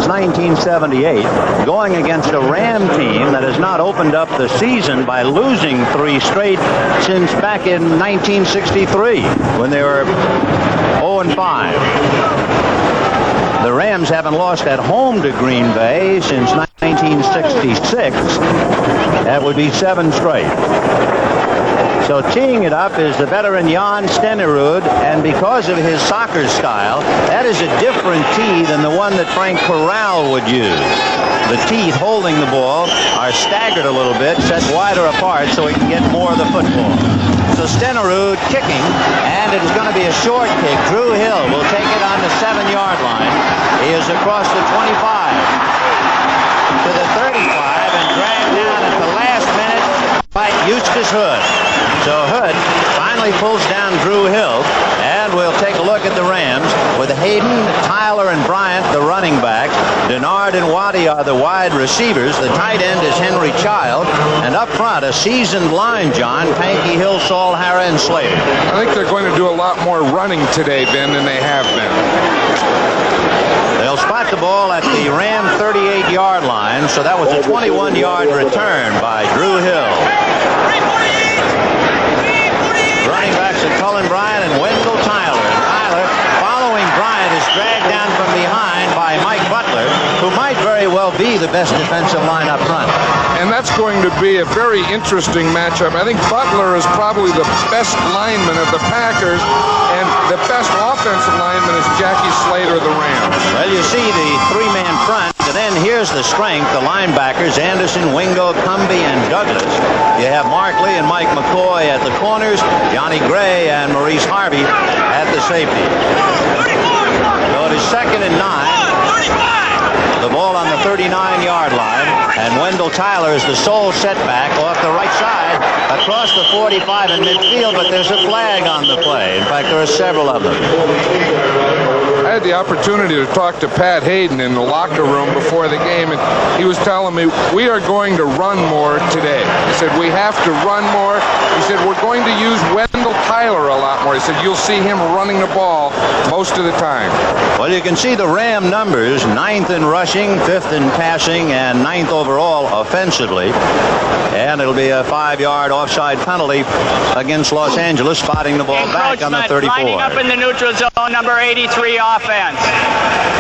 1978, going against a Ram team that has not opened up the season by losing 3 straight since back in 1963 when they were 0-5. The Rams haven't lost at home to Green Bay since 1966. That would be 7 straight. So teeing it up is the veteran Jan Stenerud, and because of his soccer style, that is a different tee than the one that Frank Corral would use. The teeth holding the ball are staggered a little bit, set wider apart so he can get more of the football. So Stenerud kicking, and it is going to be a short kick. Drew Hill will take it on the 7-yard line. He is across the 25 to the 35 and dragged down at the last minute by Eustace Hood. So Hood finally pulls down Drew Hill, and we'll take a look at the Rams with Hayden, Tyler, and Bryant, the running backs. Denard and Waddy are the wide receivers. The tight end is Henry Child, and up front, a seasoned line, John, Pankey, Hill, Saul, Hara, and Slater. I think they're going to do a lot more running today, Ben, than they have been. They'll spot the ball at the Ram 38-yard line, so that was a 21-yard return by Drew Hill. Running backs are Cullen Bryant and Wendell Tyler. And Tyler, following Bryant, is dragged down from behind by Mike Butler, who might very well be the best defensive line up front. And that's going to be a very interesting matchup. I think Butler is probably the best lineman of the Packers, and the best offensive lineman is Jackie Slater of the Rams. Well, you see the 3-man front, and then here's the strength, the linebackers, Anderson, Wingo, Cumbie, and Douglas. You have Mark Lee and Mike McCoy at the corners, Johnny Gray and Maurice Harvey at the safety. So it is 2nd and 9. The ball on the 39-yard line, and Wendell Tyler is the sole setback off the right side across the 45 in midfield, but there's a flag on the play. In fact, there are several of them. I had the opportunity to talk to Pat Hayden in the locker room before the game, and he was telling me, we are going to run more today. He said, we have to run more. He said, we're going to use Wendell Tyler a lot more. He said, you'll see him running the ball most of the time. Well, you can see the Ram numbers, 9th in rushing, 5th in passing, and 9th overall offensively. And it'll be a 5-yard offside penalty against Los Angeles, spotting the ball back on the 34. Lining up in the neutral zone, number 83 offense.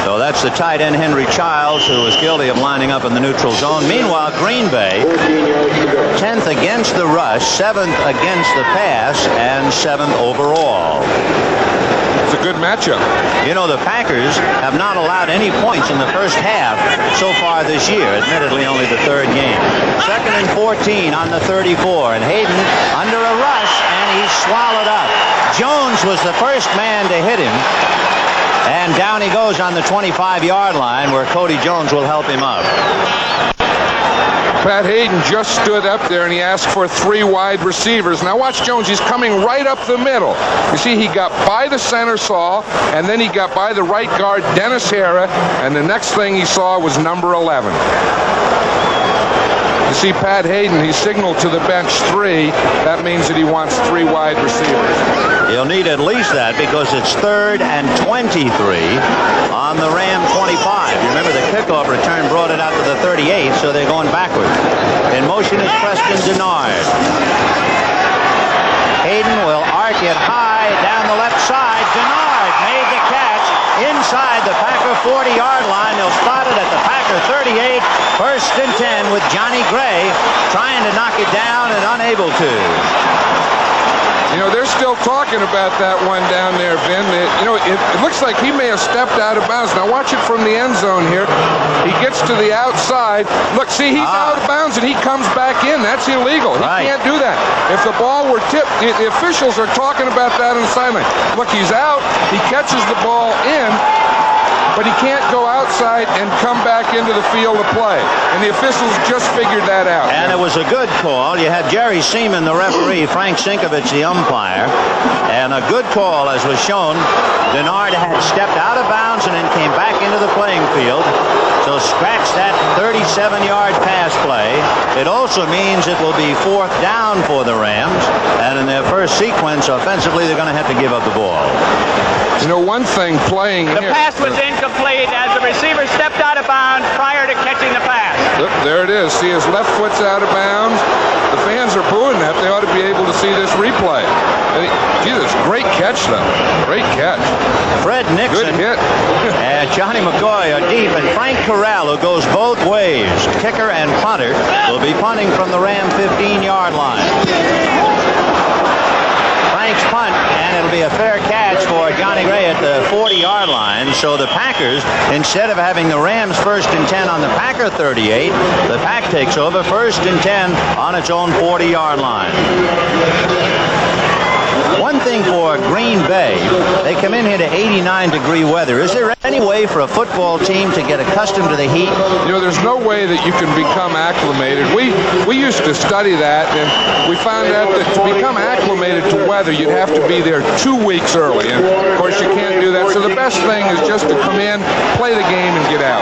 So that's the tight end, Henry Childs, who was guilty of lining up in the neutral zone. Meanwhile, Green Bay, 10th against the rush, 7th against the pass, and 7th overall. It's a good matchup. You know, the Packers have not allowed any points in the first half so far this year, admittedly only the 3rd game. 2nd and 14 on the 34, and Hayden under a rush, and he's swallowed up. Jones was the first man to hit him, and down he goes on the 25-yard line, where Cody Jones will help him up. Pat Hayden just stood up there and he asked for 3 wide receivers. Now watch Jones, he's coming right up the middle. You see, he got by the center Saul, and then he got by the right guard Dennis Hara, and the next thing he saw was number 11. You see Pat Hayden, he signaled to the bench 3. That means that he wants 3 wide receivers. He'll need at least that because it's 3rd and 23 on the Ram 25. You remember the kickoff return brought it out to the 38, so they're going backwards. In motion is Preston Denard. Hayden will arc it high down the left side. Denard made the catch inside the Packer 40-yard line. They'll spot it at the Packer 38. 1st and 10 with Johnny Gray trying to knock it down and unable to. You know, they're still talking about that one down there, Ben. You know, it looks like he may have stepped out of bounds. Now watch it from the end zone here. He gets to the outside. Look, see, he's out of bounds and he comes back in. That's illegal. He can't do that. If the ball were tipped, the officials are talking about that on the sideline. Look, he's out. He catches the ball in, but he can't go outside and come back into the field of play. And the officials just figured that out. And it was a good call. You had Jerry Seaman, the referee, Frank Sinkovich, the umpire, and a good call, as was shown. Denard had stepped out of bounds and then came back into the playing field. So scratch that 37-yard pass play. It also means it will be 4th down for the Rams. And in their first sequence, offensively, they're going to have to give up the ball. You know, one thing playing The here, pass was incomplete. incomplete as the receiver stepped out of bounds prior to catching the pass. Look, there it is. See, his left foot's out of bounds. The fans are booing that. They ought to be able to see this replay. Jesus, great catch, though. Great catch. Fred Nixon Good hit. and Johnny McCoy are deep, and Frank Corral, who goes both ways, kicker and punter, will be punting from the Ram 15-yard line. Frank's punt, and it'll be a fair catch for Johnny Gray at the 40-yard line. So the Packers, instead of having the Rams 1st and 10 on the Packer 38, the Pack takes over 1st and 10 on its own 40-yard line. One thing for Green Bay, they come in here to 89-degree weather. Is there any way for a football team to get accustomed to the heat? You know, there's no way that you can become acclimated. We used to study that, and we found out that to become acclimated to weather, you'd have to be there 2 weeks early. And, of course, you can't do that. So the best thing is just to come in, play the game, and get out.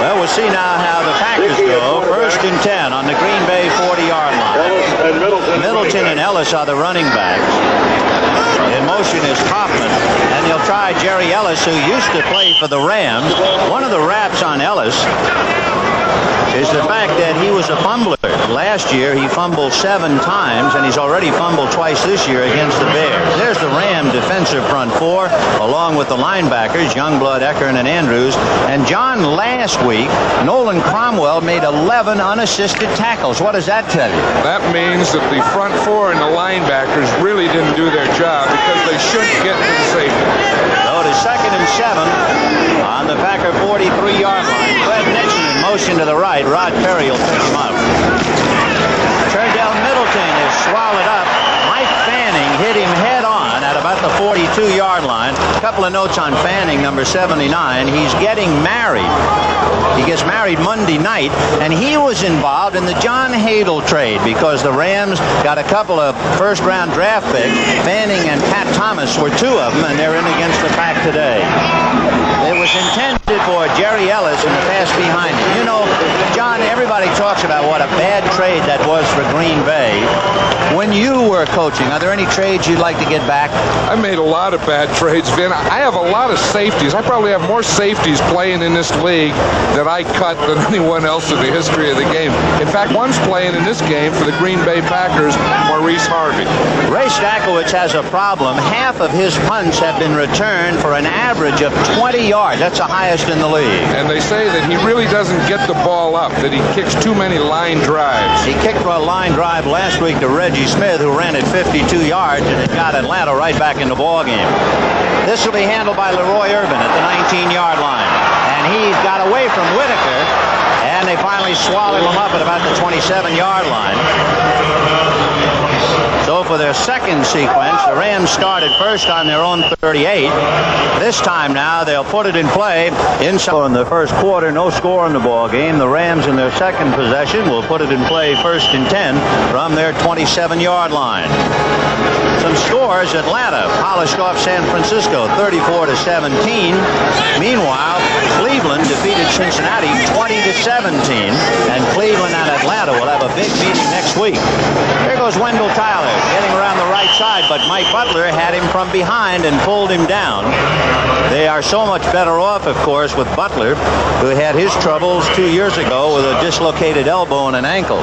Well, we'll see now how the Packers go. 1st and 10 on the Green Bay 40-yard line. Middleton and Ellis are the running backs. In motion is Kaufman, and they'll try Jerry Ellis, who used to play for the Rams. One of the raps on Ellis is the fact that he was a fumbler. Last year, he fumbled 7 times, and he's already fumbled twice this year against the Bears. There's the Ram defensive front four, along with the linebackers, Youngblood, Eckern, and Andrews. And John, last week, Nolan Cromwell made 11 unassisted tackles. What does that tell you? That means that the front four and the linebackers really didn't do their job because they shouldn't get to the safety. So it is 2nd and 7 on the Packer 43-yard line. Fred Nixon in motion to the right. Rod Perry will pick him up. Turdell Middleton is swallowed up. Mike Fanning hit him head on at about the 42-yard line. A couple of notes on Fanning, number 79. He's getting married. He gets married Monday night, and he was involved in the John Hadel trade because the Rams got a couple of first-round draft picks. Fanning and Pat Thomas were 2 of them, and they're in against the Pack today. It was intended for Jerry Ellis in the pass behind him. You know, John, everybody talks about what a bad trade that was for Green Bay. When you were coaching, are there any trades you'd like to get back? I made a lot of bad trades, Vin. I have a lot of safeties. I probably have more safeties playing in this league that I cut than anyone else in the history of the game. In fact, one's playing in this game for the Green Bay Packers, Maurice Harvey. Ray Stachowicz has a problem. Half of his punts have been returned for an average of 20 yards. That's the highest in the league. And they say that he really doesn't get the ball up, that he kicks too many line drives. He kicked for a line drive last week to Reggie Smith, who ran it 52 yards, and it got Atlanta right back in the ballgame. This will be handled by Leroy Urban at the 19-yard line. And he's got away from Whitaker, and they finally swallowed him up at about the 27-yard line. So for their second sequence, the Rams started first on their own 38. This time now, they'll put it in play inside. In the first quarter, no score in the ball game. The Rams in their second possession will put it in play 1st and 10 from their 27-yard line. Some scores: Atlanta polished off San Francisco 34-17. Meanwhile, Cleveland defeated Cincinnati 20-17, and Cleveland and Atlanta will have a big meeting next week. There goes Wendell Tyler getting around the right side, but Mike Butler had him from behind and pulled him down. They are so much better off, of course, with Butler, who had his troubles 2 years ago with a dislocated elbow and an ankle.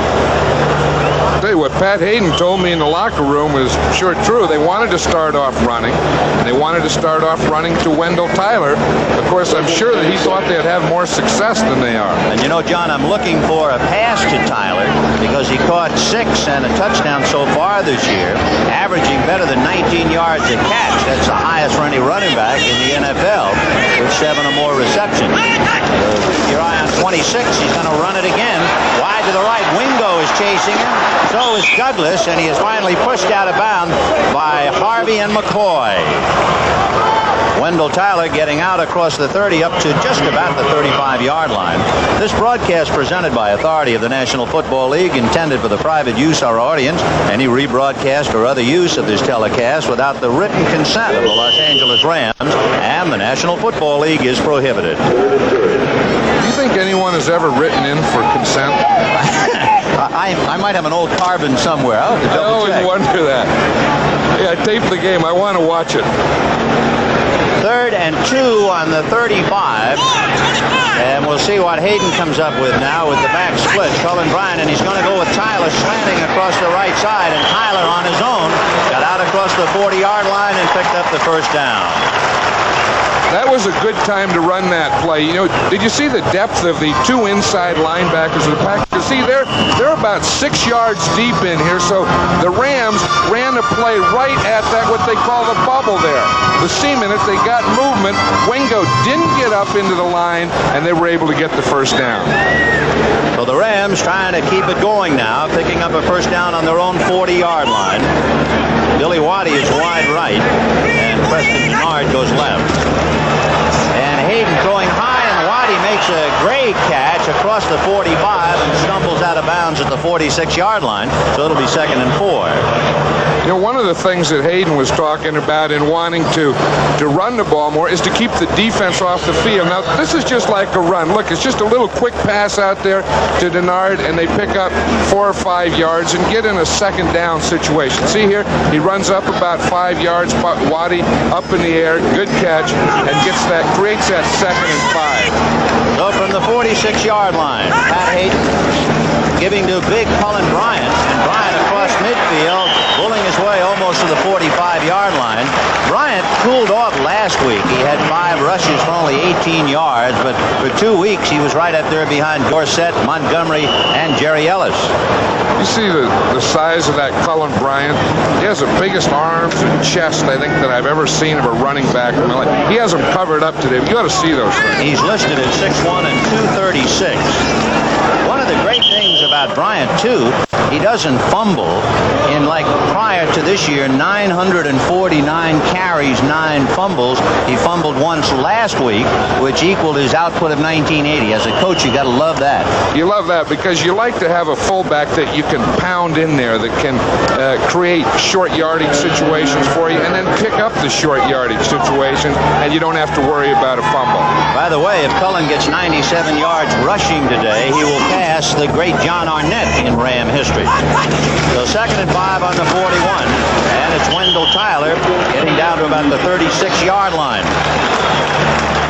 I'll tell you what Pat Hayden told me in the locker room was sure true. They wanted to start off running, and they wanted to start off running to Wendell Tyler. Of course, I'm sure that he thought they'd have more success than they are. And you know, John, I'm looking for a pass to Tyler because he caught 6 and a touchdown so far this year, averaging better than 19 yards a catch. That's the highest for any running back in the NFL with 7 or more receptions. Keep your eye on 26. He's going to run it again. Wide to the right. Wingo is chasing him. So is Douglas, and he is finally pushed out of bounds by Harvey and McCoy. Wendell Tyler getting out across the 30 up to just about the 35-yard line. This broadcast presented by authority of the National Football League, intended for the private use of our audience. Any rebroadcast or other use of this telecast without the written consent of the Los Angeles Rams and the National Football League is prohibited. Do you think anyone has ever written in for consent? I might have an old carbon somewhere. I'll have to I double always check. wonder that. Yeah, I taped the game. I want to watch it. 3rd and 2 on the 35. And we'll see what Hayden comes up with now with the back split. Cullen Bryant, and he's going to go with Tyler slanting across the right side. And Tyler on his own got out across the 40-yard line and picked up the first down. That was a good time to run that play. You know, did you see the depth of the 2 inside linebackers of the Packers? See, they're about 6 yards deep in here, so the Rams ran a play right at that, what they call the bubble there. The seam in it, they got movement. Wingo didn't get up into the line, and they were able to get the first down. So the Rams trying to keep it going now, picking up a first down on their own 40-yard line. Billy Waddy is wide right, and Preston Bernard goes left. And Hayden throwing high, and Waddy makes a great catch across the 45 and stumbles out of bounds at the 46-yard line, so it'll be 2nd and 4. You know, one of the things that Hayden was talking about in wanting to run the ball more is to keep the defense off the field. Now, this is just like a run. Look, it's just a little quick pass out there to Denard, and they pick up 4 or 5 yards and get in a 2nd down situation. See here, he runs up about 5 yards, Waddy up in the air, good catch, and creates that 2nd and 5. So from the 46-yard line, Pat Hayden giving to big Cullen Bryant, and Bryant across midfield, pulling his way almost to the 45-yard line. Bryant cooled off last week. He had 5 rushes for only 18 yards, but for 2 weeks he was right up there behind Dorsett, Montgomery, and Jerry Ellis. You see the size of that Cullen Bryant? He has the biggest arms and chest, I think, that I've ever seen of a running back in my life. He has them covered up today. You got to see those things. He's listed at 6'1" and 236. One of the great things about Bryant, too, he doesn't fumble. In like prior to this year, 949 carries, 9 fumbles. He fumbled once last week, which equaled his output of 1980. As a coach, you got to love that. You love that because you like to have a fullback that you can pound in there, that can create short yardage situations for you, and then pick up the short yardage situation, and you don't have to worry about a fumble. By the way, if Cullen gets 97 yards rushing today, he will pass the great John Arnett in Ram history. So 2nd and 5 on the 41, and it's Wendell Tyler getting down to about the 36-yard line.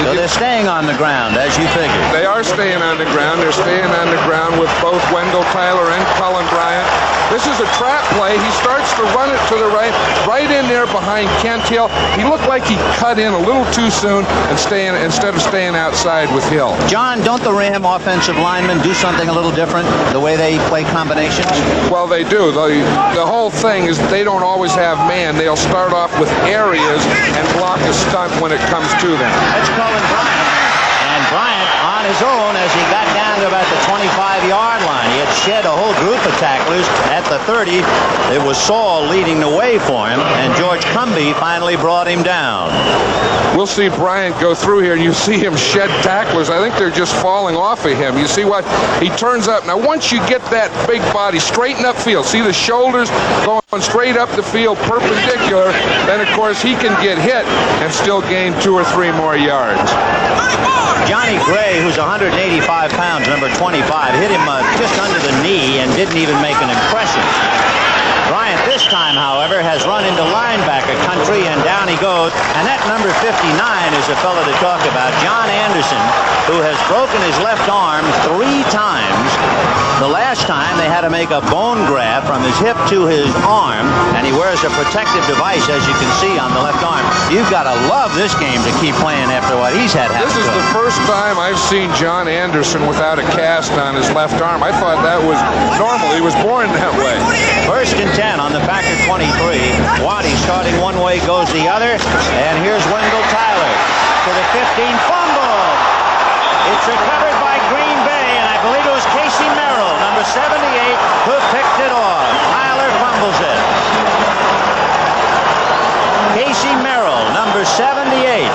So they're staying on the ground, as you figured. They are staying on the ground. They're staying on the ground with both Wendell Tyler and Cullen Bryant. This is a trap play. He starts to run it to the right in there behind Kent Hill. He looked like he cut in a little too soon and instead of staying outside with Hill. John, don't the Ram offensive linemen do something a little different, the way they play combinations? Well, they do. The whole thing is they don't always have man. They'll start off with areas and block a stunt when it comes to them. That's Cullen Bryant. And Bryant on his own as he got down to about the 25-yard line. He had shed a whole group of tacklers at the 30. It was Saul leading the way for him, and George Cumby finally brought him down. We'll see Bryant go through here, and you see him shed tacklers. I think they're just falling off of him. You see what? He turns up. Now, once you get that big body straighten up field, see the shoulders going straight up the field perpendicular, then, of course, he can get hit and still gain 2 or 3 more yards. Johnny Gray, who's 185 pounds, number 25, hit him just under the knee and didn't even make an impression. Bryant this time, however, has run into linebacker country, and down he goes. And that number 59 is a fellow to talk about, John Anderson, who has broken his left arm 3 times. The last time they had to make a bone graft from his hip to his arm, and he wears a protective device, as you can see, on the left arm. You've got to love this game to keep playing after what he's had happen. This is the first time I've seen John Anderson without a cast on his left arm. I thought that was normal. He was born that way. 1st and 10 on the Packer 23. Waddy starting one way, goes the other. And here's Wendell Tyler to the 15. Fumble! It's recovered by Green Bay, and I believe it was Casey Merrill, number 78, who picked it off. Tyler fumbles it. Casey Merrill, number 78,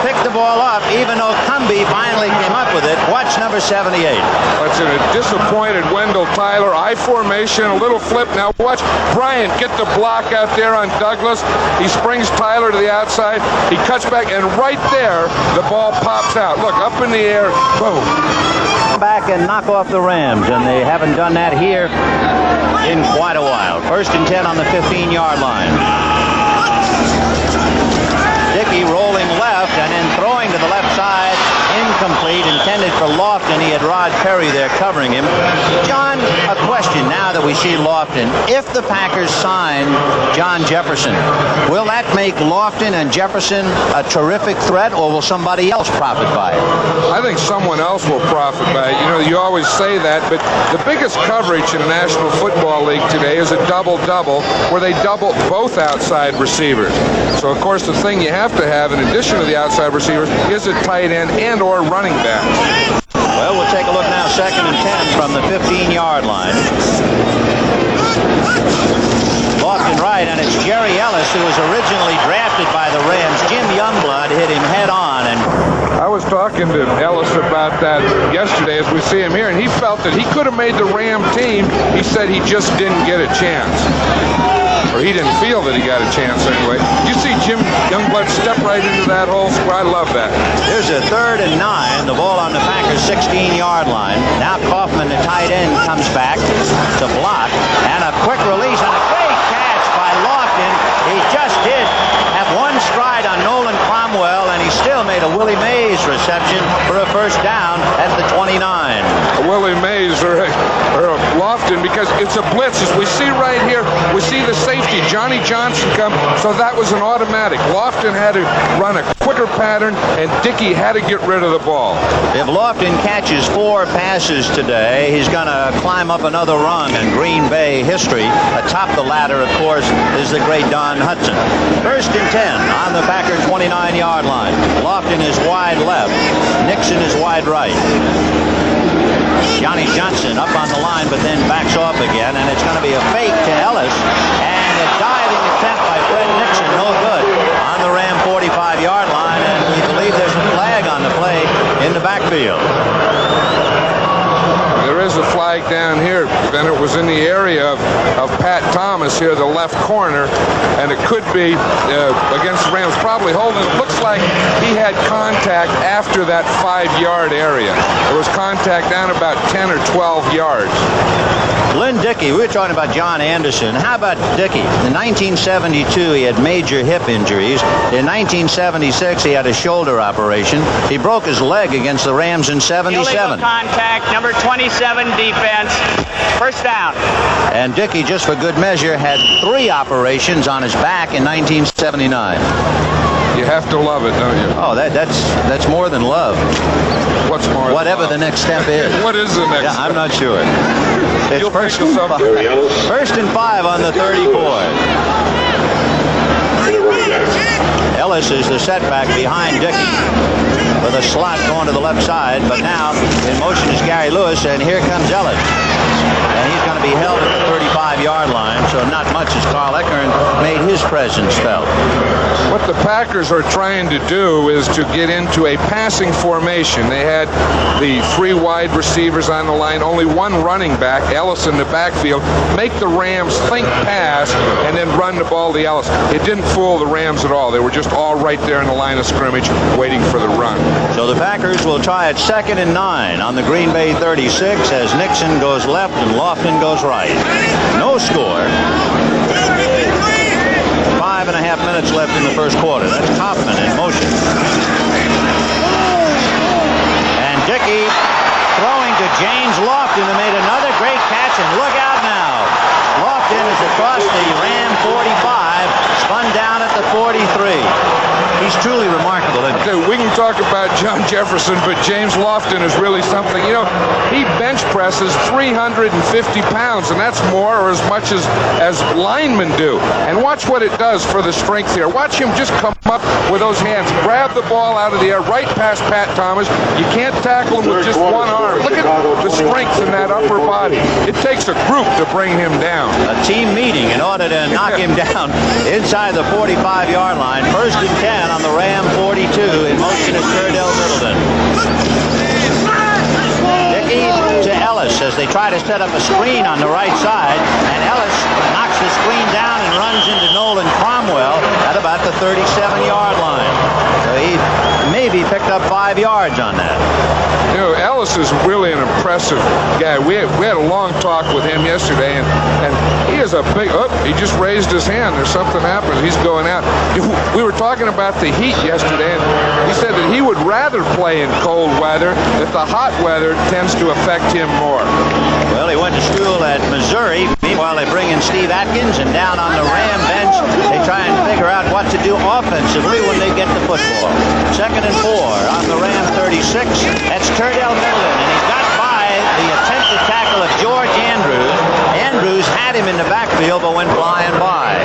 picked the ball up, even though Cumby finally came up with it. Watch number 78. That's a disappointed Wendell Tyler. I formation, a little flip. Now watch Bryant get the block out there on Douglas. He springs Tyler to the outside. He cuts back, and right there, the ball pops out. Look, up in the air, boom. Back and knock off the Rams, and they haven't done that here in quite a while. 1st and 10 on the 15-yard line. Dickey rolling left. incomplete, intended for Lofton. He had Rod Perry there covering him. John, a question now that we see Lofton. If the Packers sign John Jefferson, will that make Lofton and Jefferson a terrific threat, or will somebody else profit by it? I think someone else will profit by it. You know, you always say that, but the biggest coverage in the National Football League today is a double-double, where they double both outside receivers. So, of course, the thing you have to have, in addition to the outside receivers, is a tight end and or running back. Well, we'll take a look now, 2nd and 10 from the 15-yard line. Lofton right, and it's Jerry Ellis, who was originally drafted by the Rams. Jim Youngblood hit him head on, and I was talking to Ellis about that yesterday as we see him here, and he felt that he could have made the Ram team. He said he just didn't get a chance. Or he didn't feel that he got a chance anyway. You see Jim Youngblood step right into that hole. I love that. Here's a 3rd and 9. The ball on the Packers' 16-yard line. Now Kaufman, the tight end, comes back to block. And a quick release and a great catch by Lofton. He just did have one stride on Nolan Cromwell, and he still made a Willie Mays reception for a first down at the 29. Willie Mays or Lofton, because it's a blitz. As we see right here, we see the safety, Johnny Johnson, come, so that was an automatic. Lofton had to run a quicker pattern, and Dickey had to get rid of the ball. If Lofton catches 4 passes today, he's going to climb up another rung in Green Bay history. Atop the ladder, of course, is the great Don Hudson. 1st and 10 on the Packers' 29-yard line. Lofton is wide left. Nixon is wide right. Johnny Johnson up on the line, but then backs off again, and it's going to be a fake to Ellis, and a diving attempt by Fred Nixon, no good, on the Ram 45-yard line, and we believe there's a flag on the play in the backfield. There is a flag down here. Then it was in the area of Pat Thomas here, the left corner, and it could be against the Rams, probably holding. It looks like he had contact after that 5-yard area. There was contact down about 10 or 12 yards. Lynn Dickey, we were talking about John Anderson. How about Dickey? In 1972, he had major hip injuries. In 1976, he had a shoulder operation. He broke his leg against the Rams in 77. Illegal contact, number 27 defense. First down. And Dickey, just for good measure, had 3 operations on his back in 1979. You have to love it, don't you? Oh, that's more than love. What's more? Whatever the next step is. What is the next Yeah, step? I'm not sure. It's You'll first think of something. and 5 on the 34. Ellis is the setback behind Dickey with a slot going to the left side, but now in motion is Gary Lewis, and here comes Ellis. And he's going to be held at the 35-yard line, so not much as Carl Eckern made his presence felt. What the Packers are trying to do is to get into a passing formation. They had the 3 wide receivers on the line, only 1 running back, Ellis in the backfield. Make the Rams think pass and then run the ball to Ellis. It didn't fool the Rams at all. They were just all right there in the line of scrimmage waiting for the run. So the Packers will try it 2nd and 9 on the Green Bay 36 as Nixon goes left and Lofton goes right. No score. 5.5 minutes left in the first quarter. That's Kaufman in motion. And Dickey throwing to James Lofton, who made another great catch, and look out now. Lofton is across the Ram 45, spun down at the 43. He's truly remarkable, isn't he? Okay, we can talk about John Jefferson, but James Lofton is really something. You know, he bench presses 350 pounds, and that's more or as much as linemen do. And watch what it does for the strength here. Watch him just come up with those hands, grab the ball out of the air, right past Pat Thomas. You can't tackle him with just one arm. Look at the strength in that upper body. It takes a group to bring him down. A team meeting in order to knock him down inside the 45-yard line. 1st and 10 on the Ram 42. In motion is Curdell Middleton. Dickey to Ellis as they try to set up a screen on the right side, and Ellis knocks the screen down and runs into Nolan Cromwell at about the 37-yard line. So he maybe picked up 5 yards on that. You know, Ellis is really an impressive guy. We had a long talk with him yesterday, and he is a big. Oh, he just raised his hand. There's something happened. He's going out. We were talking about the heat yesterday, and he said that he would rather play in cold weather, that the hot weather tends to affect him more. Well, he went to school at Missouri. Meanwhile, they bring in Steve Atkins, and down on the Ram bench, they try and figure out what to do offensively when they get the football. 2nd and 4 on the Ram 36. That's Turdell Middleton, and he's got by the attempted tackle of George Andrews. Andrews had him in the backfield, but went flying by.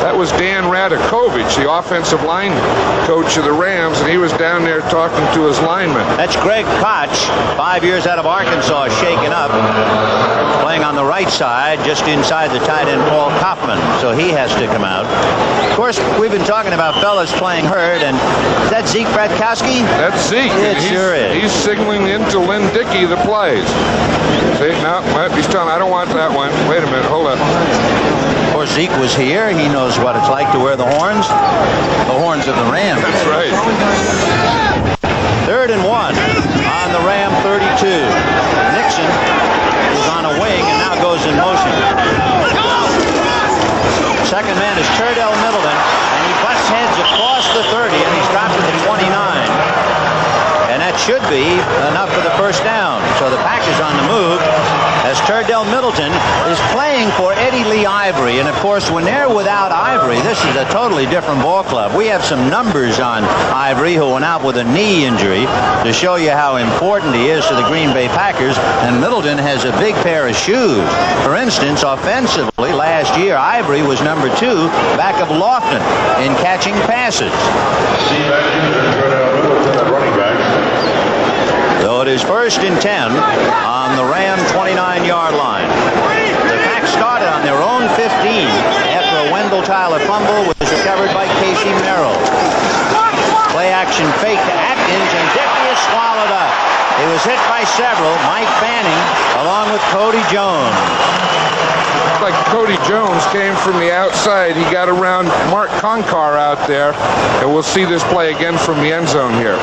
That was Dan Radakovich, the offensive line coach of the Rams, and he was down there talking to his linemen. That's Greg Koch, 5 years out of Arkansas, shaken up, playing on the right side, just inside the tight end Paul Kaufman, so he has to come out. Of course, we've been talking about fellas playing hurt, and is that Zeke Bratkowski? That's Zeke. It sure is. He's signaling into Lynn Dickey the plays. See, no, he's telling, I don't want that one. Wait a minute, hold up. Of course, Zeke was here. He knows what it's like to wear the horns of the Rams. That's right. 3rd and 1 on the Ram 32. Nixon is on a wing and now goes in motion. Second man is Turdell Middleton, and he butts heads across the 30, and he's dropped to the 29. And that should be enough for the first down. So the Packers on the move as Turdell Middleton is playing for Eddie Lee Ivory. And, of course, when they're without Ivory, this is a totally different ball club. We have some numbers on Ivory, who went out with a knee injury, to show you how important he is to the Green Bay Packers. And Middleton has a big pair of shoes. For instance, offensively, last year, Ivory was number 2 back of Lofton in catching passes. So it is 1st and 10 on the Ram 29-yard line. The Packs started on their own 15 after a Wendell Tyler fumble was recovered by Casey Merrill. Play action fake to Atkins, and Dickey is swallowed up. He was hit by several, Mike Banning along with Cody Jones. Like Cody Jones came from the outside. He got around Mark Conkar out there, and we'll see this play again from the end zone here.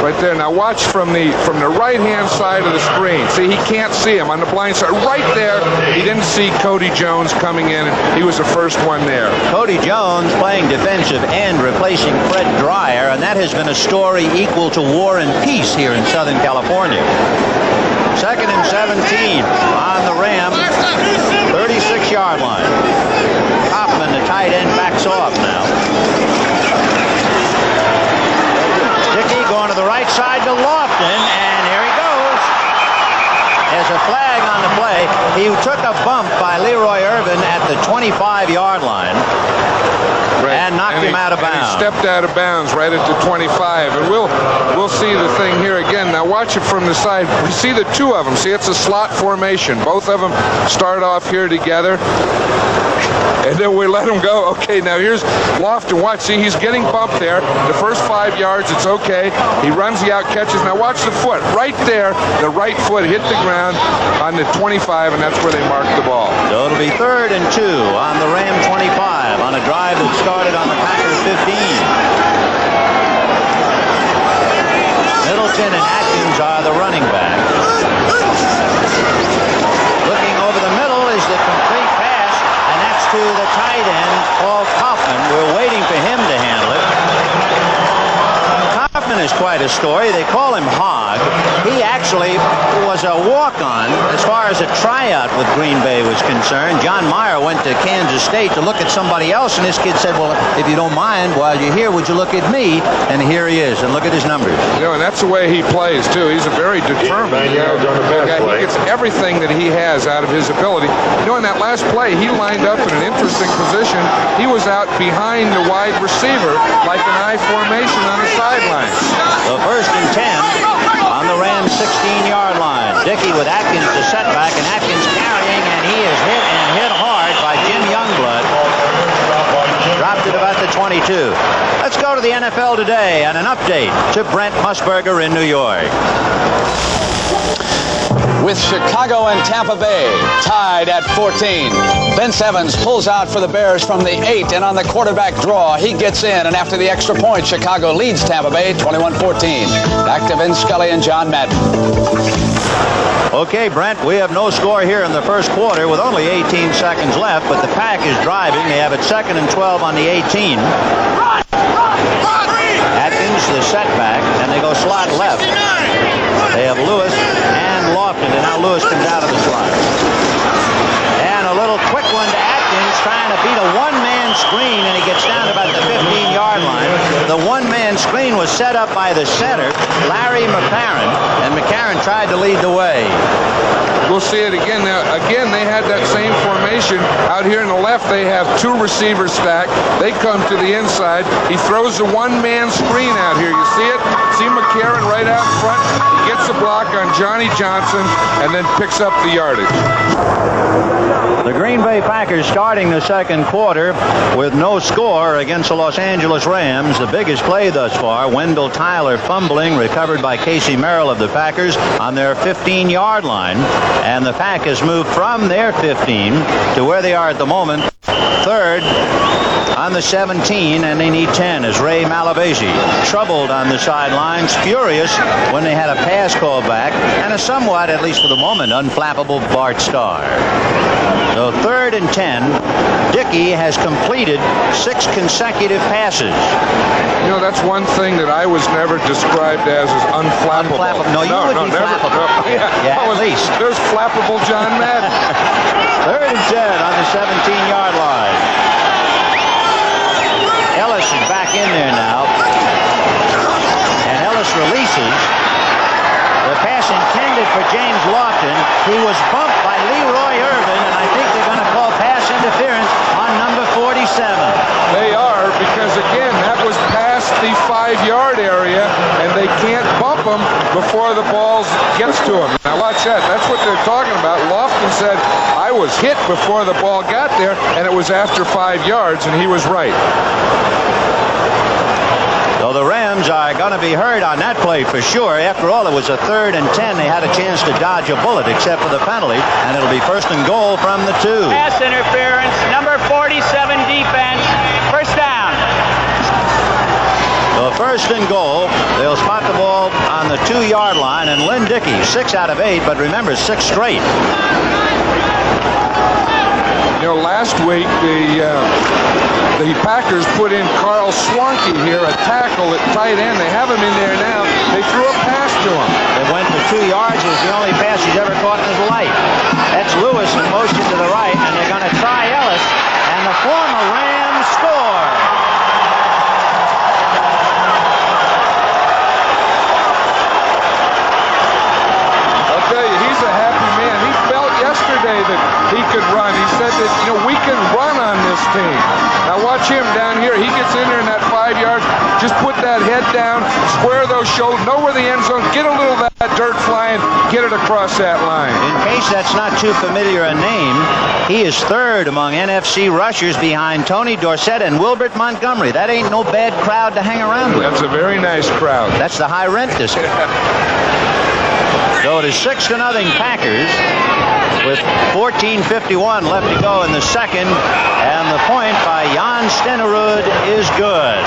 Right there. Now watch from the right-hand side of the screen. See, he can't see him on the blind side. Right there, he didn't see Cody Jones coming in, and he was the first one there. Cody Jones playing defensive end, replacing Fred Dreyer, and that has been a story equal to War and Peace here in Southern California. 2nd and 17 on the Ram 36-yard line. Kaufman, the tight end, backs off now. Dickey going to the right side to Lofton, and here he goes. There's a flag on the play. He took a bump by Leroy Irvin at the 25-yard line. Right. And knocked him out of bounds. He stepped out of bounds right at the 25. And we'll see the thing here again. Now watch it from the side. We see the two of them. See, it's a slot formation. Both of them start off here together. And then we let him go. Okay, now here's Lofton. Watch, see, he's getting bumped there. The first 5 yards, it's okay. He runs the out, catches. Now watch the foot. Right there, the right foot hit the ground on the 25, and that's where they marked the ball. So it'll be 3rd and 2 on the Ram 25 on a drive that started on the Packers 15. Middleton and Atkins are the running backs. Looking over the middle is the complete pass, and that's to the tight end, Paul Kaufman. We're waiting for him to handle it. Kaufman is quite a story. They call him Hog. He actually was a walk-on as far as a tryout with Green Bay was concerned. John Meyer went to Kansas State to look at somebody else, and this kid said, well, if you don't mind, while you're here, would you look at me? And here he is, and look at his numbers. You know, and that's the way he plays, too. He's a very determined guy. He gets everything that he has out of his ability. You know, in that last play, he lined up in an interesting position. He was out behind the wide receiver like an I formation on the sidelines. So 1st and 10 on the Rams 16-yard line. Dickey with Atkins to setback, and Atkins carrying, and he is hit and hit hard by Jim Youngblood. Dropped it about the 22. Let's go to the NFL Today and an update to Brent Musburger in New York. with Chicago and Tampa Bay tied at 14. Vince Evans pulls out for the Bears from the 8, and on the quarterback draw, he gets in, and after the extra point, Chicago leads Tampa Bay 21-14. Back to Vince Scully and John Madden. Okay, Brent, we have no score here in the first quarter with only 18 seconds left, but the Pack is driving. They have it 2nd and 12 on the 18. Atkins, the setback, and they go slot left. They have Lewis and Lofton, and now Lewis comes out of the slot. And a little quick one to Atkins, trying to beat a one-man screen, and he gets down to about the 15-yard line. The one-man screen was set up by the center, Larry McCarron, and McCarron tried to lead the way. We'll see it again. Now, again, they had that same formation. Out here in the left, they have 2 receivers stacked. They come to the inside. He throws a one-man screen out here. You see it? See McCarron right out in front? He gets the block on Johnny Johnson and then picks up the yardage. The Green Bay Packers starting the second quarter with no score against the Los Angeles Rams. The biggest play thus far, Wendell Tyler fumbling, recovered by Casey Merrill of the Packers on their 15-yard line. And the Pack has moved from their 15 to where they are at the moment, 3rd on the 17, and they need 10 as Ray Malavasi troubled on the sidelines, furious when they had a pass call back, and a somewhat, at least for the moment, unflappable Bart Starr. So 3rd and 10. Dickey has completed 6 consecutive passes. You know, that's one thing that I was never described as unflappable. No, you would be never, flappable. Yeah, At least. There's flappable John Madden. 3rd and 10 on the 17-yard line. Ellis is back in there now. And Ellis releases. The pass intended for James Lofton. He was bumped by Leroy Irvin, and I think they're going to call pass interference on number 47. They are, because again, that was past the 5-yard area, and they can't bump him before the ball gets to him. Now watch that. That's what they're talking about. Lofton said, I was hit before the ball got there, and it was after 5 yards, and he was right. So the Rams are going to be hurt on that play for sure. After all, it was a 3rd and 10. They had a chance to dodge a bullet except for the penalty, and it'll be 1st and goal from the 2. Pass interference, number 47 defense, 1st down. So 1st and goal. They'll spot the ball on the 2-yard line, and Lynn Dickey, 6 out of 8, but remember, 6 straight. You know, last week the Packers put in Carl Swanke here, a tackle at tight end. They have him in there now. They threw a pass to him. It went for 2 yards. It was the only pass he's ever caught in his life. That's Lewis in motion to the right, and they're going to try Ellis, and the former Rams score. I'll tell you, he's a happy man. He felt yesterday that he could run. He said that, you know, we can run on this team. Now watch him down here. He gets in there in that 5 yards. Just put that head down, square those shoulders, know where the end zone, get a little of that dirt flying, get it across that line. In case that's not too familiar a name, he is 3rd among NFC rushers behind Tony Dorsett and Wilbert Montgomery. That ain't no bad crowd to hang around with. That's a very nice crowd. That's the high rent district. So it is 6-0 Packers with 14:51 left to go in the second, and the point by Jan Stenerud is good.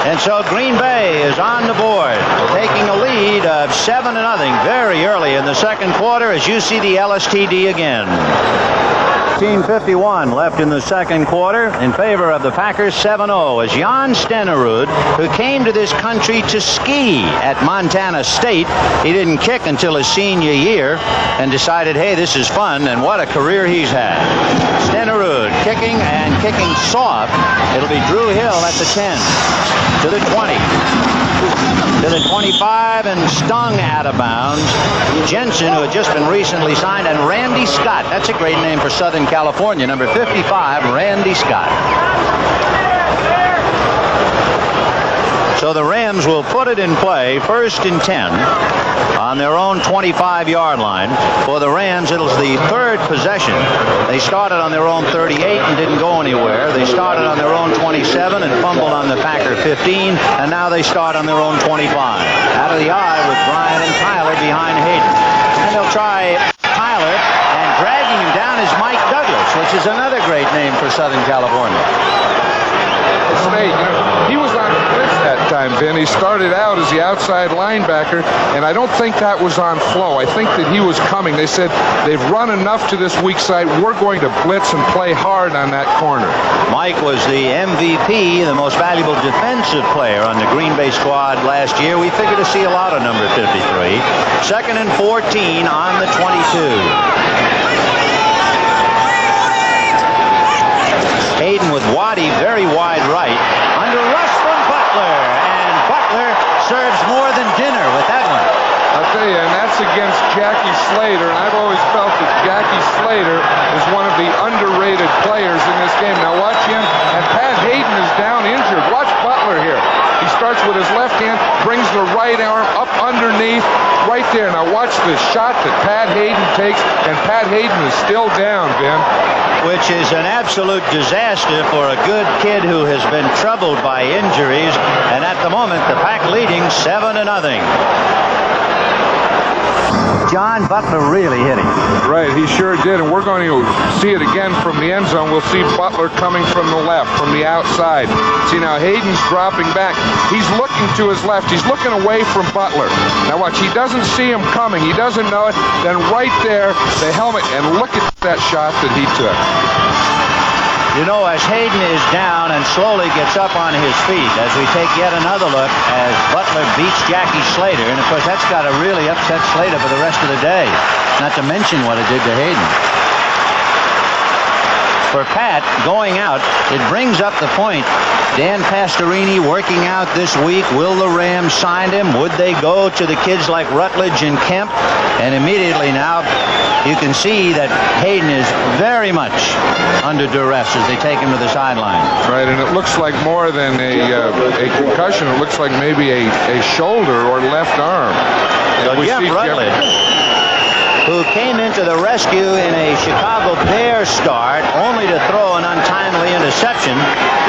And so Green Bay is on the board, taking a lead of 7-0 very early in the second quarter as you see the LSTD again. 15:51 left in the second quarter in favor of the Packers, 7-0, as Jan Stenerud, who came to this country to ski at Montana State. He didn't kick until his senior year and decided, hey, this is fun, and what a career he's had. Stenerud kicking and kicking soft. It'll be Drew Hill at the 10, to the 20, to the 25, and stung out of bounds. Jensen, who had just been recently signed, and Randy Scott. That's a great name for Southern California, number 55, Randy Scott. So the Rams will put it in play, 1st and 10 on their own 25-yard line. For the Rams, it was the 3rd possession. They started on their own 38 and didn't go anywhere. They started on their own 27 and fumbled on the Packer 15, and now they start on their own 25. Out of the eye with Bryant and Tyler behind Hayden. And they'll try Tyler, and dragging him down is Mike Douglas, which is another great name for Southern California. State, he was on blitz that time, Vin. He started out as the outside linebacker, and I don't think that was on flow. I think that he was coming. They said they've run enough to this weak side. We're going to blitz and play hard on that corner. Mike was the MVP, the most valuable defensive player on the Green Bay squad last year. We figure to see a lot of number 53. 2nd and 14 on the 22. Hayden with Waddy very wide right. Under rush from Butler. And Butler serves more than dinner with that one. I'll tell you, and that's against Jackie Slater. And I've always felt that Jackie Slater is one of the underrated players in this game. Now watch him. And Pat Hayden is down injured. Watch Butler here. He starts with his left hand, brings the right arm up underneath, right there. Now watch the shot that Pat Hayden takes, and Pat Hayden is still down, Ben. Which is an absolute disaster for a good kid who has been troubled by injuries. And at the moment, the Pack leading 7-0. John Butler really hit him. Right, he sure did, and we're going to see it again from the end zone. We'll see Butler coming from the left, from the outside. See, now Hayden's dropping back. He's looking to his left. He's looking away from Butler. Now watch, he doesn't see him coming. He doesn't know it. Then right there, the helmet, and look at that shot that he took. You know, as Hayden is down and slowly gets up on his feet, as we take yet another look as Butler beats Jackie Slater, and of course that's got to really upset Slater for the rest of the day, not to mention what it did to Hayden. For Pat, going out, it brings up the point. Dan Pastorini working out this week. Will the Rams sign him? Would they go to the kids like Rutledge and Kemp? And immediately now, you can see that Hayden is very much under duress as they take him to the sideline. Right, and it looks like more than a concussion. It looks like maybe a shoulder or left arm. So Jeff Rutledge, who came into the rescue in a Chicago Bears start, only to throw an untimely interception,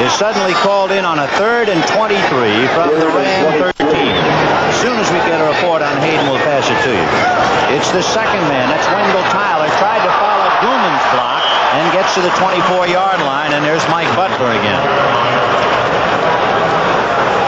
is suddenly called in on a 3rd and 23 from the Ram 13. As soon as we get a report on Hayden, we'll pass it to you. It's the second man. That's Wendell Tyler. Tried to follow Gooman's block and gets to the 24-yard line, and there's Mike Butler again.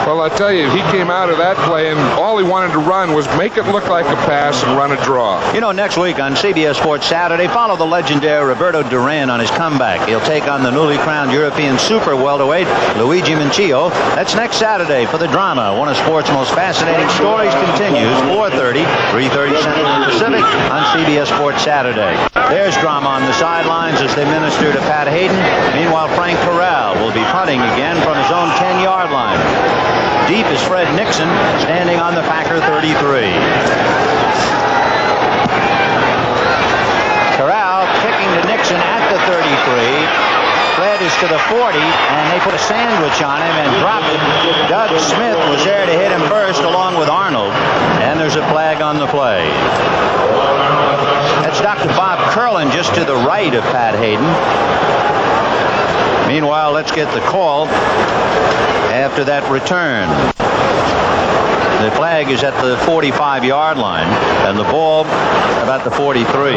Well, I'll tell you, he came out of that play, and all he wanted to run was make it look like a pass and run a draw. You know, next week on CBS Sports Saturday, follow the legendary Roberto Duran on his comeback. He'll take on the newly crowned European super welterweight, Luigi Mincio. That's next Saturday for the drama. One of sports' most fascinating stories continues, 4:30, 3:30 Central Pacific on CBS Sports Saturday. There's drama on the sidelines as they minister to Pat Hayden. Meanwhile, Frank Corral will be punting again from his own 10-yard line. Deep is Fred Nixon, standing on the Packer 33. Corral kicking to Nixon at the 33. Fred is to the 40, and they put a sandwich on him and dropped it. Doug Smith was there to hit him first, along with Arnold, and there's a flag on the play. That's Dr. Bob Curlin just to the right of Pat Hayden. Meanwhile, let's get the call after that return. The flag is at the 45-yard line, and the ball about the 43.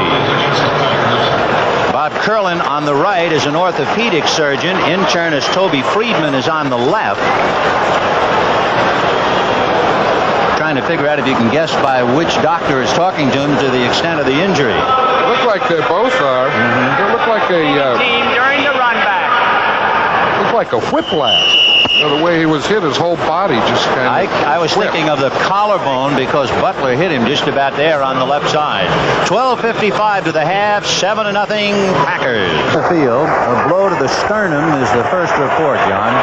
Bob Curlin on the right is an orthopedic surgeon. Internist Toby Friedman is on the left. Trying to figure out if you can guess by which doctor is talking to him to the extent of the injury. They look like they both are. They look like a... Team during the run back. Look like a whiplash. You know, the way he was hit, his whole body just kind of... I was thinking of the collarbone because Butler hit him just about there on the left side. 12:55 to the half, 7-0 Packers. The field, a blow to the sternum is the first report, John.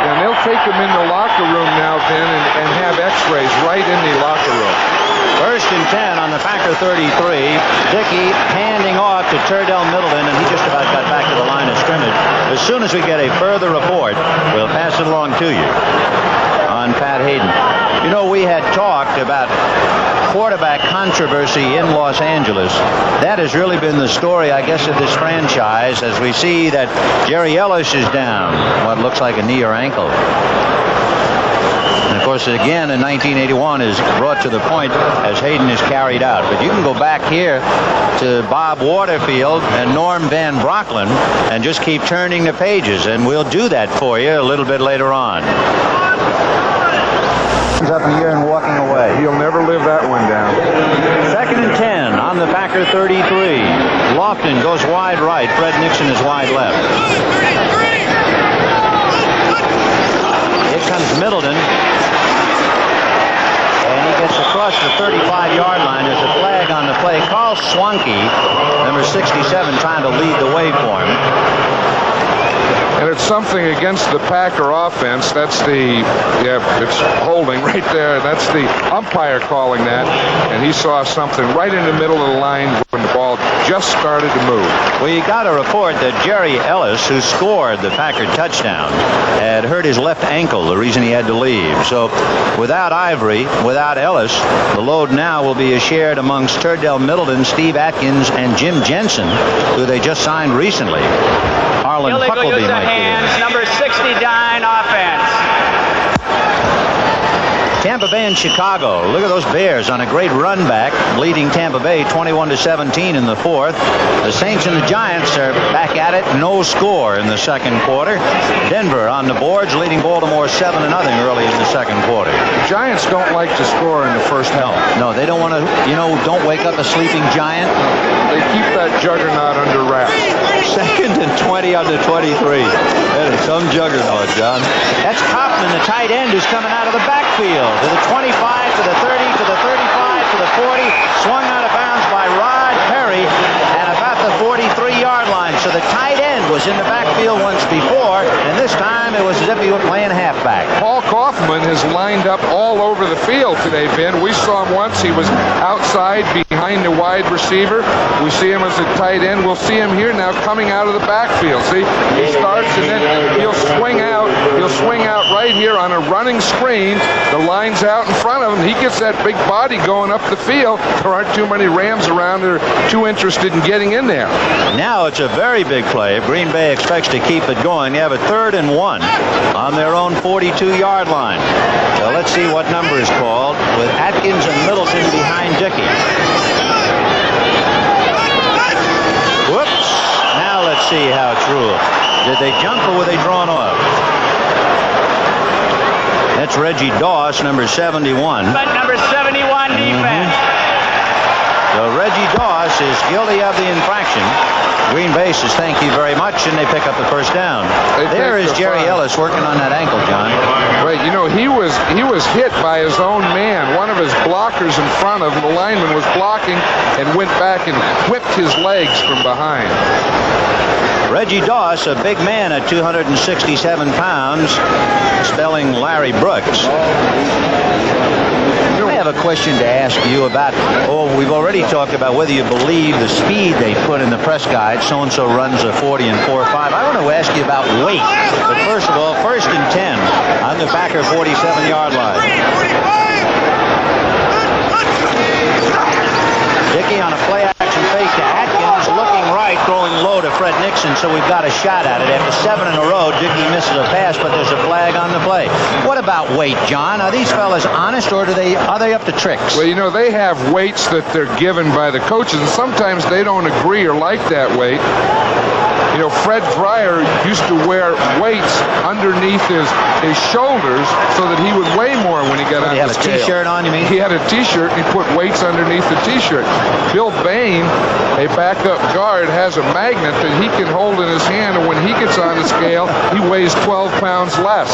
And they'll take him in the locker room now, Ben, and have x-rays right in the locker room. 1st and 10 on the Packer 33. Dickey handing off to Turdell Middleton, and he just about got back to the line of scrimmage. As soon as we get a further report, we'll pass it along to you on Pat Hayden. You know, we had talked about quarterback controversy in Los Angeles. That has really been the story, I guess, of this franchise, as we see that Jerry Ellis is down what looks like a knee or ankle. And of course, again in 1981 is brought to the point as Hayden is carried out. But you can go back here to Bob Waterfield and Norm Van Brocklin and just keep turning the pages, and we'll do that for you a little bit later on. Up here and walking away. He'll never live that one down. 2nd and 10 on the Packer 33. Lofton goes wide right. Fred Nixon is wide left. Here comes Middleton. And he gets across the 35-yard line. There's a flag on the play. Carl Swanke, number 67, trying to lead the way for him. And it's something against the Packer offense. That's it's holding right there. That's the umpire calling that. And he saw something right in the middle of the line when the ball just started to move. Well, you got a report that Jerry Ellis, who scored the Packer touchdown, had hurt his left ankle, the reason he had to leave. So without Ivory, without Ellis, the load now will be shared amongst Turdell Middleton, Steve Atkins, and Jim Jensen, who they just signed recently. Harlan Illegal Huckleby use of might be in. hands, number 69 offense. Tampa Bay and Chicago. Look at those Bears on a great run back, leading Tampa Bay 21-17 in the fourth. The Saints and the Giants are back at it. No score in the second quarter. Denver on the boards, leading Baltimore 7-0 early in the second quarter. The Giants don't like to score in the first half. No, they don't want to, don't wake up a sleeping giant. They keep that juggernaut under wraps. 2nd and 20 on the 23. That is some juggernaut, John. That's Kaufman, the tight end, who's coming out of the backfield. To the 25, to the 30, to the 35, to the 40. Swung out of bounds by Rod Perry at about the 43-yard line. So the tight end was in the backfield once before, and this time it was as if he was playing halfback. Paul Kaufman has lined up all over the field today, Ben. We saw him once. He was outside behind the wide receiver. We see him as a tight end. We'll see him here now coming out of the backfield. See, he starts and then he'll swing out. He'll swing out right here on a running screen. The line's out in front of him. He gets that big body going up the field. There aren't too many Rams around that are too interested in getting in there. Now it's a very big play. Green Bay expects to keep it going. They have a 3rd and 1 on their own 42-yard line. So let's see what number is called with Atkins and Middleton behind Dickey. Whoops. Now let's see how it's ruled. Did they jump or were they drawn off? That's Reggie Doss, number 71. But number 71 defense. So Reggie Doss is guilty of the infraction. Green Bay says thank you very much, and they pick up the first down. There is Jerry Ellis working on that ankle, John. Right, he was hit by his own man. One of his blockers in front of him, the lineman was blocking and went back and whipped his legs from behind. Reggie Doss, a big man at 267 pounds, spelling Larry Brooks. I have a question to ask you about, we've already talked about whether you believe the speed they put in the press guide. So-and-so runs a 40 and 4.5. I want to ask you about weight. But first of all, 1st and 10 on the Packer 47-yard line. Dickey on a play-action fake to Atkins, looking right, throwing low to Fred Nixon, so we've got a shot at it. After 7 in a row, Dickey misses a pass, but there's a flag on the play. What about weight, John? Are these fellas honest, or are they up to tricks? Well, they have weights that they're given by the coaches, and sometimes they don't agree or like that weight. Fred Dreyer used to wear weights underneath his shoulders so that he would weigh more when he got on the scale. He had a T-shirt on, you mean? He had a T-shirt, and he put weights underneath the T-shirt. Bill Bain, a backup guard, has a magnet that he can hold in his hand, and when he gets on the scale, he weighs 12 pounds less.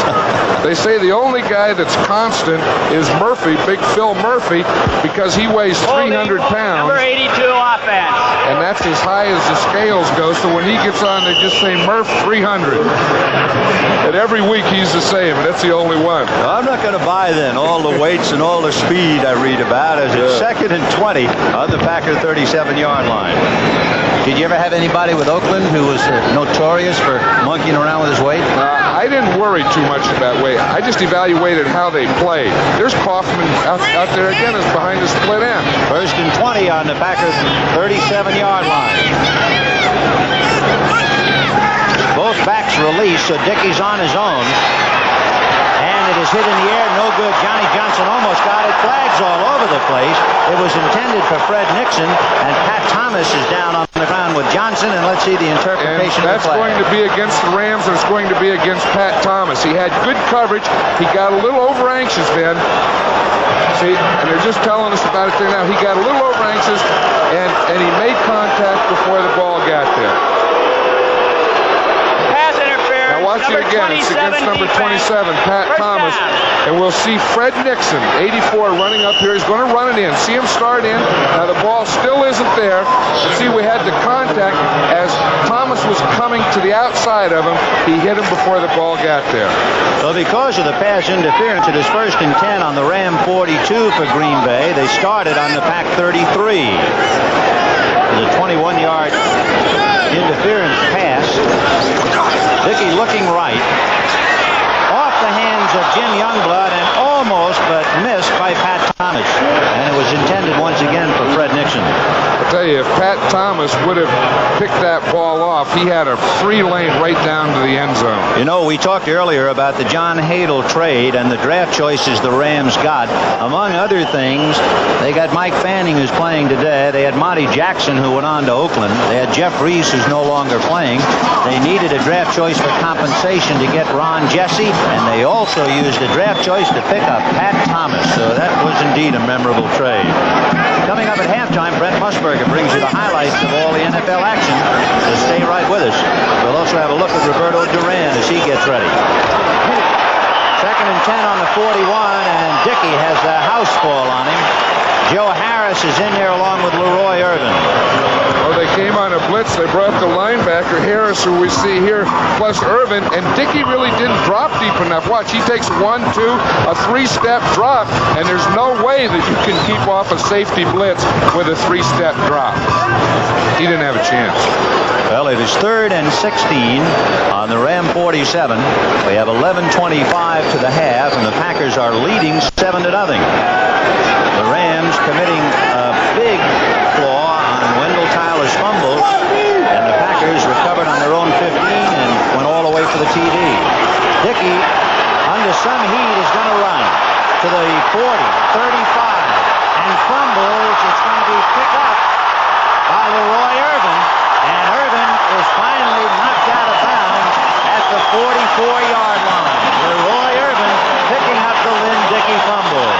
They say the only guy that's constant is Murphy, Big Phil Murphy, because he weighs 300 pounds. Number 82 offense. And that's as high as the scales go, so when he gets on, they just say Murph 300. And every week he's the same, and that's the only one. No, I'm not going to buy then all the weights and all the speed I read about as it's 2nd and 20 on the Packer 37-yard line. Did you ever have anybody with Oakland who was notorious for monkeying around with his weight? I didn't worry too much about weight. I just evaluated how they played. There's Kaufman out there again, is behind the split end. 1st and 20 on the Packer 37-yard line. Both backs release, so Dickey's on his own. And it is was hit in the air, no good. Johnny Johnson almost got it. Flags all over the place. It was intended for Fred Nixon, and Pat Thomas is down on the ground with Johnson, and let's see the interpretation And of the flag. that's going to be against the Rams, and it's going to be against Pat Thomas. He had good coverage. He got a little over anxious, Ben. See, and they're just telling us about it there now. He got a little over anxious, and he made contact before the ball got there. Pass interference. Now watch it again. It's against number 27, Pat First Thomas. down. And we'll see Fred Nixon, 84, running up here. He's going to run it in. See him start in. Now the ball still isn't there. And see, we had the contact as Thomas was coming to the outside of him. He hit him before the ball got there. Well, because of the pass interference, it is 1st and 10 on the Ram 42 for Green Bay. They started on the Pack 33. The 21-yard interference pass. Dickey looking right. Off the hands of Jim Youngblood and almost but missed by Pat Thomas. And it was intended once again for Fred Nixon. I'll tell you, if Pat Thomas would have picked that ball off, he had a free lane right down to the end zone. You know, we talked earlier about the John Hadel trade and the draft choices the Rams got. Among other things, they got Mike Fanning, who's playing today. They had Monty Jackson, who went on to Oakland. They had Jeff Reese, who's no longer playing. They needed a draft choice for compensation to get Ron Jesse, and they also used a draft choice to pick up Pat Thomas. So that was indeed a memorable trade. Coming up at halftime, Brent Musburger brings you the highlights of all the NFL action. So stay right with us. We'll also have a look at Roberto Duran as he gets ready. 2nd and 10 on the 41, and Dickey has the house fall on him. Joe Harris is in there along with Leroy Irvin. Oh, they came on a blitz. They brought the linebacker, Harris, who we see here, plus Irvin. And Dickey really didn't drop deep enough. Watch, he takes 1, 2, a 3-step drop, and there's no way that you can keep off a safety blitz with a 3-step drop. He didn't have a chance. Well, it is 3rd and 16 on the Ram 47. We have 11:25 to the half, and the Packers are leading 7-0. The Rams committing a big flaw on Wendell Tyler's fumble, and the Packers recovered on their own 15 and went all the way for the TD. Dickey, under some heat, is going to run to the 40, 35, and fumbles. It's going to be picked up by Leroy Irvin, and Irvin is finally knocked out of bounds at the 44-yard line. Leroy Irvin picking up the Lynn Dickey fumble.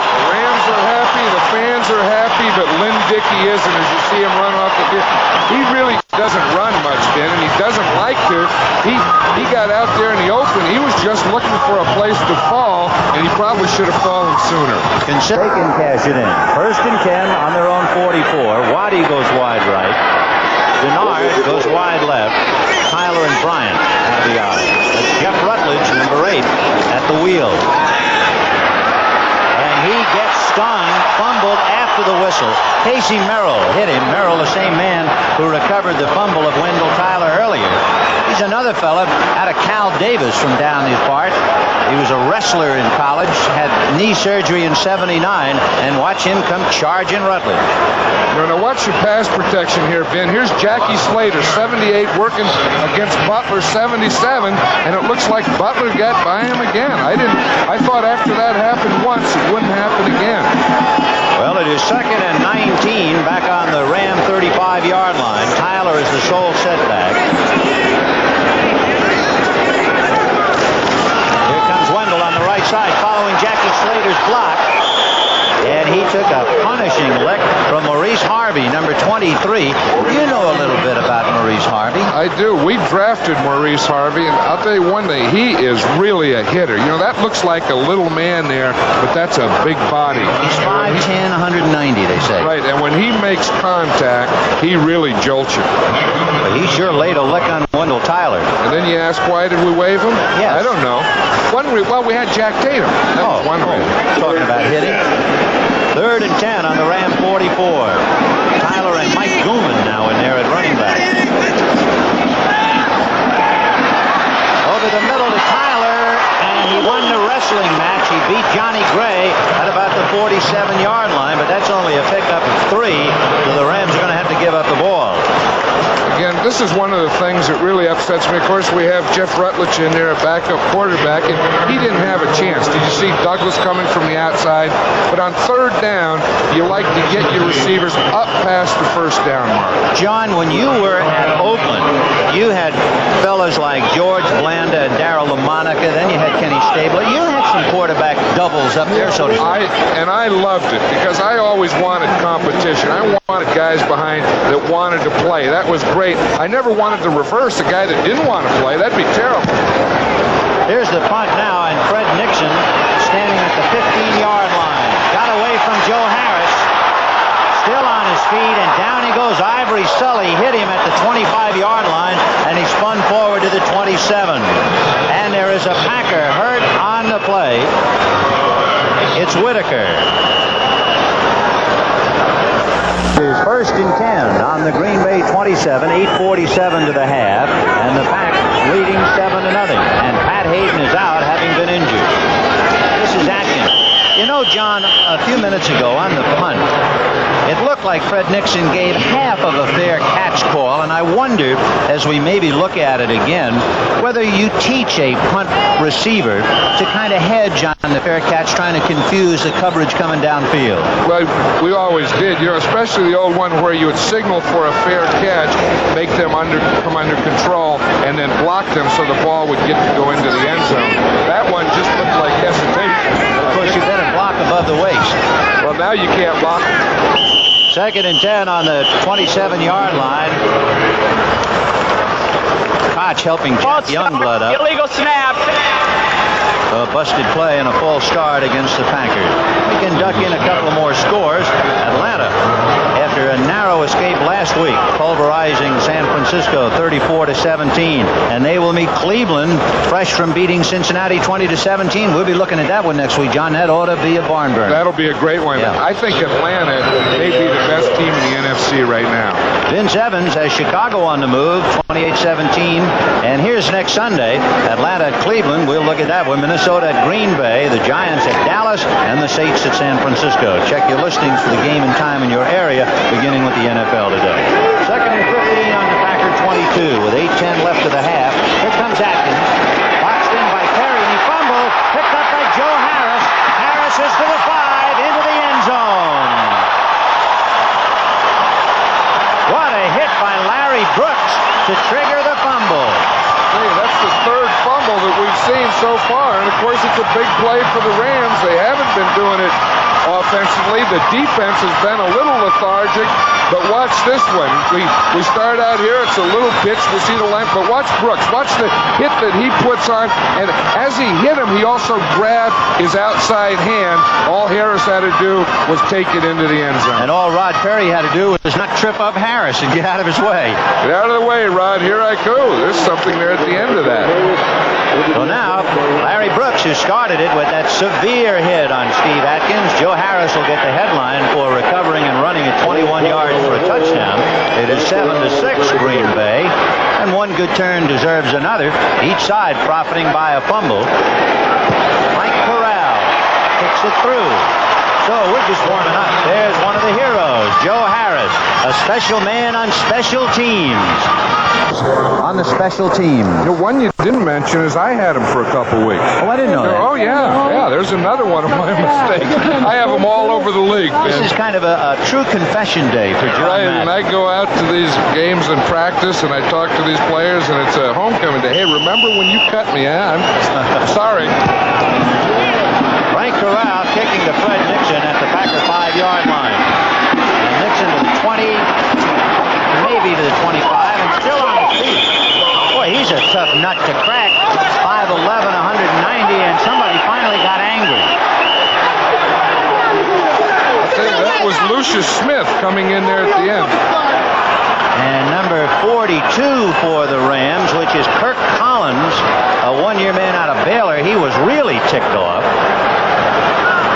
The Rams are happy, the fans are happy, but Lynn Dickey isn't. As you see him run off the field, he really doesn't run much, Ben, and he doesn't like to. He got out there in the open. He was just looking for a place to fall, and he probably should have fallen sooner. They can cash it in. 1st and 10 on their own 44. Waddy goes wide right. Denard goes wide left. Tyler and Bryant have the out. That's Jeff Rutledge, number 8, at the wheel. And he gets stung, fumbled after the whistle. Casey Merrill hit him. Merrill, the same man who recovered the fumble of Wendell Tyler earlier. He's another fella out of Cal Davis from down these parts. He was a wrestler in college, had knee surgery in '79, and watch him come charging Rutledge. Now watch the pass protection here, Ben. Here's Jackie Slater, 78, working against Butler, 77, and it looks like Butler got by him again. I thought after that happened once, it wouldn't happen again. Well, it is 2nd and 19 back on the Ram 35-yard line. Tyler is the sole setback. Here comes Wendell on the right side, following Jackie Slater's block. And he took a punishing lick from Maurice Harvey, number 23. You know a little bit about Maurice Harvey. I do. We drafted Maurice Harvey, and I'll tell you one thing, he is really a hitter. You know, that looks like a little man there, but that's a big body. He's 5'10", 190, they say. Right, and when he makes contact, he really jolts you. But he sure laid a lick on Wendell Tyler. And then you ask, why did we waive him? Yes. I don't know. We had Jack Tatum. That was one reason. Talking about hitting. 3rd and 10 on the Ram 44. Tyler and Mike Gooman now in there at running back. Over the middle to Tyler, and he won the wrestling match. He beat Johnny Gray at about the 47-yard line, but that's only a pickup of 3, so the Rams are going to have to give up the ball. Again, this is one of the things that really upsets me. Of course, we have Jeff Rutledge in there, a backup quarterback, and he didn't have a chance. Did you see Douglas coming from the outside? But on third down, you like to get your receivers up past the first down mark. John, when you were at Oakland, you had fellas like George Blanda and Darryl LaMonica, then you had Kenny Stabler. You had some quarterback doubles up there, so to speak. I loved it because I always wanted competition. I wanted guys behind that wanted to play. That was great. I never wanted to reverse a guy that didn't want to play. That'd be terrible. Here's the punt now, and Fred Nixon standing at the 15-yard line. Got away from Joe Harris. Still on his feet, and down he goes. Ivory Sully hit him at the 25-yard line, and he spun forward to the 27. And there is a Packer hurt on the play. It's Whitaker. Is first and 10 on the Green Bay 27, 8:47 to the half, and the Pack leading 7-0. And Pat Hayden is out, having been injured. This is Atkins. You know, John, a few minutes ago on the punt, it looked like Fred Nixon gave half of a fair catch call, and I wondered, as we maybe look at it again, whether you teach a punt receiver to kind of hedge on the fair catch, trying to confuse the coverage coming downfield. Well, we always did, especially the old one where you would signal for a fair catch, make them come under control, and then block them so the ball would get to go into the end zone. That one just looked like hesitation. Of course, you better block above the waist. Well, now you can't block. Second and 10 on the 27-yard line. Koch helping Jack Youngblood up. Illegal snap. A busted play and a false start against the Packers. We can duck in a couple more scores. Atlanta, after a narrow escape last week, pulverizing San Francisco 34-17, and they will meet Cleveland, fresh from beating Cincinnati 20-17. We'll be looking at that one next week, John. That ought to be a barn burner. That'll be a great one. Yeah. I think Atlanta may be the best team in the NFC right now. Vince Evans has Chicago on the move, 28-17. And here's next Sunday, Atlanta at Cleveland. We'll look at that one. Minnesota at Green Bay, the Giants at Dallas, and the Saints at San Francisco. Check your listings for the game and time in your area, beginning with the NFL today. Second and 15 on the Packer 22, with 8:10 left of the half. Here comes Atkins. Boxed in by Perry, and he fumbled. Picked up by Joe Harris. Harris is to the 5, into the end zone. What a hit by Larry Brooks to trigger the fumble. Hey, that's the third fumble that we've seen so far, and of course it's a big play for the Rams. They haven't been doing it offensively. The defense has been a little lethargic, but watch this one. We start out here, it's a little pitch, we see the length, but watch Brooks. Watch the hit that he puts on, and as he hit him, he also grabbed his outside hand. All Harris had to do was take it into the end zone. And all Rod Perry had to do was not trip up Harris and get out of his way. Get out of the way, Rod. Here I go. There's something there at the end of that. So now, Larry Brooks, who started it with that severe hit on Steve Atkins. Joe Harris will get the headline for recovering and running at 21 yards for a touchdown. It is 7-6 Green Bay, and one good turn deserves another. Each side profiting by a fumble. Mike Corral kicks it through. So we're just warming up. There's one of the heroes, Joe Harris, a special man on special teams. On the special team. The one you didn't mention is I had him for a couple weeks. Oh, I didn't know that. Oh, yeah. There's another one of my mistakes. I have them all over the league. This is kind of a true confession day for John Right, Madden. and I go out to these games and practice, and I talk to these players, and it's a homecoming day. Hey, remember when you cut me, huh? I'm sorry. Frank Corral kicking to Fred Nixon at the Packer 5-yard line. And Nixon to the 20, maybe to the 25, and still on his feet. Boy, he's a tough nut to crack. 5'11", 190, and somebody finally got angry. I'll tell you, that was Lucius Smith coming in there at the end. And number 42 for the Rams, which is Kirk Collins, a one-year man out of Baylor. He was really ticked off.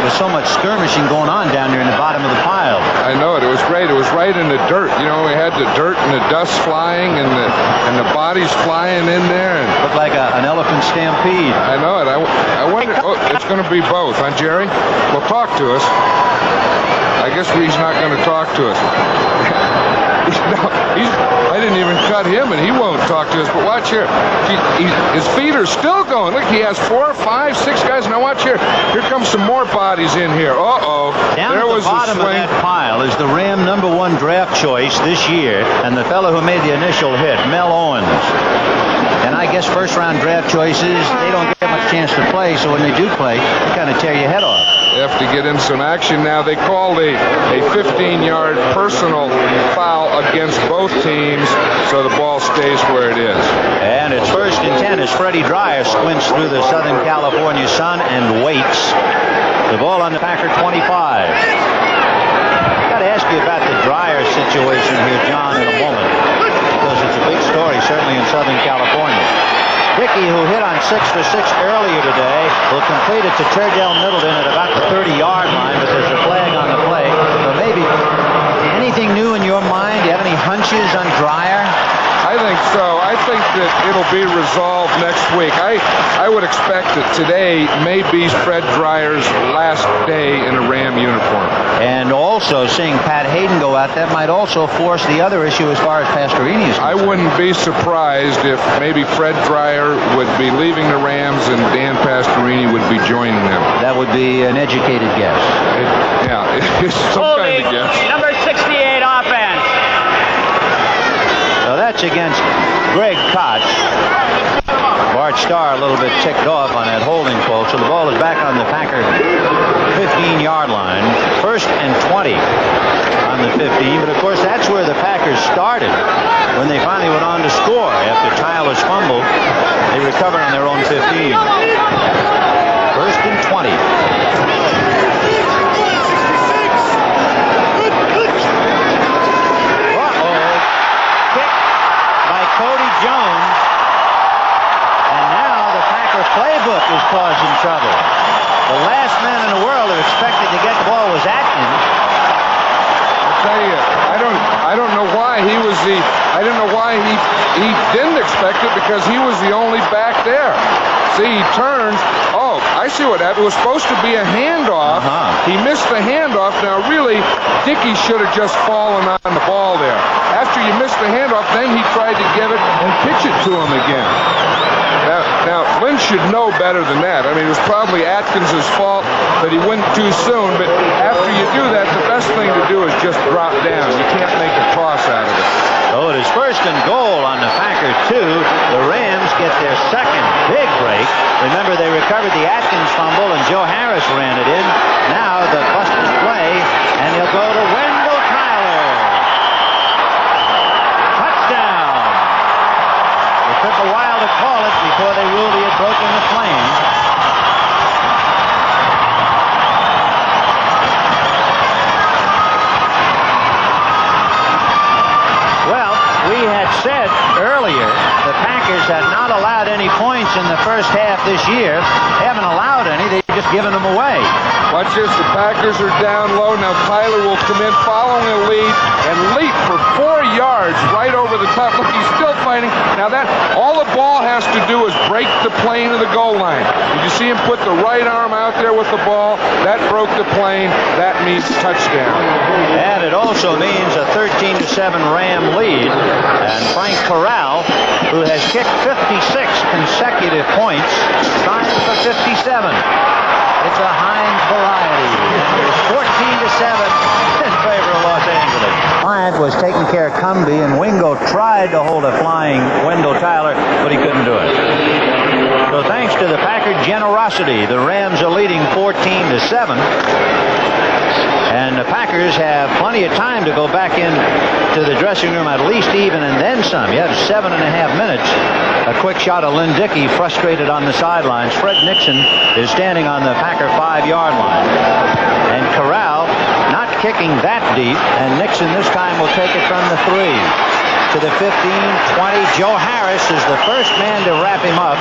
there was so much skirmishing going on down there in the bottom of the pile. I know it. It was great. It was right in the dirt. You know, we had the dirt and the dust flying and the bodies flying in there. And Looked like an elephant stampede. I know it. I wonder. Oh, it's going to be both, huh, Jerry? Well, talk to us. I guess he's not going to talk to us. I didn't even cut him, and he won't talk to us. But watch here. His feet are still going. Look, he has 4, 5, 6 guys. Now watch here. Here comes some more bodies in here. Uh-oh. Down there at the was bottom the of swing. that pile is the Ram #1 draft choice this year, and the fellow who made the initial hit, Mel Owens. And I guess first-round draft choices, they don't get much chance to play, so when they do play, they kind of tear your head off. They have to get in some action now. They called a 15-yard personal foul against both teams, so the ball stays where it is. And it's 1st and 10 as Freddie Dryer squints through the Southern California sun and waits. The ball on the Packer 25. I've got to ask you about the Dryer situation here, John, in a moment, because it's a big story, certainly in Southern California. Dickey, who hit on 6 for 6 earlier today, will complete it to Turdell Middleton at about the 30-yard line, but there's a flag on the play. So maybe anything new in your mind? Do you have any hunches on Dryer? I think so. I think that it'll be resolved next week. I would expect that today may be Fred Dryer's last day in a Ram uniform. And also, seeing Pat Hayden go out, that might also force the other issue as far as Pastorini is I concerned. wouldn't be surprised if maybe Fred Dryer would be leaving the Rams and Dan Pastorini would be joining them. That would be an educated guess. It's some kind Holding, of guess. number 68 offense. So that's against Greg Koch. Bart Starr a little bit ticked off on that holding call, so the ball is back on the Packer 15-yard line. 1st and 20 on the 15, but of course that's where the Packers started when they finally went on to score. After Tyler's fumble, they recovered on their own 15. 1st and 20. Cody Jones, and now the Packer playbook is causing trouble. The last man in the world who expected to get the ball was Atkins. I'll tell you, I don't know why he was I don't know why he didn't expect it, because he was the only back there. See, he turns. Oh, I see what happened. It was supposed to be a handoff. He missed the handoff. Now, really, Dickey should have just fallen on the ball there. After you missed the handoff, then he tried to give it and pitch it to him again. Now, Lynn should know better than that. I mean, it was probably Atkins' fault that he went too soon, but after you do that, the best thing to do is just drop down. You can't make a toss out of it. So it is 1st and goal on the Packer 2. The Rams get their second big break. Remember, they recovered the Atkins fumble, and Joe Harris ran it in. Now the busted play, and he'll go to Wendell Tyler. Touchdown. It took a while to call it before they ruled he had broken the flame. Well, we had said earlier the Packers had not allowed any points in the first half this year. They haven't allowed any. They've just given them away. Watch this. The Packers are down low. Now Tyler will come in following a lead and leap for 4 yards right over the top. Look, he's still fighting. Now all the ball has to do is break the plane of the goal line. Did you see him put the right arm out there with the ball? That broke the plane. That means touchdown. And it also means a 13-7 Ram lead. And Frank Corral, who has kicked 56 consecutive points, trying for 57. It's a Heinz variety. It's 14-7 in favor of Los Angeles. Bryant was taking care of Cumby, and Wingo tried to hold a flying Wendell Tyler, but he couldn't do it. So thanks to the Packer generosity, the Rams are leading 14-7. And the Packers have plenty of time to go back into the dressing room, at least even, and then some. You have 7.5 minutes. A quick shot of Lynn Dickey, frustrated on the sidelines. Fred Nixon is standing on the Packer 5-yard line. And Corral not kicking that deep, and Nixon this time will take it from the 3 to the 15, 20. Joe Harris is the first man to wrap him up,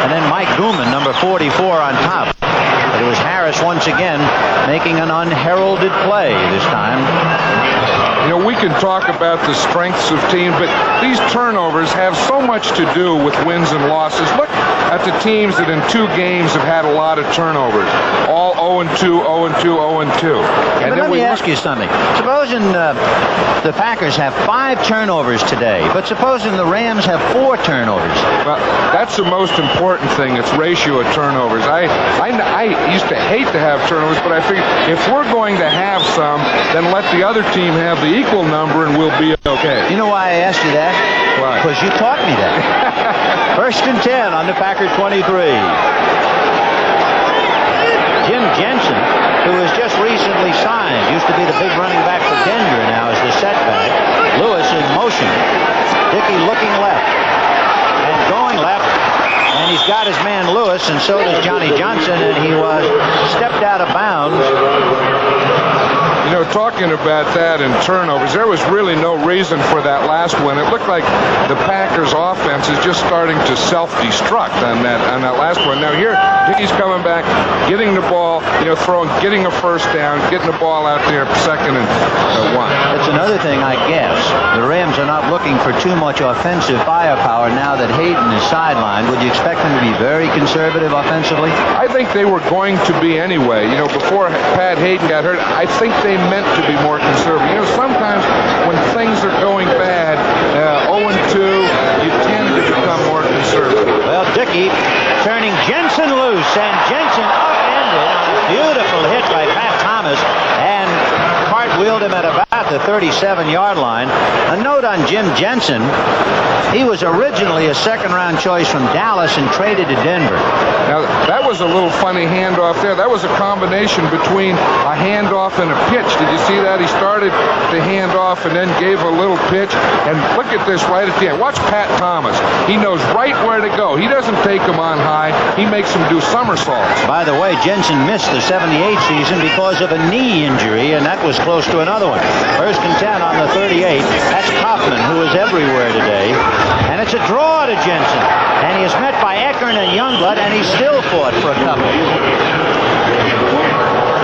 and then Mike Gooman, number 44, on top. But it was Harris Harris once again making an unheralded play this time. You know, we can talk about the strengths of teams, but these turnovers have so much to do with wins and losses. Look at the teams that in 2 games have had a lot of turnovers. All 0-2, 0-2, 0-2. And But then let me ask you something. Supposing the Packers have 5 turnovers today, but supposing the Rams have 4 turnovers. Well, that's the most important thing. It's ratio of turnovers. I used to hate to have turnovers, but I figured if we're going to have some, then let the other team have the equal number and we'll be okay. You know why I asked you that? Why? Because you taught me that. 1st and 10 on the Packer 23. Jim Jensen, who has just recently signed, used to be the big running back for Denver, now is the setback. Lewis in motion. Dickey looking left and going left. And he's got his man Lewis, and so does Johnny Johnson, and he was stepped out of bounds. You know, talking about that and turnovers, there was really no reason for that last one. It looked like the Packers' offense is just starting to self-destruct on that last one. Now here, Dickey's coming back, getting the ball, throwing, getting a first down, getting the ball out there, 2nd and 1. That's another thing, I guess. The Rams are not looking for too much offensive firepower now that Hayden is sidelined. Would you expect them to be very conservative offensively? I think they were going to be anyway. Before Pat Hayden got hurt, I think they meant to be more conservative. Sometimes when things are going bad, 0-2, you tend to become more conservative. Well, Dickey turning Jensen loose, and Jensen upended on a beautiful hit by Pat Thomas, and cartwheeled him at about the 37-yard line. A note on Jim Jensen. He was originally a 2nd-round choice from Dallas and traded to Denver. Now, that was a little funny handoff there. That was a combination between a handoff and a pitch. Did you see that? He started the handoff and then gave a little pitch. And look at this right at the end. Watch Pat Thomas. He knows right where to go. He doesn't take them on high. He makes them do somersaults. By the way, Jensen missed the 78 season because of a knee injury, and that was close to another one. 1st and 10 on the 38. That's Kaufman, who is everywhere today. And it's a draw to Jensen. And he is met by Eckern and Youngblood, and he still fought for a couple.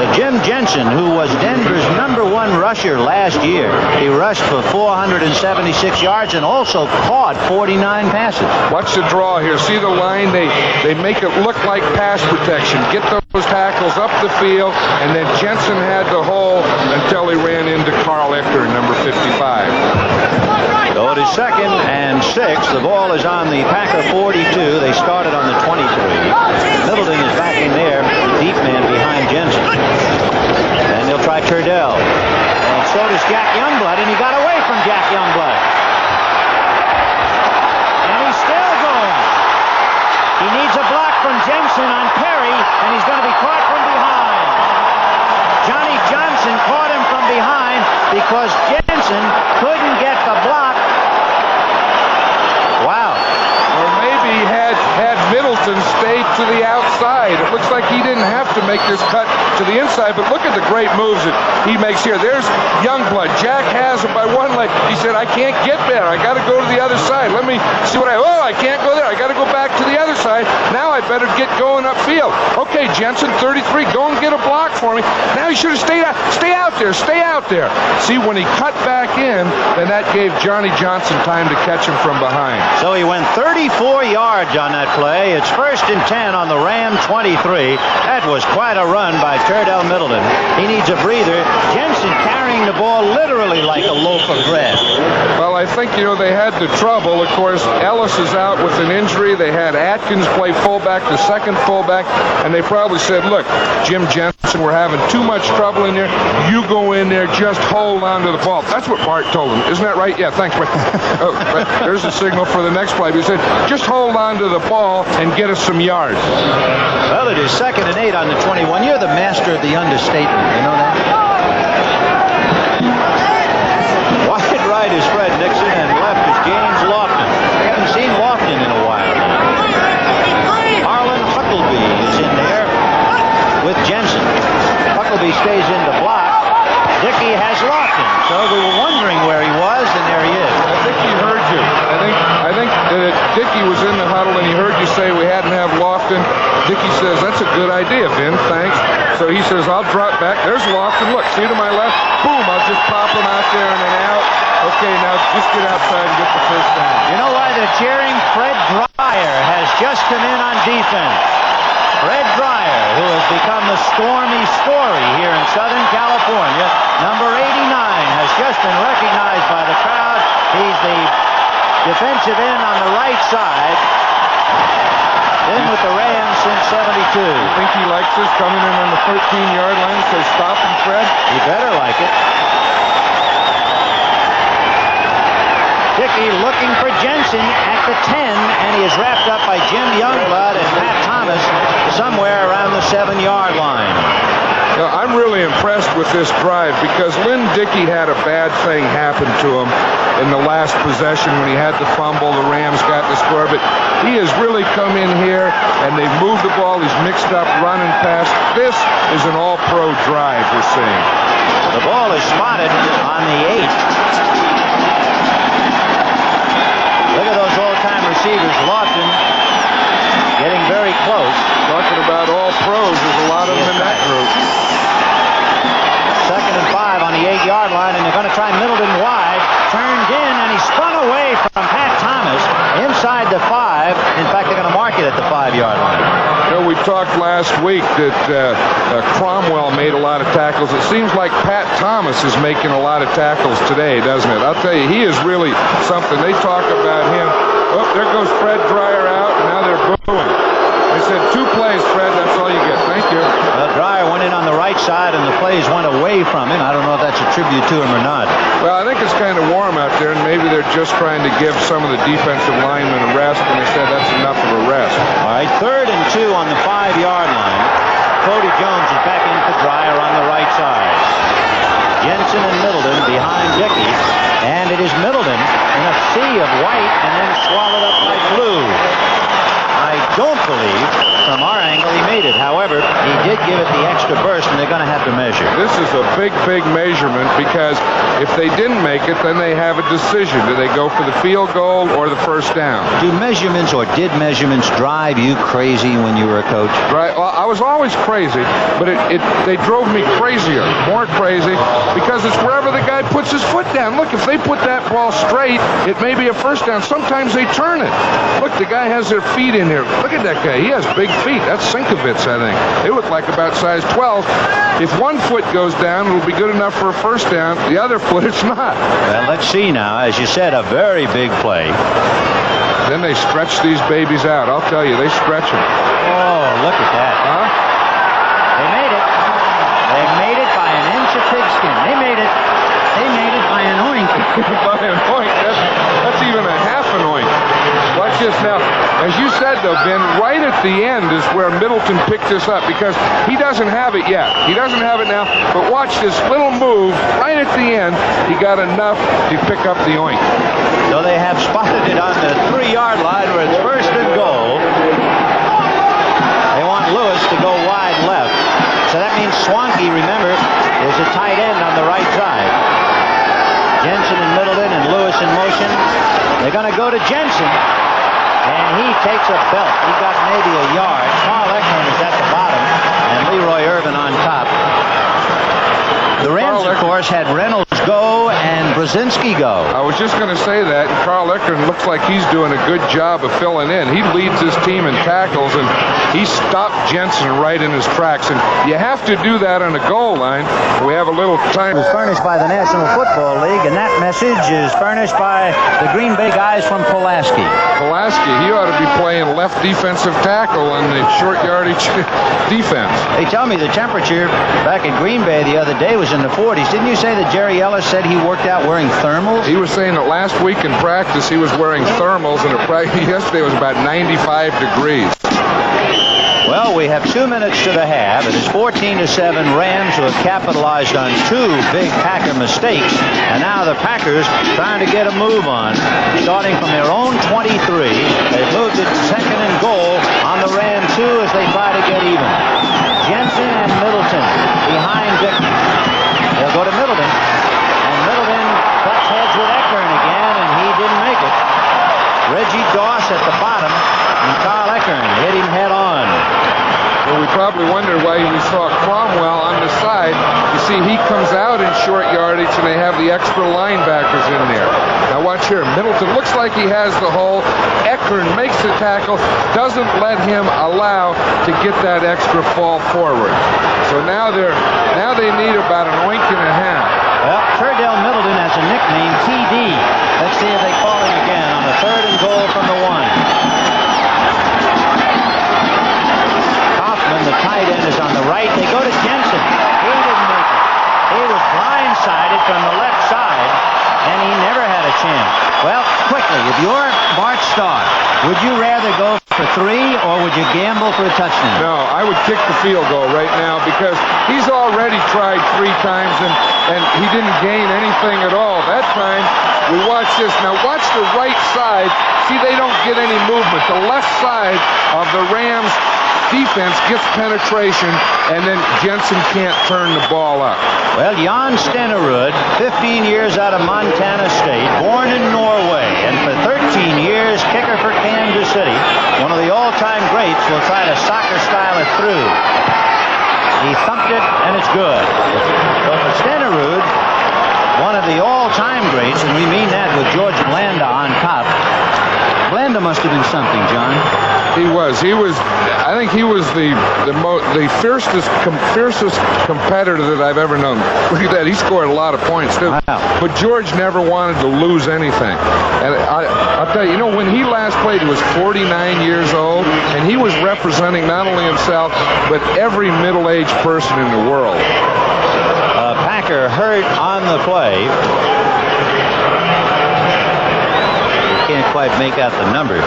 The Jim Jensen, who was Denver's #1 rusher last year. He rushed for 476 yards and also caught 49 passes. Watch the draw here. See the line? They make it look like pass protection. Get those tackles up the field, and then Jensen had the hole until he ran into Carl Eckern, number 55. So it is 2nd and 6. The ball is on the Packer 42. They started on the 23. Middleton is back in there, the deep man behind Jensen. And they'll try Turdell. And so does Jack Youngblood, and he got away from Jack Youngblood. And he's still going. He needs a block from Jensen on Perry, and he's going to be caught from behind. Johnny Johnson caught him from behind because Jensen couldn't get the block. Wow. Or maybe had Middleton stayed to the outside. It looks like he didn't have to make this cut to the inside, but look at the great moves that he makes here. There's Youngblood. Jack has him by one leg. He said, I can't get there. I got to go to the other side. Let me see what I can't go there. I got to go back to the other side. Now I better get going upfield. Okay, Jensen, 33, go and get a block for me. Now he should have stayed out. Stay out there. Stay out there. See, when he cut back in, then that gave Johnny Johnson time to catch him from behind. So he went 34 yards on that play. It's 1st and 10 on the Ram 23. That was quite a run by Turdell Middleton. He needs a breather. Jensen carrying the ball literally like a loaf of bread. Well, I think, they had the trouble. Of course, Ellis is out with an injury. They had Atkins play fullback, the 2nd fullback, and they probably said, look, Jim Jensen, we're having too much trouble in there. You go in there, just hold on to the ball. That's what Bart told him. Isn't that right? Yeah, thanks. There's a signal for the next play. He said, just hold on to the ball and get us some yards. Well, it is 2nd and 8 on the 21. You're the master of the understatement. You know that? Wide right is Fred Nixon, and left is James Lofton. We haven't seen Lofton in a while now. Harlan Huckleby is in there with Jensen. Huckleby stays in the block, Dickey has Lofton. So we were wondering where he was, and there he is. I think he heard you. I think Dickey was in the huddle, and he heard you say we hadn't have Lofton. Dickey says, that's a good idea, Vin. Thanks. So he says, I'll drop back. There's Lofton. Look, see to my left? Boom, I'll just pop him out there and then out. Okay, now just get outside and get the first down. You know why they're cheering? Fred Dreyer has just come in on defense. Fred Dreyer, who has become the stormy story here in Southern California. Number 89 has just been recognized by the crowd. He's the defensive end on the right side. Been with the Rams since 72. You think he likes this coming in on the 13-yard line? Says, stop him, Fred? He better like it. Dickey looking for Jensen at the 10, and he is wrapped up by Jim Youngblood and Pat Thomas somewhere around the 7-yard line. Now, I'm really impressed with this drive because Lynn Dickey had a bad thing happen to him in the last possession when he had the fumble. The Rams got the score, but he has really come in here and they've moved the ball. He's mixed up, running pass. This is an all-pro drive we're seeing. The ball is spotted on the 8. Look at those old-time receivers. Lofton getting very close. Talking about all pros, there's a lot of them in that group. 2nd and 5 on the 8-yard line, and they're going to try Middleton wide. Turned in, and he spun away from Pat Thomas inside the 5. In fact, they're going to mark it at the 5-yard line. You know, we talked last week that Cromwell made a lot of tackles. It seems like Pat Thomas is making a lot of tackles today, doesn't it? I'll tell you, he is really something. They talk about him. Oh, there goes Fred Dreyer out, and now they're booing. They said 2 plays, Fred. That's all you get. Thank you. Well, Dreyer went in on the right side, and the plays went away from him. I don't know if that's a tribute to him or not. Well, I think it's kind of warm out there, and maybe they're just trying to give some of the defensive linemen a rest, and they said that's enough of a rest. All right, 3rd and 2 on the 5-yard line. Cody Jones is back in for Dreyer on the right side. Jensen and Middleton behind Dickey, and it is Middleton in a sea of white and then swallowed up by blue. I don't believe, from our angle, he made it. However, he did give it the extra burst, and they're going to have to measure. This is a big, big measurement because if they didn't make it, then they have a decision. Do they go for the field goal or the first down? Do measurements or did measurements drive you crazy when you were a coach? Right. Well, I was always crazy, but they drove me crazier, more crazy, because it's wherever the guy puts his foot down. Look, if they put that ball straight, it may be a first down. Sometimes they turn it. Look, the guy has their feet in here. Look at that guy. He has big feet. That's Sienkiewicz, I think. They look like about size 12. If one foot goes down, it'll be good enough for a first down. The other foot, it's not. Well, let's see now. As you said, a very big play. Then they stretch these babies out. I'll tell you, they stretch them. Oh, look at that. Huh? They made it. They made it by an inch of pigskin. They made it. They made it by an oink. By an oink. That's even a half an oink. Watch this now. As you said, though, Ben, right at the end is where Middleton picked this up because he doesn't have it yet. He doesn't have it now, but watch this little move right at the end. He got enough to pick up the oink. So they have spotted it on the 3-yard line where it's 1st and goal. They want Lewis to go wide left. So that means Swanky, remember, is a tight end on the right side. Jensen and Middleton and Lewis in motion. They're going to go to Jensen. And he takes a belt. He got maybe a yard. Carl Eckman is at the bottom. And Leroy Irvin on top. The Rams, of course, had Reynolds go and Brzezinski go. I was just going to say that, and Carl Eckman looks like he's doing a good job of filling in. He leads his team in tackles, and he stopped Jensen right in his tracks. And you have to do that on a goal line. We have a little time. It was furnished by the National Football League, and that message is furnished by the Green Bay guys from Pulaski. Pulaski, he ought to be playing left defensive tackle in the short yardage defense. They tell me the temperature back in Green Bay the other day was in the 40s. Didn't you say that Jerry Ellis said he worked out wearing thermals? He was saying that last week in practice he was wearing thermals, and yesterday was about 95 degrees. Well, we have 2 minutes to the half. It is 14-7 Rams who have capitalized on 2 big Packer mistakes. And now the Packers trying to get a move on. Starting from their own 23, they've moved it 2nd and goal on the Ram 2 as they try to get even. Jensen and Middleton behind Dickey. They'll go to Middleton. comes out in short yardage, and they have the extra linebackers in there. Now watch here. Middleton looks like he has the hole. Eckern makes the tackle, doesn't let him allow to get that extra fall forward. So now they need about an oink and a half. Well, Turdell Middleton has a nickname, TD. Let's see if they call him again on the 3rd and goal from the 1. Kaufman, the tight end, is on the right. They go to Jensen. He didn't make it. He was blindsided from the left side, and he never had a chance. Well, quickly, if you're Bart Starr, would you rather go for 3 or would you gamble for a touchdown? No, I would kick the field goal right now because he's already tried 3 times and he didn't gain anything at all. That time, we watch this. Now watch the right side. See, they don't get any movement. The left side of the Rams defense gets penetration, and then Jensen can't turn the ball up. Well, Jan Stenerud, 15 years out of Montana State, born in Norway, and for 13 years, kicker for Kansas City. One of the all-time greats will try to soccer style it through. He thumped it, and it's good. But for Stenerud, one of the all-time greats, and we mean that with George Blanda on top. Blanda must have been something, John. He was. I think he was the fiercest competitor that I've ever known. Look at that. He scored a lot of points, too. Wow. But George never wanted to lose anything. And I'll tell you, when he last played, he was 49 years old, and he was representing not only himself, but every middle-aged person in the world. Packer hurt on the play. Can't quite make out the number.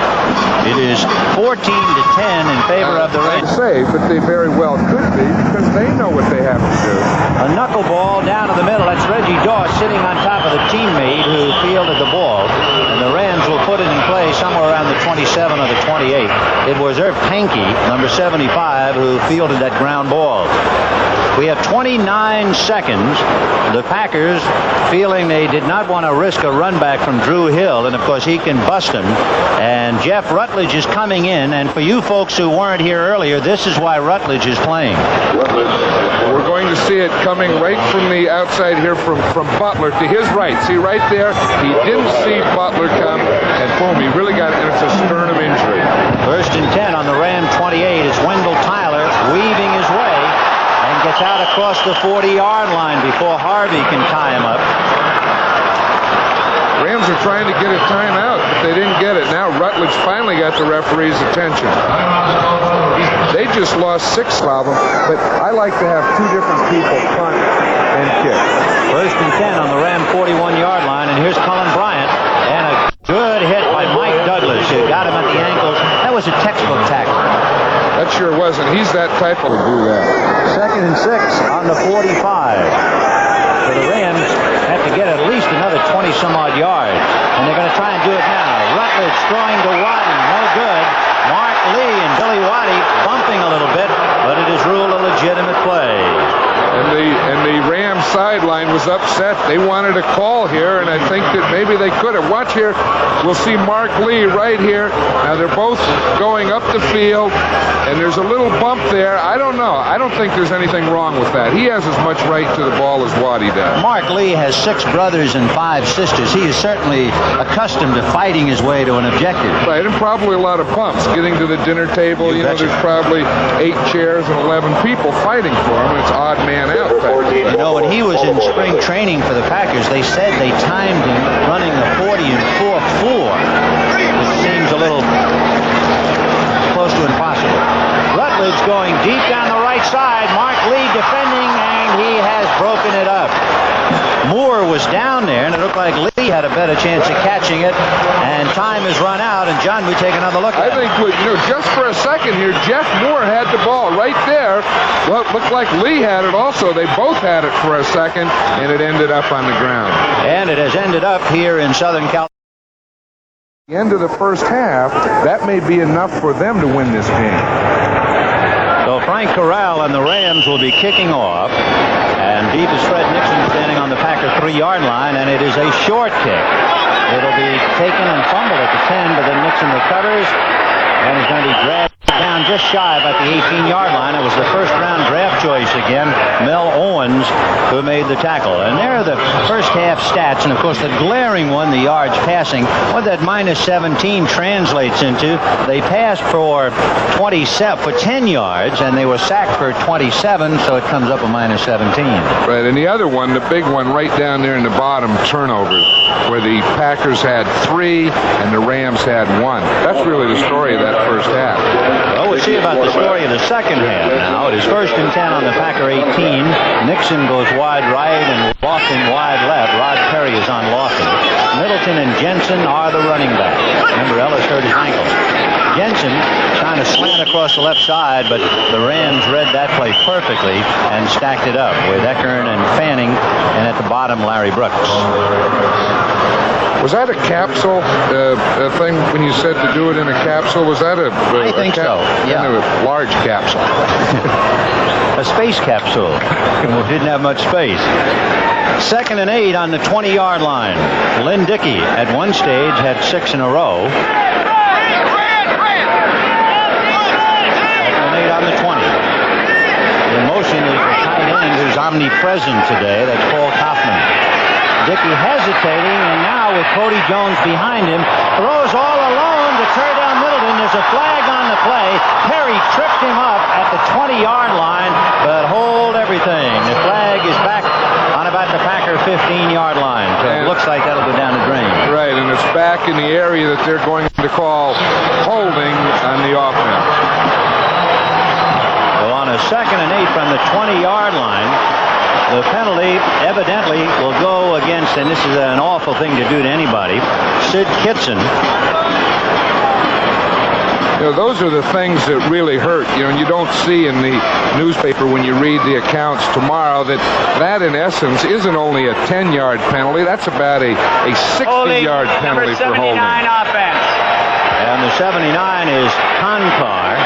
It is 14-10 in favor of the Rams. Say, but they very well could be because they know what they have to do. A knuckleball down to the middle. That's Reggie Doss sitting on top of the teammate who fielded the ball. And the Rams will put it in play somewhere around the 27 or the 28. It was Irv Pankey, number 75, who fielded that ground ball. We have 29 seconds. The Packers, feeling they did not want to risk a run back from Drew Hill, and of course he can bust him. And Jeff Rutledge is coming in, and for you folks who weren't here earlier, this is why Rutledge is playing. We're going to see it coming right from the outside here from Butler to his right. See right there, he didn't see Butler come, and boom, he really got it, and it's a sternum injury. 1st and 10 on the Ram 28 is Wendell Tyler weaving his way and gets out across the 40-yard line before Harvey can tie him up. Rams are trying to get a timeout, but they didn't get it. Now Rutledge finally got the referee's attention. They just lost 6 of them, but I like to have 2 different people punt and kick. 1st and 10 on the Ram 41-yard line, and here's Cullen Bryant, and a good hit by Mike Douglas, who got him at the ankles. That was a textbook tackle. That sure wasn't. He's that type of to do that. 2nd and 6 on the 45. So the Rams have to get at least another 20-some-odd yards, and they're going to try and do it now. Rutledge throwing to Waddy, no good. Mark Lee and Billy Waddy bumping a little bit, but it is ruled a legitimate play. And the Rams sideline was upset. They wanted a call here, and I think that maybe they could have. Watch here. We'll see Mark Lee right here. Now they're both going up the field, and there's a little bump there. I don't know. I don't think there's anything wrong with that. He has as much right to the ball as Waddy does. Mark Lee has 6 brothers and 5 sisters. He is certainly accustomed to fighting his way to an objective. Right, and probably a lot of bumps. Getting to the dinner table, there's probably 8 chairs and 11 people fighting for him. It's odd man out. You know, when he was in spring training for the Packers, they said they timed him running the 40 in 4.4. It seems a little close to impossible. Rutledge going deep down the right side. Mark Lee defending, and he has broken it up. Moore was down there, and it looked like Lee had a better chance of catching it, and time has run out, and John, we take another look at it. I think, just for a second here, Jeff Moore had the ball right there. Well, it looked like Lee had it also. They both had it for a second, and it ended up on the ground. And it has ended up here in Southern California. At the end of the first half, that may be enough for them to win this game. So Frank Corral and the Rams will be kicking off. And deep is Fred Nixon standing on the Packer 3-yard line, and it is a short kick. It'll be taken and fumbled at the 10, but then Nixon recovers and is going to be dragged down just shy about the 18-yard line. It was the first-round draft choice again, Mel Owens, who made the tackle. And there are the first half stats, and of course the glaring one, the yards passing. What that minus 17 translates into, they passed for 10 yards, and they were sacked for 27, so it comes up a minus 17. Right, and the other one, the big one right down there in the bottom, turnover, where the Packers had 3 and the Rams had 1. That's really the story of that first half. Well, we'll see about the story of the second half now. It is 1st and 10 on the Packer 18. Nixon goes wide right and Lofton wide left. Rod Perry is on Lofton. Middleton and Jensen are the running backs. Remember, Ellis hurt his ankle. Jensen trying to slant across the left side, but the Rams read that play perfectly and stacked it up with Eckern and Fanning, and at the bottom, Larry Brooks. Was that a capsule thing when you said to do it in a capsule? Was that a I think so, yeah. A large capsule. A space capsule. We didn't have much space. 2nd and 8 on the 20-yard line. Lynn Dickey at one stage had 6 in a row. 2nd and 8 on the 20. In motion is the tight end who's omnipresent today. That's Paul Kaufman. Dickey hesitating, and now with Cody Jones behind him, throws all alone to Turdell Middleton. There's a flag on the play. Perry tripped him up at the 20-yard line, but hold everything. The flag is back on about the Packer 15-yard line, so it looks like that'll go down the drain. Right, and it's back in the area that they're going to call holding on the offense. So on a 2nd and 8 from the 20-yard line, the penalty evidently will go against, and this is an awful thing to do to anybody, Sid Kitson. You know, those are the things that really hurt, you know, and you don't see in the newspaper when you read the accounts tomorrow that in essence isn't only a 10-yard penalty, that's about a 60-yard penalty for holding. Number 79 offense. And the 79 is Konkar.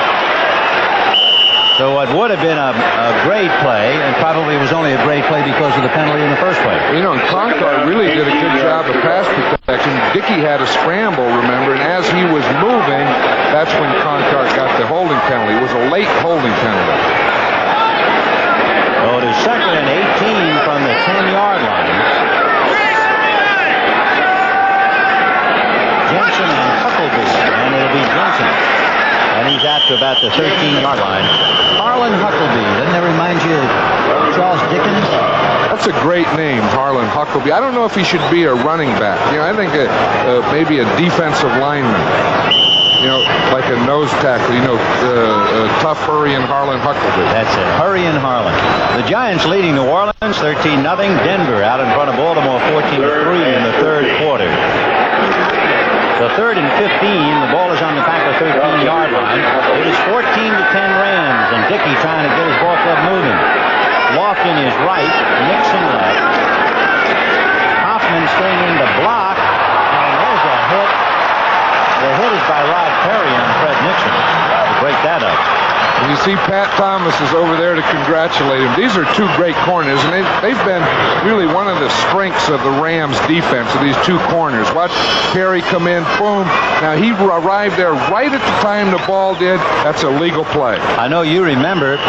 So what would have been a great play, and probably was only a great play because of the penalty in the first place. You know, and Konkar really did a good job of pass protection. Dickey had a scramble, remember, and as he was moving, that's when Konkar got the holding penalty. It was a late holding penalty. So it is 2nd and 18 from the 10-yard line. Jensen and Huckleby, and it'll be Jensen. And he's out to about the 13-yard line. Harlan Huckleby. Doesn't that remind you of Charles Dickens? That's a great name, Harlan Huckleby. I don't know if he should be a running back. You know, I think maybe a defensive lineman. You know, like a nose tackle. You know, Tough Hurryin' Harlan Huckleby. That's it. Hurryin' Harlan. The Giants leading New Orleans 13-0. Denver out in front of Baltimore 14-3 in the third quarter. So 3rd and 15, the ball is on the Packer 13-yard line. It is 14-10 Rams, and Dickey trying to get his ball club moving. Lofton is right, Nixon left. Hoffman staying in the block, and there's a hit. The hit is by Rod Perry on Fred Nixon to break that up. And you see Pat Thomas is over there to congratulate him. These are 2 great corners, and they've been really one of the strengths of the Rams defense, of these 2 corners. Watch Perry come in, boom. Now he arrived there right at the time the ball did. That's a legal play. I know you remember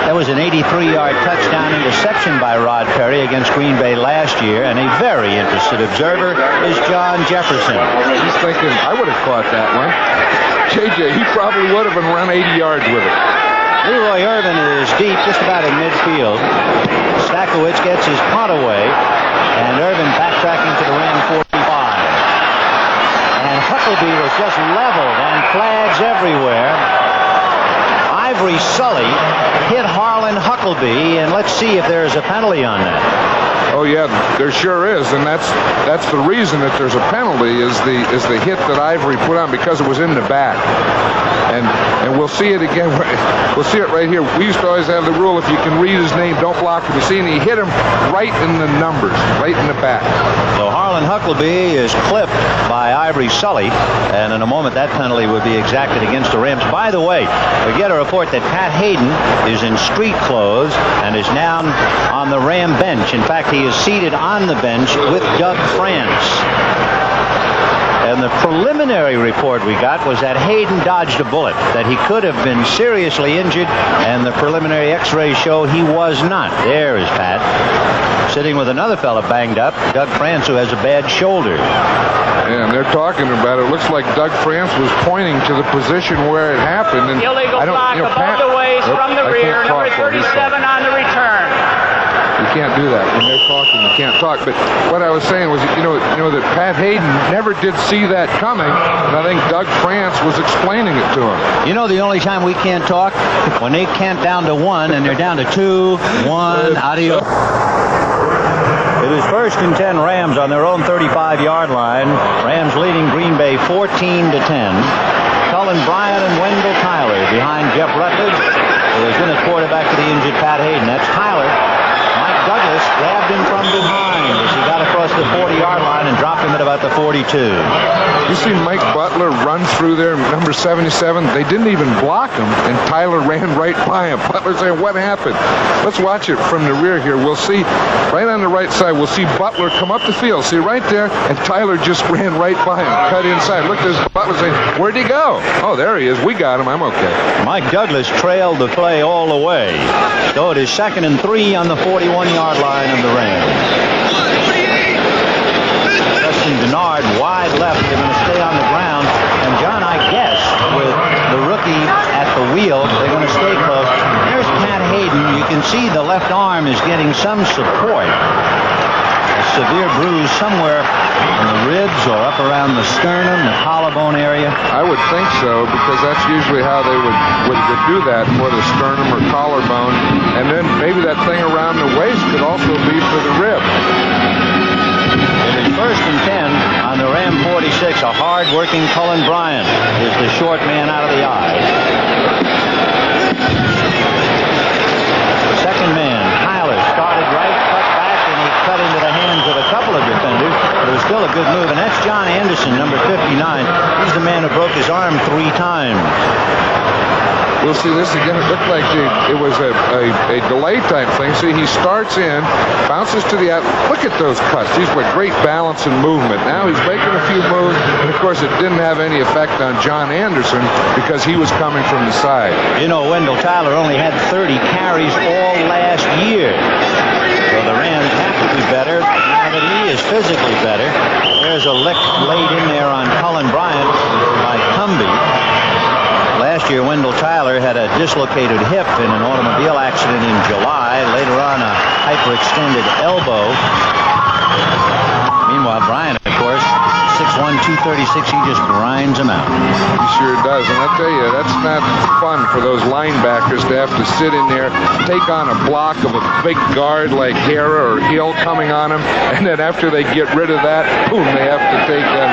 that was an 83-yard touchdown interception by Rod Perry against Green Bay last year, and a very interested observer is John Jefferson. He's thinking, I would have caught that one. JJ, he probably would have been run 80 yards with it. Leroy Irvin is deep, just about in midfield. Stakowicz gets his punt away, and Irvin backtracking to the Ram 45. And Huckleby was just leveled, and flags everywhere. Ivory Sully hit Harlan Huckleby, and let's see if there's a penalty on that. Oh yeah, there sure is, and that's the reason that there's a penalty is the hit that Ivory put on, because it was in the back. And we'll see it again. We'll see it right here. We used to always have the rule, if you can read his name, don't block him. You see, and he hit him right in the numbers, right in the back. So Harlan Huckleby is clipped by Ivory Sully, and in a moment that penalty would be exacted against the Rams. By the way, we get a report that Pat Hayden is in street clothes and is now on the Ram bench. In fact, he is seated on the bench with Doug France. And the preliminary report we got was that Hayden dodged a bullet, that he could have been seriously injured, and the preliminary x-rays show he was not. There is Pat, sitting with another fella banged up, Doug France, who has a bad shoulder. And they're talking about it. Looks like Doug France was pointing to the position where it happened. And Illegal I don't, block you know, above Pat, the waist from the I rear. can't talk Number while he's 37 on the return. You can't do that when they're talking. You can't talk. But what I was saying was, you know that Pat Hayden never did see that coming, and I think Doug France was explaining it to him. You know the only time we can't talk? When they count down to 1 and they're down to 2, 1, adios. It is 1st and 10 Rams on their own 35-yard line. Rams leading Green Bay 14-10. Cullen Bryant and Wendell Tyler behind Jeff Rutledge, who has been a quarterback for the injured Pat Hayden. That's Tyler. Mike Douglas grabbed him from behind as he got across the 40-yard line and dropped him at about the 42. You see Mike Butler run through there, number 77. They didn't even block him, and Tyler ran right by him. Butler saying, what happened? Let's watch it from the rear here. We'll see, right on the right side, we'll see Butler come up the field. See right there, and Tyler just ran right by him, cut inside. Look, there's Butler saying, where'd he go? Oh, there he is. We got him. I'm okay. Mike Douglas trailed the play all the way. So it is 2nd and 3 on the 41-yard line of the Rams. Justin Denard wide left. They're going to stay on the ground. And John, I guess, with the rookie at the wheel, they're going to stay close. There's Pat Hayden. You can see the left arm is getting some support. A severe bruise somewhere in the ribs or up around the sternum, the collarbone area. I would think so, because that's usually how they would do that, for the sternum or collarbone. And then maybe that thing around the waist could also be for the rib. It is 1st and 10 on the Ram 46. A hard-working Cullen Bryant is the short man out of the eye. Second man, Tyler, started right, cut back, and he cut into the hands of a couple of defenders. But it was still a good move, and that's John Anderson, number 59. He's the man who broke his arm 3 times. We'll see this again. It looked like it was a delay type thing. See, he starts in, bounces to the out. Look at those cuts. He's with great balance and movement. Now he's making a few moves, and of course it didn't have any effect on John Anderson because he was coming from the side. You know, Wendell Tyler only had 30 carries all last year. So the Rams have to be better now that he is physically better. There's a lick laid in there on Cullen Bryant by Cumby. Last year, Wendell Tyler had a dislocated hip in an automobile accident in July. Later on, a hyperextended elbow. Meanwhile, Bryant, of course, 6'1", 236, he just grinds him out. He sure does. And I tell you, that's not fun for those linebackers to have to sit in there, take on a block of a big guard like Hara or Hill coming on them, and then after they get rid of that, boom, they have to take on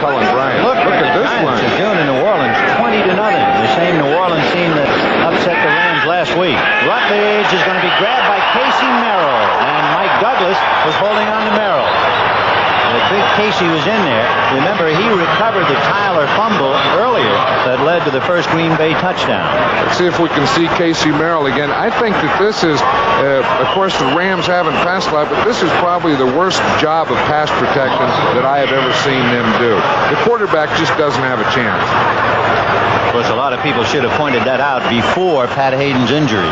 Cullen Bryant. Look at this one. Giants are doing in New Orleans, 20-0. The same New Orleans team that upset the Rams last week. Rutledge is going to be grabbed by Casey Merrill, and Mike Douglas was holding on to Merrill. The big Casey was in there. Remember, he recovered the Tyler fumble earlier that led to the first Green Bay touchdown. Let's see if we can see Casey Merrill again. I think that this is, of course, the Rams haven't passed a lot, but this is probably the worst job of pass protection that I have ever seen them do. The quarterback just doesn't have a chance. Of course, a lot of people should have pointed that out before Pat Hayden's injury.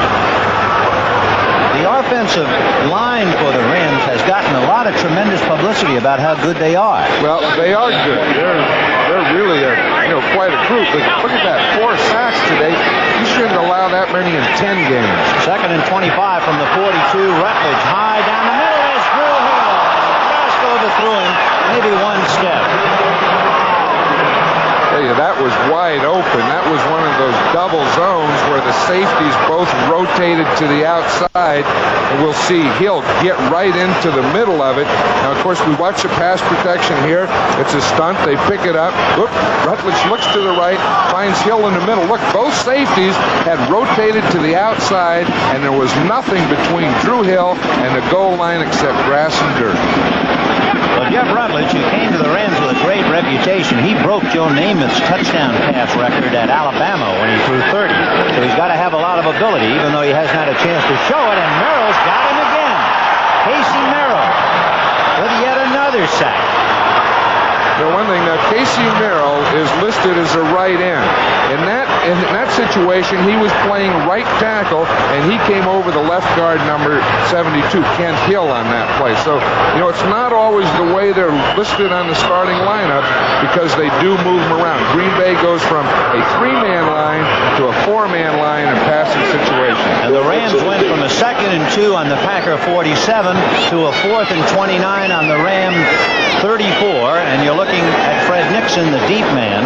The offensive line for the Rams has gotten a lot of tremendous publicity about how good they are. Well, they are good. They're really quite a group. Look at that, 4 sacks today. You shouldn't allow that many in 10 games. 2nd and 25 from the 42. Rutledge high down the middle. There's Drew Hill. Just overthrew him. Maybe one step. That was wide open. That was one of those double zones where the safeties both rotated to the outside. And we'll see Hill get right into the middle of it. Now, of course, we watch the pass protection here. It's a stunt. They pick it up. Look, Rutledge looks to the right, finds Hill in the middle. Look, both safeties had rotated to the outside, and there was nothing between Drew Hill and the goal line except grass and dirt. Well, Jeff Rutledge, who came to the Rams with a great reputation, he broke Joe Namath's touchdown pass record at Alabama when he threw 30. So he's got to have a lot of ability, even though he hasn't had a chance to show it. And Merrill's got him again. Casey Merrill with yet another sack. one thing, now Casey Merrill is listed as a right end. In that situation, he was playing right tackle, and he came over the left guard number 72, Kent Hill, on that play. So, it's not always the way they're listed on the starting lineup because they do move them around. Green Bay goes from a 3-man line to a 4-man line in passing situations. And the Rams went from a 2nd and 2 on the Packer 47 to a 4th and 29 on the Ram 34, and you're looking at Fred Nixon, the deep man.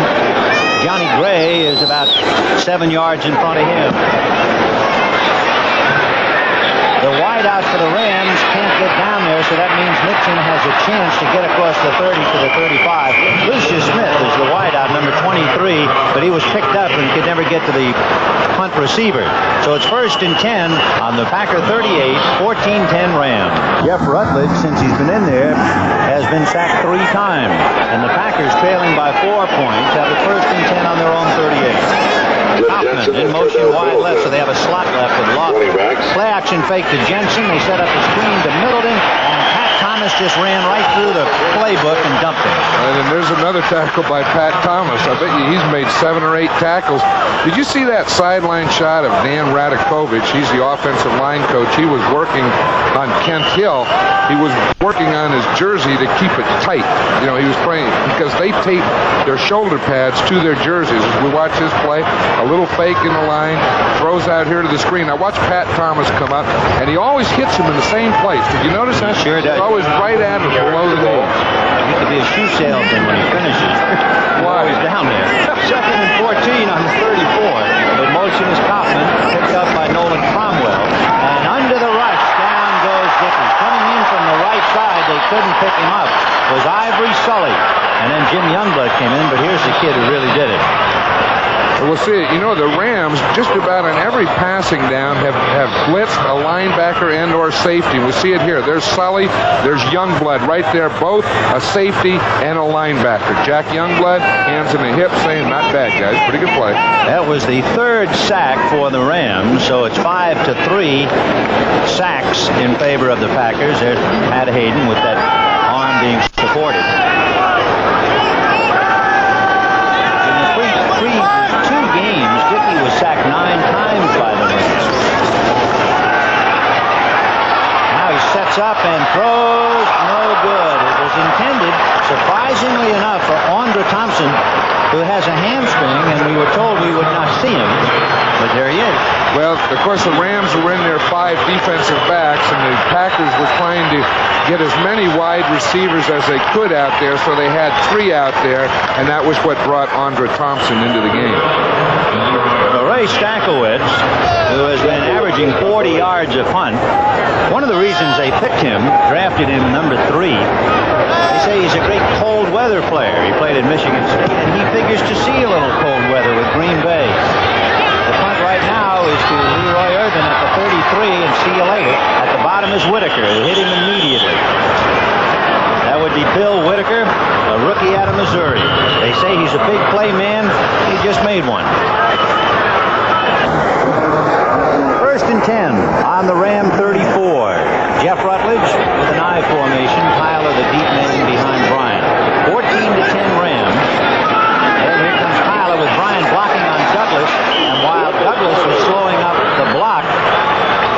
Johnny Gray is about 7 yards in front of him. The wideout for the Rams can't get down there, so that means Nixon has a chance to get across the 30 to the 35. Lucius Smith is the wideout, number 23, but he was picked up and could never get to the punt receiver. So it's 1st and 10 on the Packer 38, 14-10 Rams. Jeff Rutledge, since he's been in there, has been sacked 3 times. And the Packers, trailing by 4 points, have the 1st and 10 on their own 38. Kaufman in motion wide left, so they have a slot left with Lofton. Play action fake to Jensen. They set up the screen to Middleton, and Pat Thomas just ran right through the playbook and dumped him. And then there's another tackle by Pat Thomas. I bet you he's made 7 or 8 tackles. Did you see that sideline shot of Dan Radakovich? He's the offensive line coach. He was working on Kent Hill. He was working on his jersey to keep it tight. He was playing because they tape their shoulder pads to their jerseys. As we watch this play, a little fake in the line, throws out here to the screen. Now watch Pat Thomas come up, and he always hits him in the same place. Did you notice that? Sure does. He's always right at him below the knees. He could be a shoe salesman when he finishes. Why? He's down there. 2nd and 14 on the 34. The motion is Kaufman, picked up by Nolan Cromwell. And under the rush, down goes Dickey. Coming in from the right side, they couldn't pick him up, was Ivory Sully. And then Jim Youngblood came in, but here's the kid who really did it. We'll see it. The Rams, just about on every passing down, have blitzed a linebacker and or safety. We see it here. There's Sully. There's Youngblood right there, both a safety and a linebacker. Jack Youngblood, hands in the hip, saying, not bad, guys. Pretty good play. That was the 3rd sack for the Rams, so it's 5-3 sacks in favor of the Packers. There's Pat Hayden with that arm being supported. Sacked 9 times by the Rams. Now he sets up and throws. No good. It was intended, surprisingly enough, for Andre Thompson, who has a hamstring, and we were told we would not see him. But there he is. Well, of course, the Rams were in their 5 defensive backs, and the Packers were trying to get as many wide receivers as they could out there, so they had 3 out there, and that was what brought Andre Thompson into the game. Ray Stankiewicz, who has been averaging 40 yards a punt, one of the reasons they picked him, drafted him number 3, they say he's a great cold weather player. He played at Michigan State, and he figures to see a little cold weather with Green Bay. The punt right now is to Leroy Irvin at the 33, and see you later. At the bottom is Whitaker. They hit him immediately. That would be Bill Whitaker, a rookie out of Missouri. They say he's a big play man. He just made one. 1st and 10 on the Ram 34. Jeff Rutledge with an I formation. Tyler, the deep man, behind Bryant. 14-10 Rams. And here comes Tyler with Bryant blocking on Douglas. And while Douglas was slowing up the block,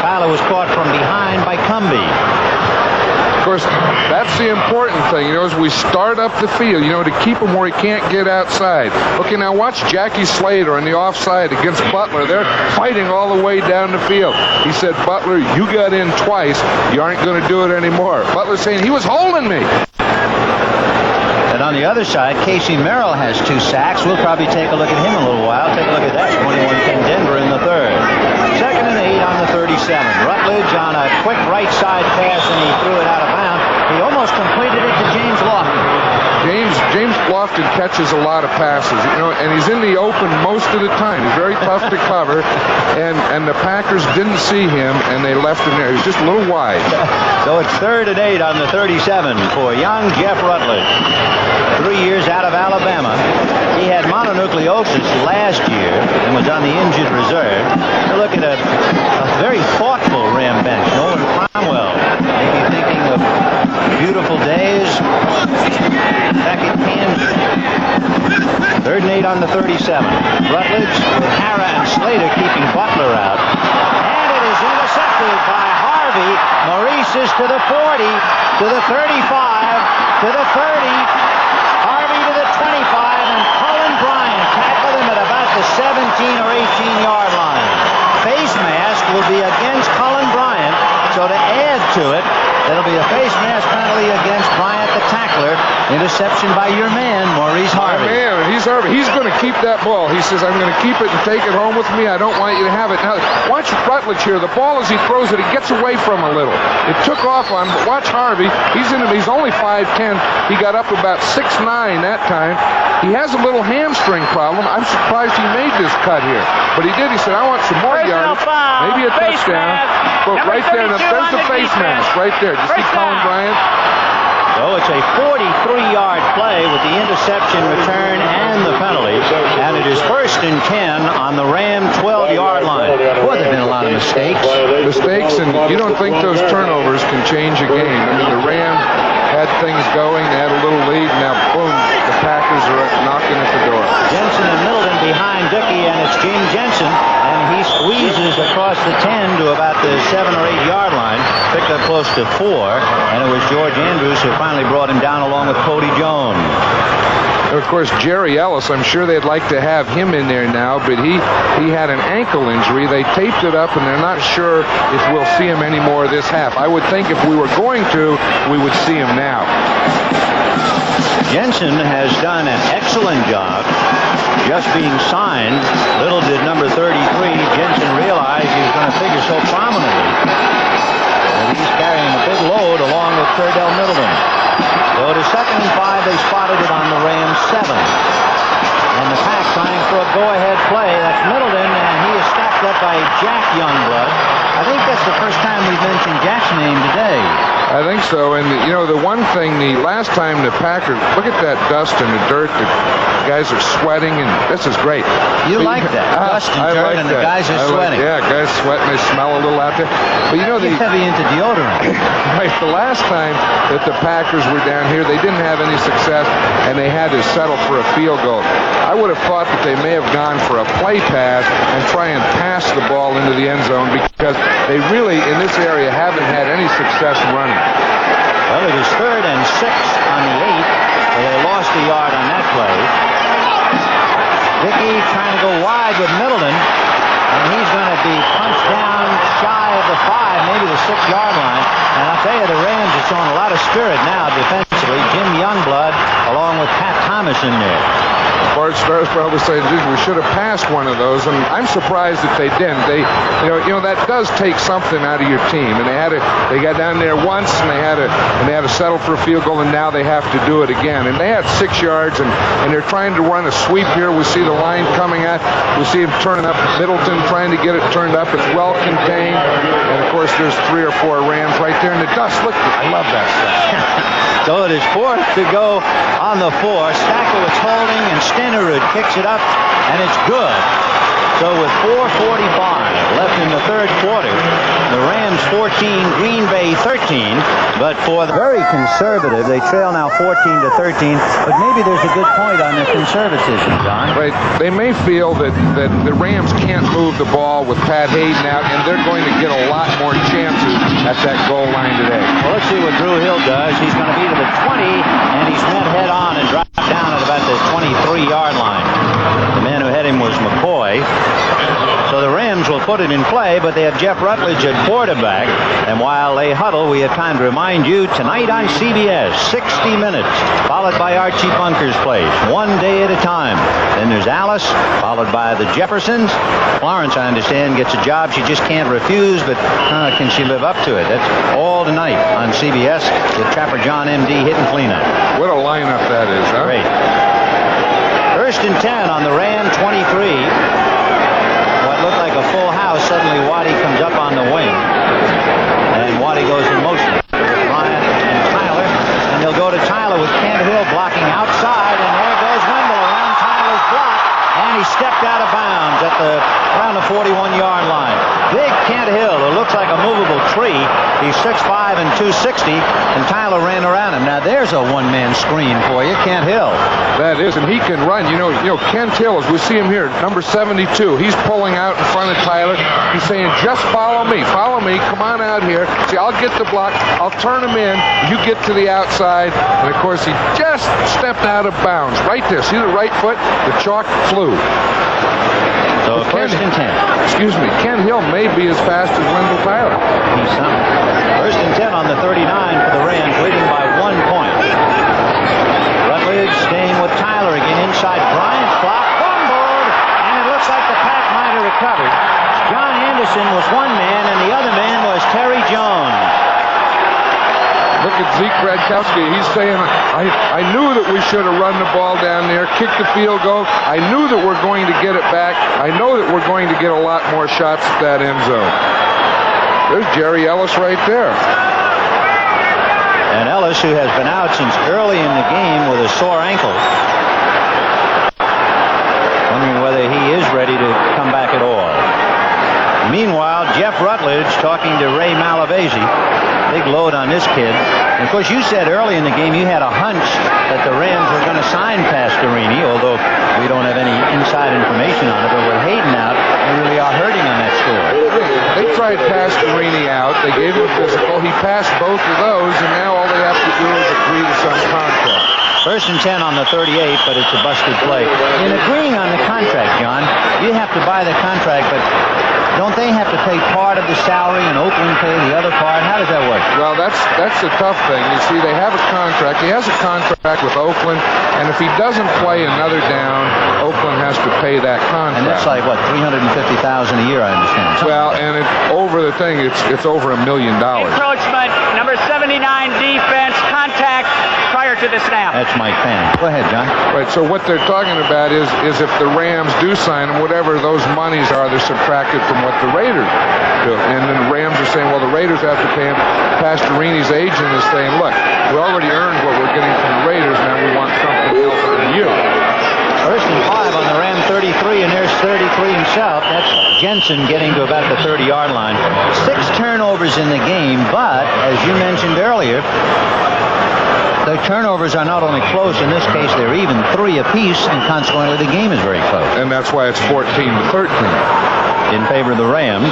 Tyler was caught from behind by Cumbie. Of course, that's the important thing, as we start up the field, to keep him where he can't get outside. Okay, now watch Jackie Slater on the offside against Butler. They're fighting all the way down the field. He said, Butler, you got in twice. You aren't going to do it anymore. Butler's saying, he was holding me. And on the other side, Casey Merrill has 2 sacks. We'll probably take a look at him in a little while. Take a look at that. 21-10 Denver in the 3rd. 2nd and 8 on the 37. Rutledge on a quick right side pass, and he threw it out of bounds. He almost completed it to James Lofton. James Lofton catches a lot of passes, and he's in the open most of the time. He's very tough to cover, and the Packers didn't see him, and they left him there. He was just a little wide. So it's 3rd and 8 on the 37 for young Jeff Rutledge. 3 years out of Alabama. He had mononucleosis last year and was on the injured reserve. You look at a very thoughtful Ram bench. Nolan Cromwell, maybe thinking of beautiful days back in Kansas 47. Rutledge with Hara and Slater keeping Butler out. And it is intercepted by Harvey. Maurice is to the 40, to the 35, to the 30. Harvey to the 25, and Cullen Bryant tackled him at about the 17 or 18-yard line. Face mask will be against Cullen Bryant, so to add to it, there'll be a face mask penalty against Bryant, the tackler. Interception by your man, Maurice Harvey. Man, he's Harvey. He's going to keep that ball. He says, I'm going to keep it and take it home with me. I don't want you to have it. Now, watch Rutledge here. The ball, as he throws it, he gets away from a little. It took off on him, but watch Harvey. He's only 5'10". He got up about 6'9" that time. He has a little hamstring problem. I'm surprised he made this cut here. But he did. He said, I want some more yardage. Maybe a touchdown. But right there, there's the face mask right there. Did you see Cullen Bryant? So it's a 43-yard play with the interception, return, and the penalty. And it is 1st and 10 on the Ram 12-yard line. Boy, there have been a lot of mistakes. Mistakes, and you don't think those turnovers can change a game. I mean, the Rams had things going. They had a little lead. Now, boom, the Packers are knocking at the door. Jensen and Middleton behind Dickey, and it's Gene Jensen. And he squeezes across the 10 to about the 7 or 8-yard line. Picked up close to 4. And it was George Andrews who finally brought him down along with Cody Jones. Of course, Jerry Ellis, I'm sure they'd like to have him in there now, but he had an ankle injury. They taped it up, and they're not sure if we'll see him anymore this half. I would think if we were going to, we would see him now. Jensen has done an excellent job just being signed. Little did number 33, Jensen, realize he was going to figure so prominently. And he's carrying a big load along with Curdell Middleton. So to 2nd and 5, they spotted it on the Rams 7. And the Pack trying for a go-ahead play. That's Middleton, and he is stacked up by Jack Youngblood. I think that's the first time we've mentioned Jack's name today. I think so. And, you know, the one thing, the last time the Packers, look at that dust and the dirt. The guys are sweating, and this is great. You like that, dust and dirt, and the guys are sweating. Yeah, guys sweating. They smell a little out there. But, you know, He's heavy into deodorant. Right, the last time that the Packers were down here, they didn't have any success, and they had to settle for a field goal. I would have thought that they may have gone for a play pass and try and pass the ball into the end zone, because they really, in this area, haven't had any success running. Well, it is 3rd and 6 on the 8. So they lost a yard on that play. Dickey trying to go wide with Middleton, and he's going to be punched down shy of the 5, maybe the 6-yard line. And I'll tell you, the Rams are showing a lot of spirit now defensively. Jim Youngblood along with Pat Thomas in there. Bart Starr's probably saying, we should have passed one of those, and I'm surprised that they didn't. They, you know, that does take something out of your team, and they got down there once, and they had to settle for a field goal, and now they have to do it again. And they had 6 yards, and they're trying to run a sweep here. We see the line coming at. We see him turning up. Middleton trying to get it turned up. It's well contained, and of course there's 3 or 4 Rams right there in the dust. Look, I love that stuff. So it is 4th to go on the 4. Stackowitz holding, and Stenerud kicks it up, and it's good. So with 4:45 left in the 3rd quarter, the Rams 14, Green Bay 13. But for the very conservative, they trail now 14-13. But maybe there's a good point on their conservatism, John. Right. They may feel that the Rams can't move the ball with Pat Hayden out, and they're going to get a lot more chances at that goal line today. Well, let's see what Drew Hill does. He's going to be to the 20, and he's went head on and dropped down at about the 23-yard line. The man who had him was McCoy. So the Rams will put it in play, but they have Jeff Rutledge at quarterback. And while they huddle, we have time to remind you, tonight on CBS, 60 Minutes, followed by Archie Bunker's Place, one day at a time. Then there's Alice, followed by the Jeffersons. Florence, I understand, gets a job she just can't refuse, but can she live up to it? That's all tonight on CBS with Trapper John M.D. hitting cleanup. What a lineup that is, huh? Great. 1st and 10 on the Ram 23. Looked like a full house. Suddenly Waddy comes up on the wing, and Waddy goes in motion with Bryant and Tyler, and they'll go to Tyler with Canterhill blocking outside, and there goes Wendell around Tyler's block, and he stepped out of bounds at around the 41-yard line. Big Canterhill, who looks like a movable tree. He's 6'5" and 260, and Tyler ran around him. Now there's a one-man screen for you, Kent Hill. That is, and he can run. You know, Kent Hill, as we see him here, number 72. He's pulling out in front of Tyler. He's saying, just follow me. Follow me. Come on out here. See, I'll get the block. I'll turn him in. You get to the outside. And, of course, he just stepped out of bounds. Right there. See the right foot? The chalk flew. So first and 10. Excuse me. Kent Hill may be as fast as Wendell Tyler. He's something. First and 10 on the 39 for the Rams, leading by 1 point. Rutledge staying with Tyler again inside. Bryant's block, fumbled, and it looks like the Pack might have recovered. John Anderson was one man, and the other man was Terry Jones. Look at Zeke Radkowski. He's saying, I knew that we should have run the ball down there, kicked the field goal. I knew that we're going to get it back. I know that we're going to get a lot more shots at that end zone. There's Jerry Ellis right there. And Ellis, who has been out since early in the game with a sore ankle. Wondering whether he is ready to come back at all. Meanwhile, Jeff Rutledge talking to Ray Malavasi. Big load on this kid. And of course, you said early in the game you had a hunch that the Rams were going to sign Pastorini, although we don't have any inside information on it. But with Hayden out, they really are hurting on that score. They tried Pastorini out. They gave him a physical. He passed both of those, and now all they have to do is agree to some contract. First and 10 on the 38, but it's a busted play. In agreeing on the contract, John, you have to buy the contract, but don't they have to pay part of the salary and Oakland pay the other part? How does that work? Well, that's the tough thing. You see, they have a contract. He has a contract with Oakland, and if he doesn't play another down, Oakland has to pay that contract. And that's like, what, $350,000 a year, I understand. Well, and over the thing, it's over $1 million. Encroachment, number 79 defense, contact prior to the snap. That's Mike Penn. Go ahead, John. Right, so what they're talking about is if the Rams do sign him, whatever those monies are, they're subtracted from what the Raiders do. And then the Rams are saying, well, the Raiders have to pay him. Pastorini's agent is saying, look, we already earned what we're getting from the Raiders, now we want something else from you. First and 5 on the Ram 33, and there's 33 himself. That's Jensen getting to about the 30-yard line. 6 turnovers in the game, but as you mentioned earlier, the turnovers are not only close, in this case they're even 3 apiece, and consequently the game is very close. And that's why it's 14-13. In favor of the Rams,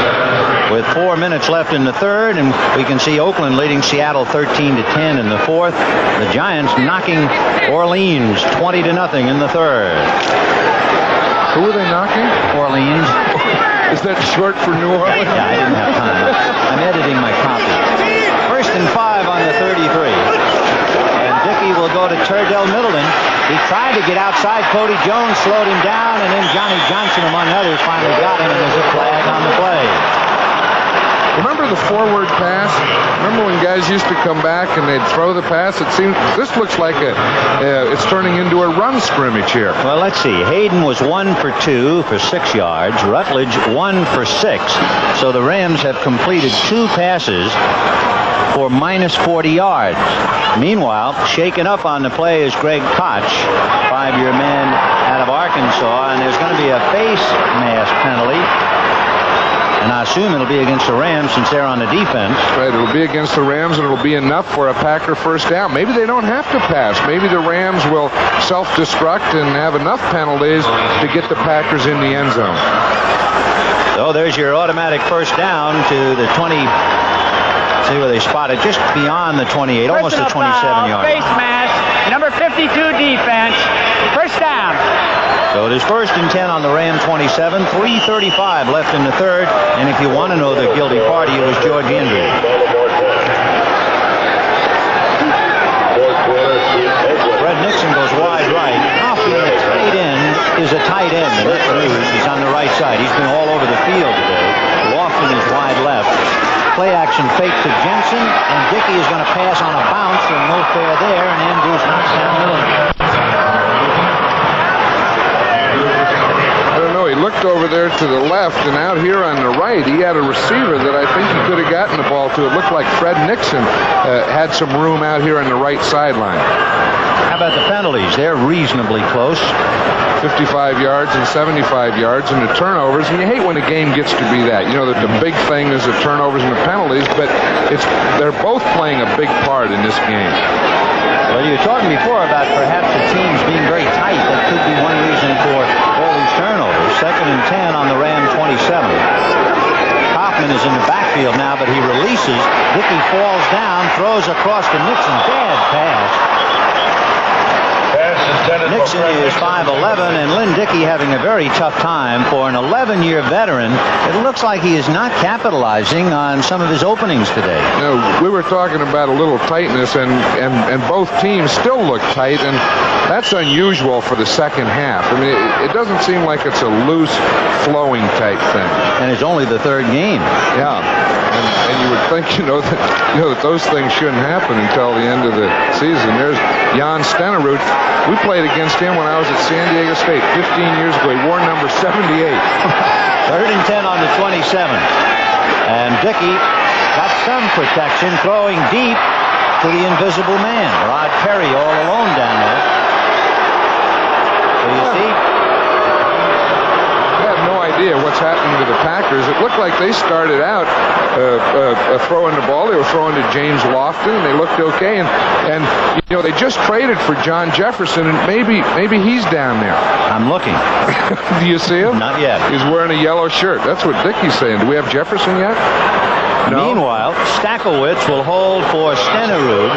with 4 minutes left in the third, and we can see Oakland leading Seattle 13-10 in the fourth. The Giants knocking Orleans 20-0 in the third. Who are they knocking? Orleans. Is that short for New Orleans? Yeah, I didn't have time. I'm editing my copy. First and 5 on the 33. And Dickey will go to Turdell Middleton. He tried to get outside. Cody Jones slowed him down, and then Johnny Johnson, among others, finally got him, and there's a flag on the play. Remember the forward pass? Remember when guys used to come back and they'd throw the pass? It seems this looks like it's turning into a run scrimmage here. Well, let's see. Hayden was 1 for 2 for 6 yards. Rutledge 1 for 6. So the Rams have completed 2 passes for minus 40 yards. Meanwhile, shaken up on the play is Greg Koch, 5-year man out of Arkansas, and there's going to be a face mask penalty. And I assume it'll be against the Rams since they're on the defense. Right, it'll be against the Rams, and it'll be enough for a Packer first down. Maybe they don't have to pass. Maybe the Rams will self-destruct and have enough penalties to get the Packers in the end zone. So there's your automatic first down to the 20. See where they spot it, just beyond the 28, almost the 27-yard line. Face mask, number 52 defense, first down. So it is first and 10 on the Ram 27, 3:35 left in the third, and if you want to know the guilty party, it was George Andrews. Fred Nixon goes wide right. Coffee, the tight end, is a tight end. That's news. He's on the right side. He's been all over the field today. Lofton is wide left. Play action fake to Jensen, and Dickey is going to pass on a bounce, and no fair there, and Andrews knocks down Miller. I don't know. He looked over there to the left, and out here on the right, he had a receiver that I think he could have gotten the ball to. It looked like Fred Nixon had some room out here on the right sideline. How about the penalties? They're reasonably close. 55 yards and 75 yards, and the turnovers. And you hate when a game gets to be that. You know that the big thing is the turnovers and the penalties, but they're both playing a big part in this game. Well, you were talking before about perhaps the teams being very tight. That could be one reason for all these turnovers. 2nd and 10 on the Ram 27. Kaufman is in the backfield now, but he releases. Dickey falls down, throws across to Nixon. Bad pass. Nixon is 5'11", and Lynn Dickey having a very tough time for an 11-year veteran. It looks like he is not capitalizing on some of his openings today. You know, we were talking about a little tightness, and both teams still look tight, and that's unusual for the second half. I mean, it doesn't seem like it's a loose, flowing type thing. And it's only the 3rd game. Yeah, and you would think, that those things shouldn't happen until the end of the season. There's Jan Stenerud. We played against him when I was at San Diego State 15 years ago. He wore number 78. 3rd and 10 on the 27. And Dickey got some protection, throwing deep to the invisible man. Rod Perry all alone down there. So you see? I have no idea what's happening to the Packers. It looked like they started out throwing the ball. They were throwing to James Lofton, and they looked okay. And they just traded for John Jefferson, and maybe he's down there. I'm looking. Do you see him? Not yet. He's wearing a yellow shirt. That's what Dickey's saying. Do we have Jefferson yet? No? Meanwhile, Stachowicz will hold for Stenerud.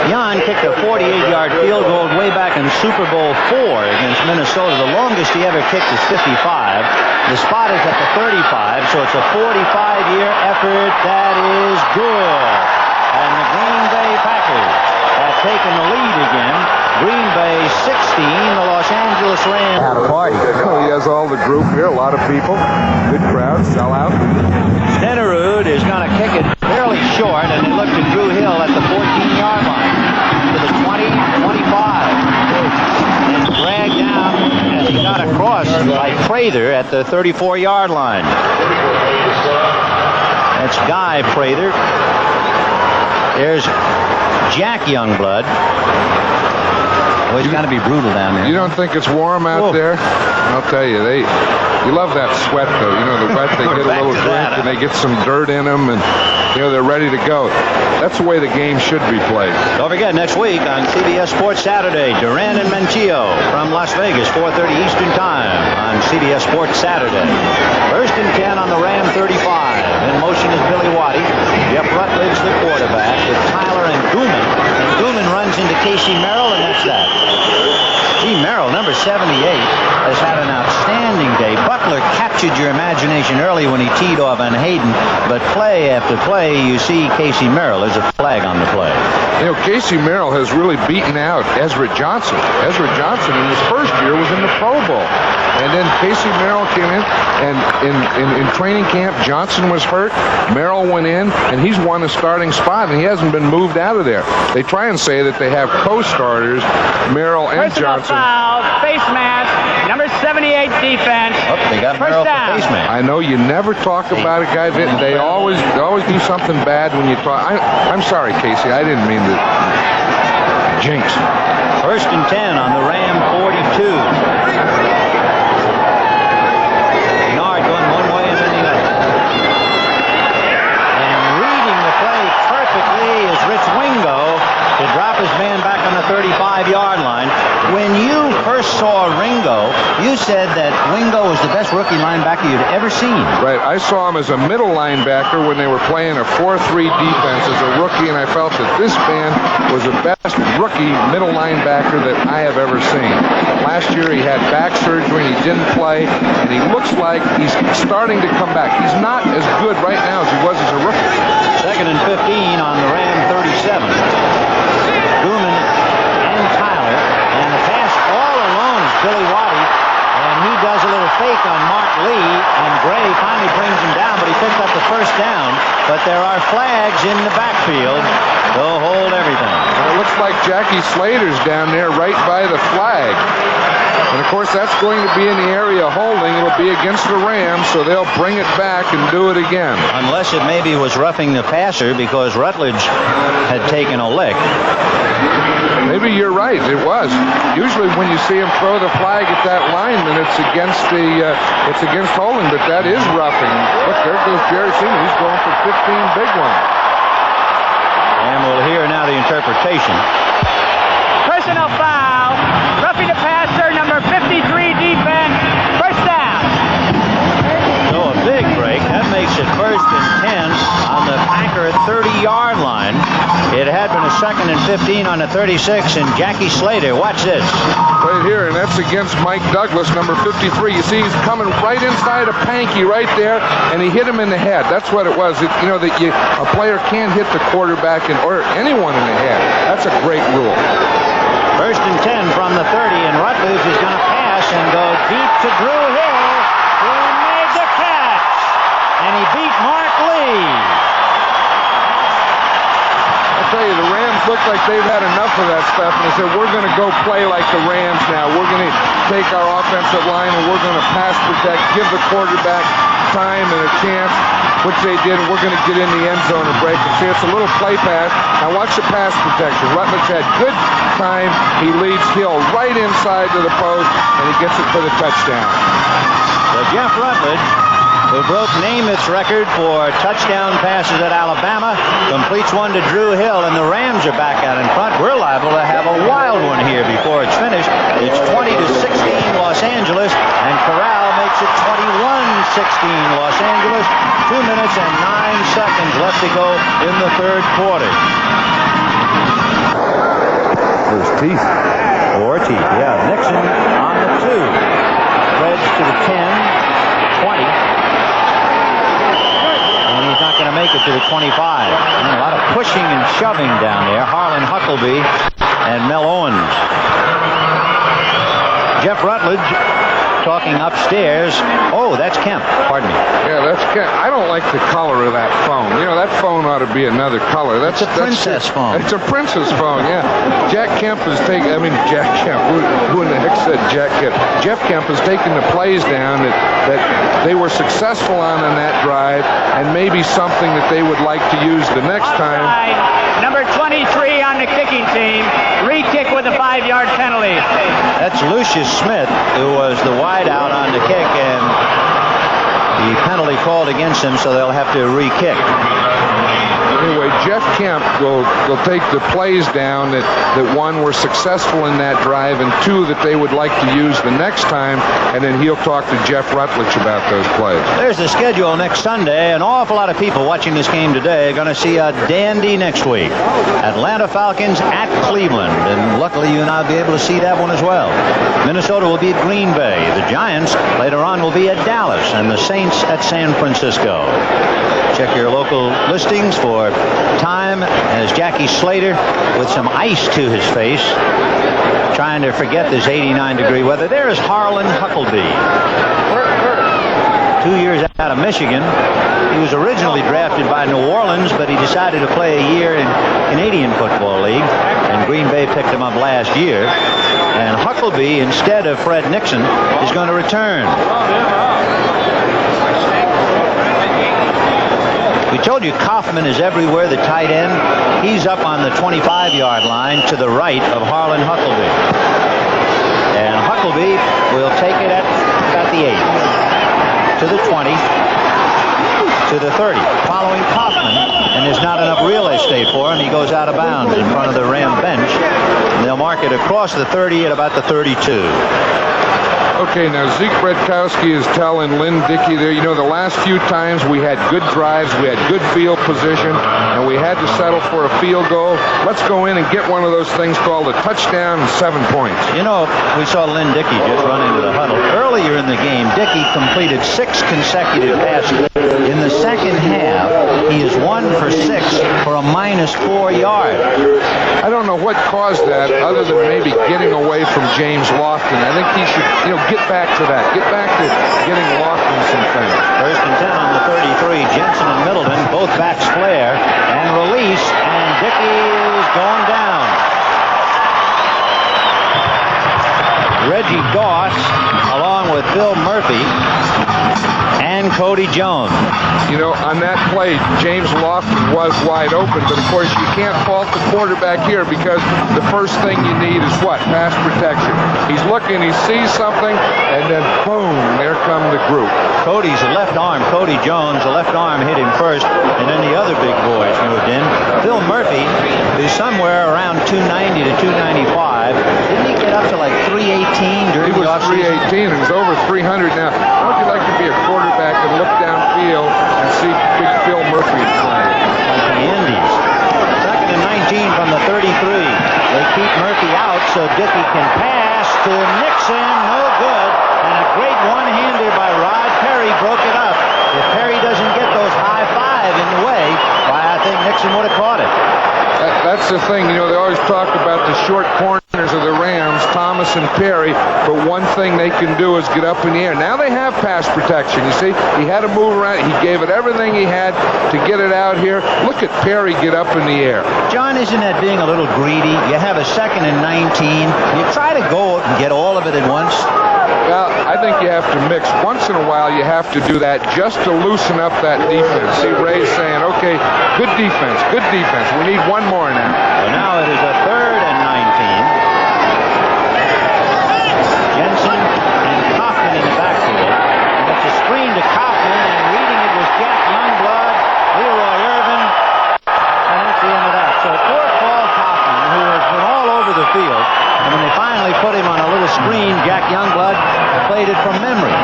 Jan kicked a 48-yard field goal way back in Super Bowl IV against Minnesota. The longest he ever kicked is 55. The spot is at the 35, so it's a 45-year effort that is good. And the Green Bay Packers have taken the lead again. Green Bay 16, the Los Angeles Rams. Had a party. Oh, he has all the group here, a lot of people. Good crowd, sell out. Stenerud is going to kick it fairly short, and they look to Drew Hill at the 14-yard line. To the 20, 25. And dragged down as he got across by Prather at the 34-yard line. That's Guy Prather. There's Jack Youngblood. Well, it's got to be brutal down there. You don't think it's warm out there? I'll tell you, you love that sweat, though. The wet, they get a little drink, and they get some dirt in them, and, they're ready to go. That's the way the game should be played. Don't forget, next week on CBS Sports Saturday, Duran and Menchio from Las Vegas, 4:30 Eastern Time on CBS Sports Saturday. 1st and 10 on the Ram 35. In motion is Billy Waddy. Jeff Rutledge, the quarterback, with Tyler and Gooman. And Gooman runs into Casey Merrill, and that's that. Gee, Merrill, number 78, has had an outstanding day. Butler captured your imagination early when he teed off on Hayden, but play after play, you see Casey Merrill. There's a flag on the play. Casey Merrill has really beaten out Ezra Johnson. Ezra Johnson in his first year was in the Pro Bowl. And then Casey Merrill came in, and in training camp, Johnson was hurt. Merrill went in, and he's won a starting spot, and he hasn't been moved out of there. They try and say that they have co-starters, Merrill and Personal Johnson. foul, face mask, number 78 defense. Oh, they got Merrill for face mask. I know you never talk about a guy that they always do something bad when you talk. I'm sorry, Casey. I didn't mean to jinx. 1st and 10 on the Ram 42. Bernard going one way and then the other. And reading the play perfectly is Rich Wingo to drop his man back on the 35-yard line. When you first saw Ringo, you said that Wingo was the best rookie linebacker you'd ever seen. Right. I saw him as a middle linebacker when they were playing a 4-3 defense as a rookie, and I felt that this man was the best rookie middle linebacker that I have ever seen. Last year he had back surgery and he didn't play, and he looks like he's starting to come back. He's not as good right now as he was as a rookie. 2nd and 15 on the Ram 37. Gooman and Tyler, and the pass all alone is Billy Waddy, and he does a little fake on Mark Lee, and Gray finally brings him down, but he picked up the first down. But there are flags in the backfield, They'll hold everything. And it looks like Jackie Slater's down there right by the flag. And, of course, that's going to be in the area holding. It'll be against the Rams, so they'll bring it back and do it again. Unless it maybe was roughing the passer because Rutledge had taken a lick. Maybe you're right. It was. Usually when you see him throw the flag at that lineman, it's against holding, but that is roughing. Look, there goes Jerry Seaman. He's going for 15 big ones. And we'll hear now the interpretation. Personal foul. Roughing the passer, number 53 defense. First down. So a big break. That makes it 1st and 10 on the Packer 30-yard line. It had been a 2nd and 15 on the 36, and Jackie Slater, watch this. Right here, and that's against Mike Douglas, number 53. You see, he's coming right inside of Pankey right there, and he hit him in the head. That's what it was. A player can't hit the quarterback or anyone in the head. That's a great rule. 1st and 10 from the 30, and Rutledge is going to pass and go deep to Drew Hill, who made the catch, and he beat Mark Lee. I tell you, the Rams look like they've had enough of that stuff, and they said, we're going to go play like the Rams now. We're going to take our offensive line, and we're going to pass protect, give the quarterback time and a chance, which they did, and we're going to get in the end zone and break it. See, it's a little play pass. Now watch the pass protection. Rutledge had good time. He leads Hill right inside to the post, and he gets it for the touchdown. So Jeff Rutledge, who broke Namath's record for touchdown passes at Alabama, completes one to Drew Hill, and the Rams are back out in front. We're liable to have a wild one here before it's finished. It's 20-16 Los Angeles, and Corral makes it 21-16 Los Angeles. 2 minutes and 9 seconds left to go in the 3rd quarter. There's teeth. Or teeth, yeah. Nixon on the 2. Reds to the 10, 20. And he's not going to make it to the 25. And a lot of pushing and shoving down there. Harlan Huckleby and Mel Owens. Jeff Rutledge talking upstairs. Oh, that's Kemp. Pardon me. Yeah, that's Kemp. I don't like the color of that phone. You know, that phone ought to be another color. That's a princess phone. It's a princess phone, yeah. Jack Kemp is taking, Jack Kemp. Who in the heck said Jack Kemp? Jeff Kemp is taking the plays down that they were successful on that drive, and maybe something that they would like to use the next time. Number 23 on the kicking team. Re-kick with a 5-yard penalty. That's Lucius Smith, who was the wideout on the kick, and the penalty called against him, so they'll have to re-kick. Anyway, Jeff Kemp will take the plays down that one were successful in that drive and two that they would like to use the next time, and then he'll talk to Jeff Rutledge about those plays. There's the schedule next Sunday. An awful lot of people watching this game today are going to see a dandy next week. Atlanta Falcons at Cleveland, and luckily you and I'll be able to see that one as well. Minnesota will be at Green Bay. The Giants later on will be at Dallas, and the Saints at San Francisco. Check your local listings for time as Jackie Slater with some ice to his face, trying to forget this 89-degree weather. There is Harlan Huckleby. 2 years out of Michigan. He was originally drafted by New Orleans, but he decided to play a year in Canadian Football League, and Green Bay picked him up last year. And Huckleby, instead of Fred Nixon, is going to return. We told you Kaufman is everywhere, the tight end. He's up on the 25-yard line to the right of Harlan Huckleby. And Huckleby will take it at about the 8, to the 20, to the 30, following Kaufman, and there's not enough real estate for him. He goes out of bounds in front of the Ram bench, and they'll mark it across the 30 at about the 32. Okay, now Zeke Bredkowski is telling Lynn Dickey there, the last few times we had good drives, we had good field position, and we had to settle for a field goal. Let's go in and get one of those things called a touchdown and 7 points. We saw Lynn Dickey just run into the huddle. Earlier in the game, Dickey completed 6 consecutive passes. In the second half, he is 1 for 6 for a -4 yards. I don't know what caused that other than maybe getting away from James Lofton. I think he should, get back to that. Get back to getting Lofton some things. 1st and 10 on the 33. Jensen and Middleton, both backs flare and release, and Dickey going down. Reggie Goss, along with Phil Murphy and Cody Jones. You know, on that play, James Lofton was wide open, but of course you can't fault the quarterback here because the first thing you need is what? Pass protection. He's looking, he sees something, and then boom, there come the group. Cody's left arm, Cody Jones, the left arm hit him first, and then the other big boys moved in. Phil Murphy is somewhere around 290 to 295. Didn't he get up to like 318 during He the was offseason? 318 and he's over 300 now. How would you like to be a quarterback and look downfield and see big Phil Murphy playing? Like the Indies. Second and 19 from the 33. They keep Murphy out so Dickey can pass to Nixon. No good. And a great one-hander by Rod Perry broke it up. If Perry doesn't get those high five in the way, why, I think Nixon would have caught it. That's the thing, you know, they always talk about the short corners of the Rams, Thomas and Perry, but one thing they can do is get up in the air. Now they have pass protection, you see. He had to move around. He gave it everything he had to get it out here. Look at Perry get up in the air. John, isn't that being a little greedy? You have a second and 19. You try to go and get all of it at once. Well, I think you have to mix. Once in a while, you have to do that just to loosen up that defense. See, Ray's saying, okay, good defense, good defense. We need one more now. So now it is a third and 19. Jensen and Kaufman in the backfield. And it's a screen to Kaufman, and reading it was Jack Youngblood, Leroy Irvin, and that's the end of that. So poor Paul Kaufman, who has been all over the field, and when they finally put him on a little screen, Jack Youngblood played it from memory.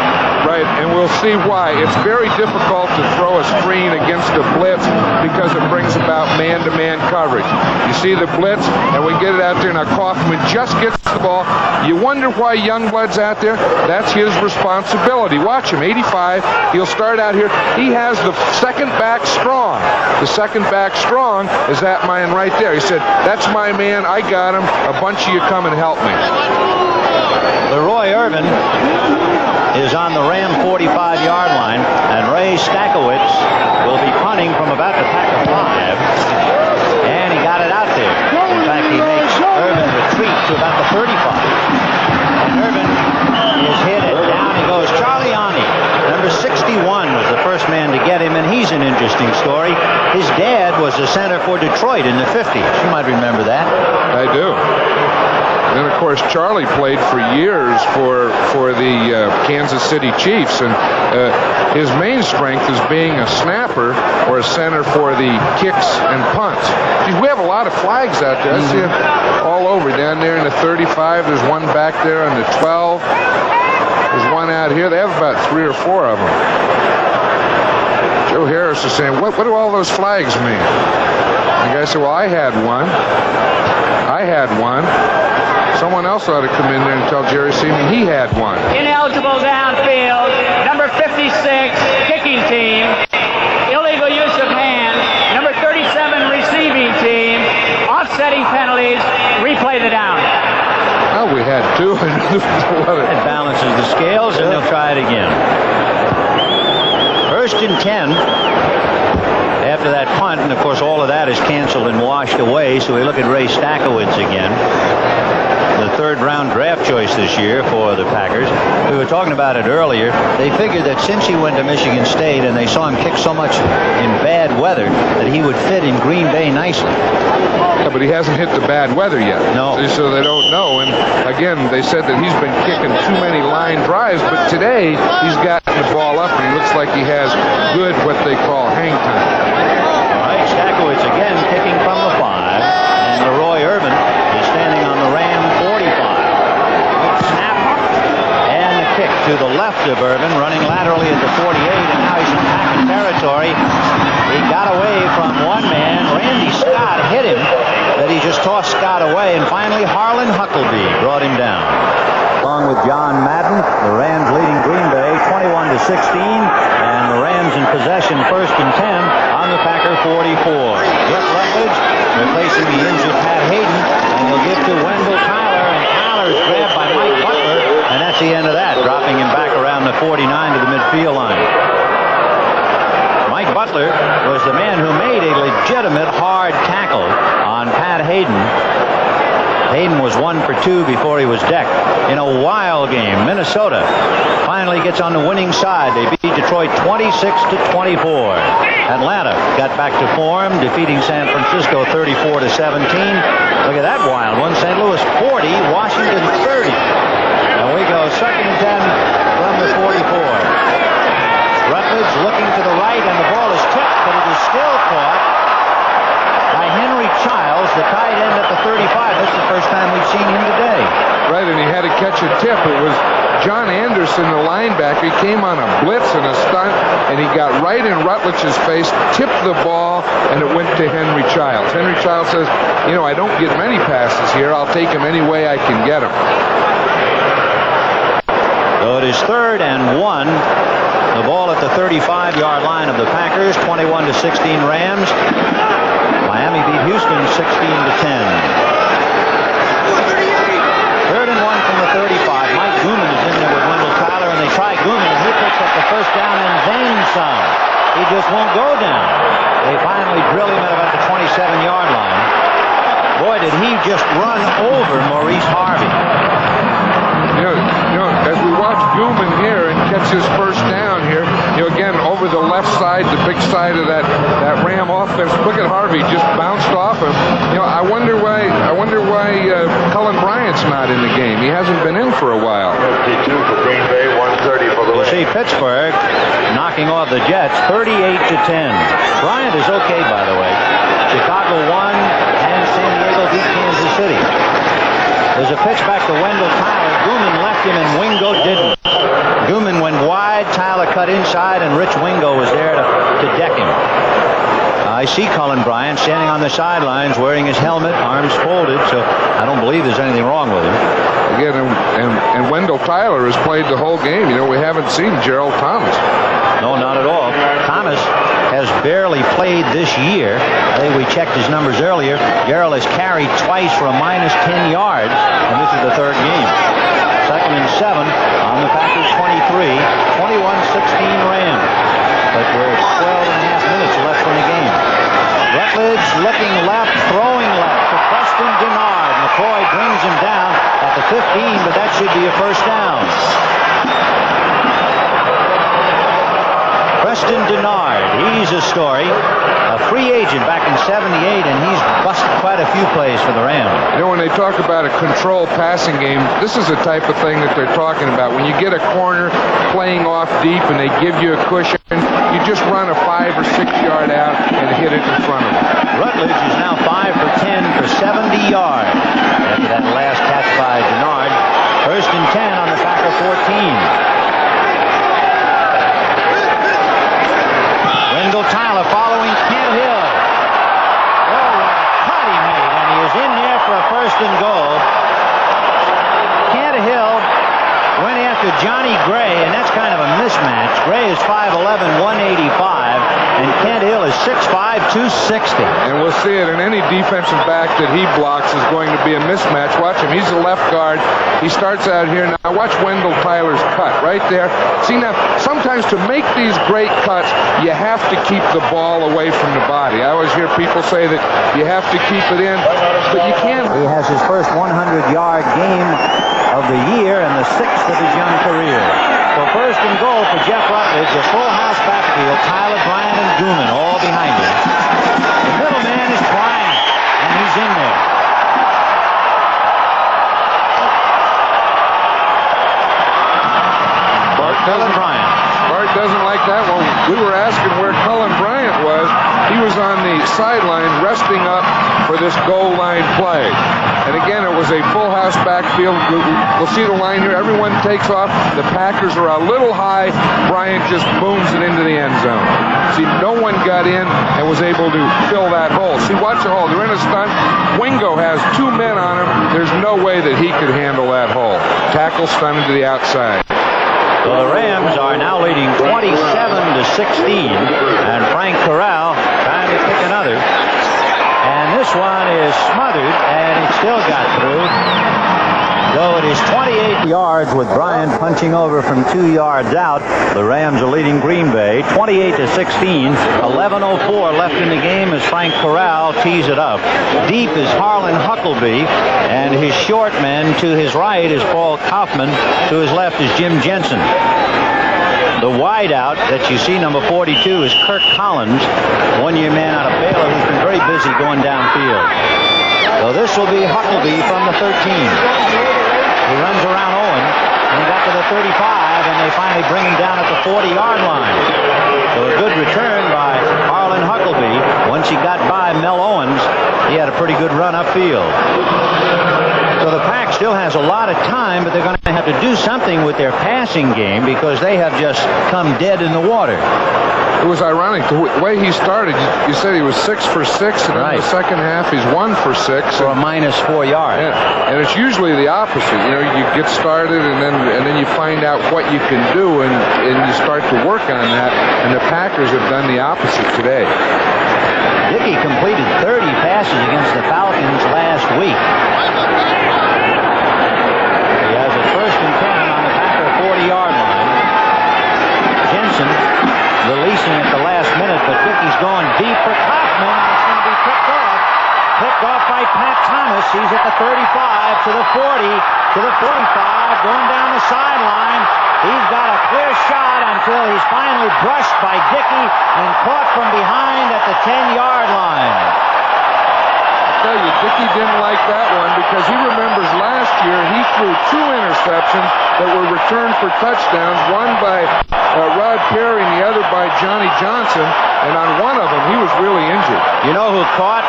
Right, and we'll see why. It's very difficult to throw a screen against a blitz because it brings about man-to-man coverage. You see the blitz, and we get it out there. Now Kaufman just gets the ball. You wonder why Youngblood's out there? That's his responsibility. Watch him, 85. He'll start out here. He has the second back strong. The second back strong is that man right there. He said, that's my man. I got him. A bunch of you come and help me. Leroy Irvin is on the Ram 45-yard line, and Ray Stackowitz will be punting from about the pack of 5, and he got it out there. In fact, he makes Irvin retreat to about the 35. And Irvin is hit, and down he goes. Charlie Ani, number 61, was the first man to get him, and he's an interesting story. His dad was a center for Detroit in the 50s. You might remember that. I do. And of course, Charlie played for years for the Kansas City Chiefs, and his main strength is being a snapper or a center for the kicks and punts. Geez, we have a lot of flags out there. I see it all over. Down there in the 35, there's one back there on the 12. There's one out here. They have about 3 or 4 of them. Joe Harris is saying, what do all those flags mean? The guy said, well, I had one. I had one. Someone else ought to come in there and tell Jerry Seaman he had one. Ineligible downfield. Number 56, kicking team. Illegal use of hands. Number 37, receiving team. Offsetting penalties. Replay the down. Oh, we had 2. It balances the scales, and they'll try it again. First and 10. After that punt, and of course all of that is canceled and washed away, so we look at Ray Stackowitz again. The third-round draft choice this year for the Packers. We were talking about it earlier. They figured that since he went to Michigan State and they saw him kick so much in bad weather that he would fit in Green Bay nicely. Yeah, but he hasn't hit the bad weather yet. No. So they don't know. And again, they said that he's been kicking too many line drives, but today he's gotten the ball up and he looks like he has good what they call hang time. All right, Stackowitz again kicking from the 5, and Leroy Irvin is standing on the Ram 45. Good snap, and the kick to the left of Irvin, running laterally at the 48, and now he's in Packer territory. He got away from one man. Randy Scott hit him, but he just tossed Scott away, and finally Harlan Huckleby brought him down. Along with John Madden, the Rams leading Green Bay 21-16, and the Rams in possession first and 10 on the Packer 44. Jeff Rutledge replacing the injured Pat Hayden, and he'll give to Wendell Tyler, and Tyler is grabbed by Mike Butler, and that's the end of that, dropping him back around the 49 to the midfield line. Mike Butler was the man who made a legitimate hard tackle on Pat Hayden. Hayden was 1 for 2 before he was decked. In a wild game, Minnesota finally gets on the winning side. They beat Detroit 26-24. Atlanta got back to form, defeating San Francisco 34-17. Look at that wild one. St. Louis 40, Washington 30. And we go 2nd and 10 from the 44. Rutledge looking to the right, and the ball is tipped, but it is still caught by Henry Childs, the tight end at the 35. This is the first time we've seen him today. Right, and he had to catch a tip. It was John Anderson, the linebacker. He came on a blitz and a stunt, and he got right in Rutledge's face, tipped the ball, and it went to Henry Childs. Henry Childs says, you know, I don't get many passes here. I'll take him any way I can get him. So it is 3rd and 1. The ball at the 35-yard line of the Packers, 21-16 Rams. Miami beat Houston 16-10. 3rd and 1 from the 35. Mike Gooman is in there with Wendell Tyler, and they try Gooman, and he picks up the first down and then some. He just won't go down. They finally drill him at about the 27-yard line. Boy, did he just run over Maurice Harvey. You know, as we watch Gooman here and catch his first down here, again, over the left side, the big side of that Ram offense. Look at Harvey, just bounced off him. I wonder why Cullen Bryant's not in the game. He hasn't been in for a while. 52 for Green Bay, 130 for the You Rams. see Pittsburgh knocking off the Jets 38-10. Bryant is okay, by the way. Chicago won, and San Diego beat Kansas City. There's a pitch back to Wendell Tyler. Gooman left him, and Wingo didn't. Gooman went wide, Tyler cut inside, and Rich Wingo was there to deck him. I see Cullen Bryant standing on the sidelines wearing his helmet, arms folded, so I don't believe there's anything wrong with him. Again, and Wendell Tyler has played the whole game. We haven't seen Gerald Thomas. No, not at all. Thomas has barely played this year. I think we checked his numbers earlier. Gerald has carried twice for a minus 10 yards, and this is the 3rd game. 2nd and 7 on the Packers 23, 21-16 Rams. But we're 12 and a half minutes left in the game. Rutledge looking left, throwing left to Preston Denard. McCoy brings him down at the 15, but that should be a first down. Preston Denard, he's a story. A free agent back in '78, and he's busted quite a few plays for the Rams. When they talk about a controlled passing game, this is the type of thing that they're talking about. When you get a corner playing off deep and they give you a cushion, you just run a 5 or 6 yard out and hit it in front of them. Rutledge is now 5 for 10 for 70 yards after that last catch by Denard. 1st and 10 on the Packer 14. Wendell Tyler following Kent Hill. Oh, what a cut he made, and he is in there for a 1st and goal. Kent Hill went after Johnny Gray, and that's kind of a mismatch. Gray is 5'11", 185, and Kent Hill is 6'5", 260. And we'll see it in any defensive back that he blocks is going to be a mismatch. Watch him. He's a left guard. He starts out here. Now watch Wendell Tyler's cut right there. See, now, sometimes to make these great cuts, you have to keep the ball away from the body. I always hear people say that you have to keep it in, but you can't. He has his first 100-yard game of the year and the 6th of his young career. So 1st and goal for Jeff Rutledge, a full house backfield. Tyler, Bryant, and Gooman all behind him. The middle man is Bryant, and he's in there. Cullen Bryant. Bart doesn't like that one. We were asking where Cullen Bryant was. He was on the sideline resting up for this goal line play. And again, it was a full house backfield. We'll see the line here. Everyone takes off. The Packers are a little high. Bryant just booms it into the end zone. See, no one got in and was able to fill that hole. See, watch the hole. They're in a stunt. Wingo has 2 men on him. There's no way that he could handle that hole. Tackle stunted to the outside. So the Rams are now leading 27-16, and Frank Corral trying to pick another. And this one is smothered, and it still got through. So it is 28 yards with Bryant punching over from 2 yards out. The Rams are leading Green Bay 28-16. 11:04 left in the game as Frank Corral tees it up. Deep is Harlan Huckleby, and his short man to his right is Paul Kaufman. To his left is Jim Jensen. The wideout that you see, number 42, is Kirk Collins, one-year man out of Baylor, who's been very busy going downfield. So this will be Huckleby from the 13. He runs around Owen, and he got to the 35, and they finally bring him down at the 40-yard line. So a good return by Harlan Huckleby. Once he got by Mel Owens, he had a pretty good run upfield. So the Pack still has a lot of time, but they're going to have to do something with their passing game because they have just come dead in the water. It was ironic. The way he started, you said he was 6 for 6, and in the second half, he's 1 for 6. For a -4 yards. Yeah. And it's usually the opposite. You know, you get started, and then you find out what you can do, and you start to work on that. And the Packers have done the opposite today. Dickey completed 30 passes against the Falcons last week. He has a 1st and 10 on the Packer 40-yard line. Jensen releasing at the last minute, but Dickey's going deep for Kaufman. It's going to be picked off. Picked off by Pat Thomas. He's at the 35, to the 40, to the 45, going down the sideline. He's got a clear shot until he's finally brushed by Dickey and caught from behind at the 10-yard line. I tell you, Dickey didn't like that one because he remembers last year he threw 2 interceptions that were returned for touchdowns, one by Rod Perry and the other by Johnny Johnson, and on one of them he was really injured. You know who caught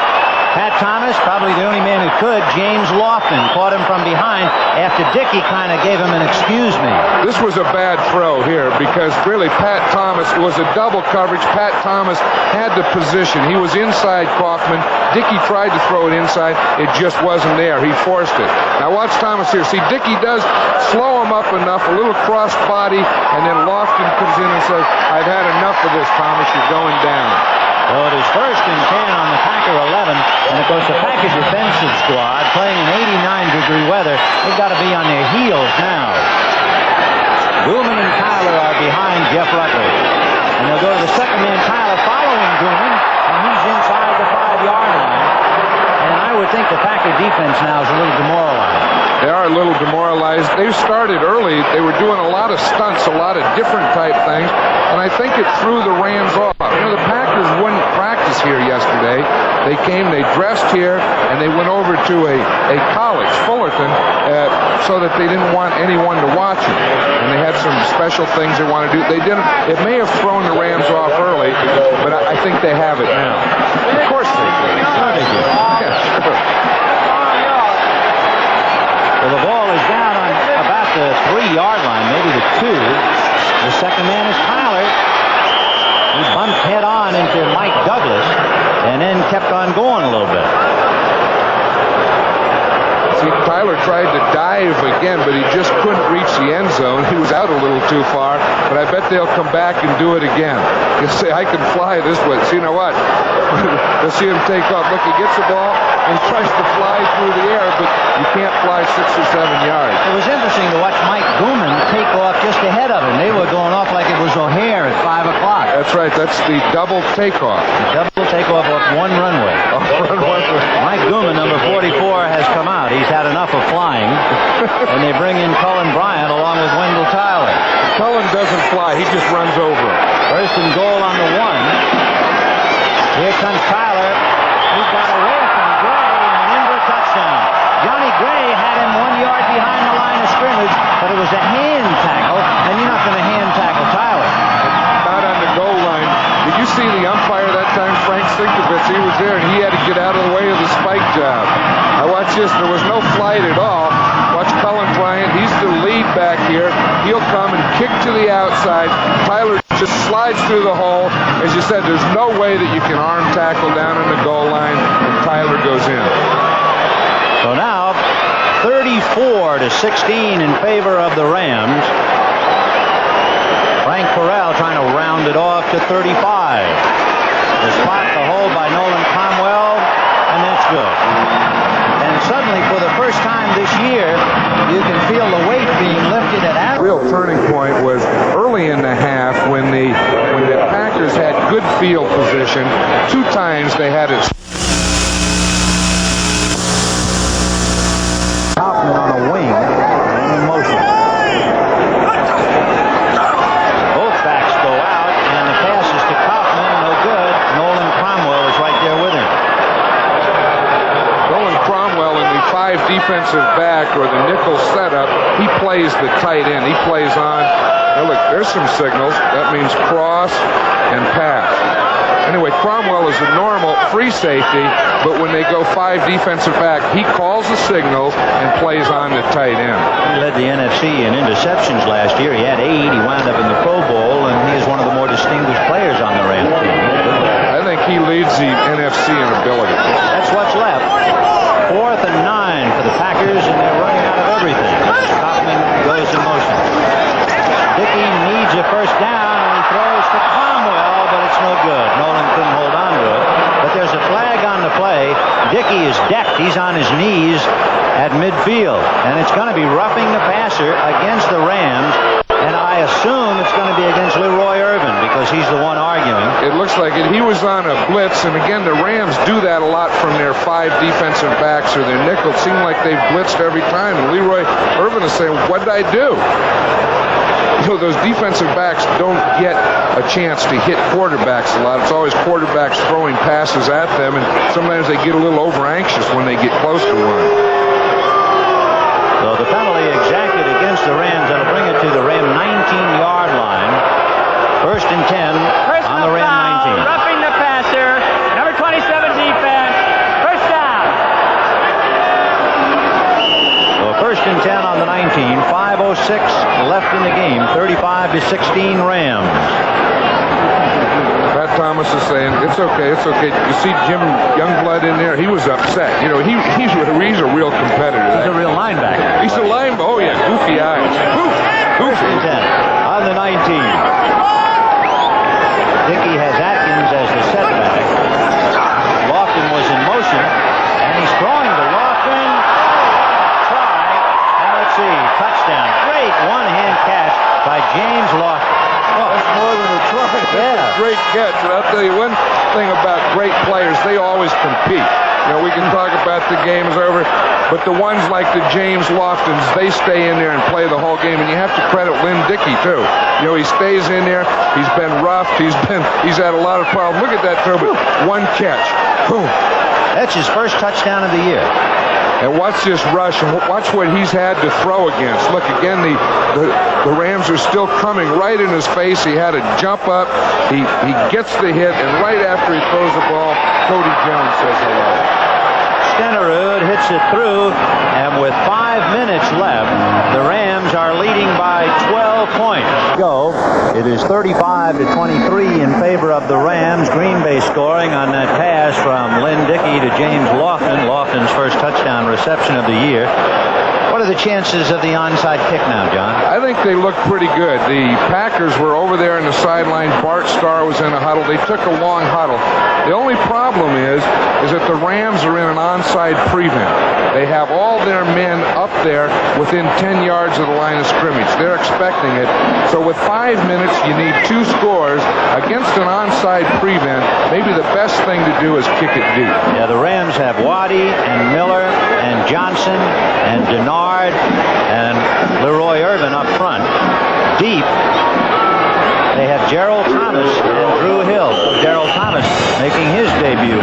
Pat Thomas? Probably the only man who could. James Lofton caught him from behind after Dickey kind of gave him an excuse me. This was a bad throw here because really Pat Thomas was a double coverage. Pat Thomas had the position. He was inside Kaufman. Dickey tried to throw it inside. It just wasn't there. He forced it. Now watch Thomas here. See, Dickey does slow him up enough, a little cross body, and then Lofton comes in and says, "I've had enough of this, Thomas. You're going down." Well, it is 1st and 10 on the Packer 11, and of course the Packer defensive squad playing in 89-degree weather, they've got to be on their heels now. Gooman and Tyler are behind Jeff Rutledge, and they'll go to the second man, Tyler, following Gooman, and he's inside the 5-yard line. And I would think the Packer defense now is a little demoralized. They are a little demoralized. They started early. They were doing a lot of stunts, a lot of different type things, and I think it threw the Rams off. You know, the Packers wouldn't practice here yesterday. They came, they dressed here, and they went over to a college, Fullerton, so that they didn't want anyone to watch them. And they had some special things they wanted to do. They didn't. It may have thrown the Rams off early, but I think they have it now. Of course they did. Sure they did. Yeah, sure. Well, the ball is down on about the 3-yard line, maybe the 2. The second man is Tyler. He bumped head on into Mike Douglas and then kept on going a little bit. See, Tyler tried to dive again, but he just couldn't reach the end zone. He was out a little too far, but I bet they'll come back and do it again. He'll say, "I can fly this way." So you know what? They'll see him take off. Look, he gets the ball and tries to fly through the air, but you can't fly 6 or 7 yards. It was interesting to watch Mike Gooman take off just ahead of him. They were going off like it was O'Hare at 5 o'clock. That's right. That's the double takeoff. Double takeoff off one runway. Mike Gooman, number 44, has come out. He's had enough of flying, and they bring in Cullen Bryant along with Wendell Tyler. Cullen doesn't fly. He just runs over. 1st and goal on the 1. Here comes Tyler. He got away from Gray and an in for a touchdown. Johnny Gray had him 1 yard behind the line of scrimmage, but it was a hand tackle, and you're not going to hand tackle Tyler. Not on the goal line. Did you see the umpire that time, Frank Sinkovitz? He was there, and he had to get out of the way of the spike job. Now watch this. There was no flight at all. Watch Cullen Bryant. He's the lead back here. He'll come and kick to the outside. Tyler just slides through the hole. As you said, there's no way that you can arm tackle down on the goal line, and Tyler goes in. So now, 34-16 in favor of the Rams. Frank Corral trying to round it off to 35. The spot, the hold by Nolan Cromwell, and that's good. And suddenly, for the first time this year, you turning point was early in the half when the Packers had good field position. 2 times they had it. Hoffman on a wing and in motion. Both backs go out, and the pass is to Kaufman. No good. Nolan Cromwell is right there with him. Nolan Cromwell in the 5 defensive back or the nickel setup, he plays the tight end. He plays on. Now look, there's some signals. That means cross and pass. Anyway, Cromwell is a normal free safety, but when they go 5 defensive back, he calls the signals and plays on the tight end. He led the NFC in interceptions last year. He had 8. He wound up in the Pro Bowl, and he is one of the more distinguished players on the Rams team. I think he leads the NFC in ability. That's what's left. 4th and 9 for the Packers, and they're running out of everything. Kaufman goes in motion. Dickey needs a first down, and he throws to Cromwell, but it's no good. Nolan couldn't hold on to it. But there's a flag on the play. Dickey is decked. He's on his knees at midfield, and it's going to be roughing the passer against the Rams, and I assume it's going to be against Leroy Irvin because he's the one arguing. It looks like it. He was on a blitz, and again, the Rams do that a lot from their 5 defensive backs or their nickel. It seemed like they've blitzed every time, and Leroy Irvin is saying, what did I do? You know, those defensive backs don't get a chance to hit quarterbacks a lot. It's always quarterbacks throwing passes at them, and sometimes they get a little over-anxious when they get close to one. So the penalty exacted against the Rams. That'll bring it to the Ram 19-yard line. 1st and 10 on the Ram 19. Roughing the passer. Number 27 defense. First down. So 1st and 10 on the 19. 5:06 left in the game. 35-16 Rams. Pat Thomas is saying, it's okay, it's okay. You see Jim Youngblood in there? He was upset. You know, he's a real competitor. He's a real linebacker. He's a linebacker. Oh, yeah, goofy eyes. Goofy. 10 on the 19. Dickey has Atkins as the setback. Lofton was in motion, and he's throwing to Lofton. Try, and let's see, touchdown. Great one-hand catch by James Lofton. Oh, that's more than a try. Yeah. Great catch. And I'll tell you one thing about great players, they always compete. You know, we can talk about the game's over, but the ones like the James Loftons, they stay in there and play the whole game. And you have to credit Lynn Dickey, too. You know, he stays in there. He's been roughed. He's had a lot of problems. Look at that throw. One catch. Boom. That's his first touchdown of the year. And watch this rush, and watch what he's had to throw against. Look, again, the Rams are still coming right in his face. He had to jump up. He gets the hit, and right after he throws the ball, Cody Jones says hello. Stenerud hits it through, and with 5 minutes left, the Rams are leading by 12 points. Go. It is 35-23 in favor of the Rams. Green Bay scoring on that pass from Lynn Dickey to James Lofton. Lofton's first touchdown reception of the year. What are the chances of the onside kick now, John? I think they look pretty good. The Packers were over there in the sideline. Bart Starr was in a huddle. They took a long huddle. The only problem is that the Rams are in an onside prevent. They have all their men up there within 10 yards of the line of scrimmage. They're expecting it. So with 5 minutes, you need 2 scores. Against an onside prevent, maybe the best thing to do is kick it deep. Yeah, the Rams have Waddy and Miller and Johnson and Denard and Leroy Irvin up front. Deep, they have Gerald Thomas and Drew Hill. Gerald Thomas making his debut.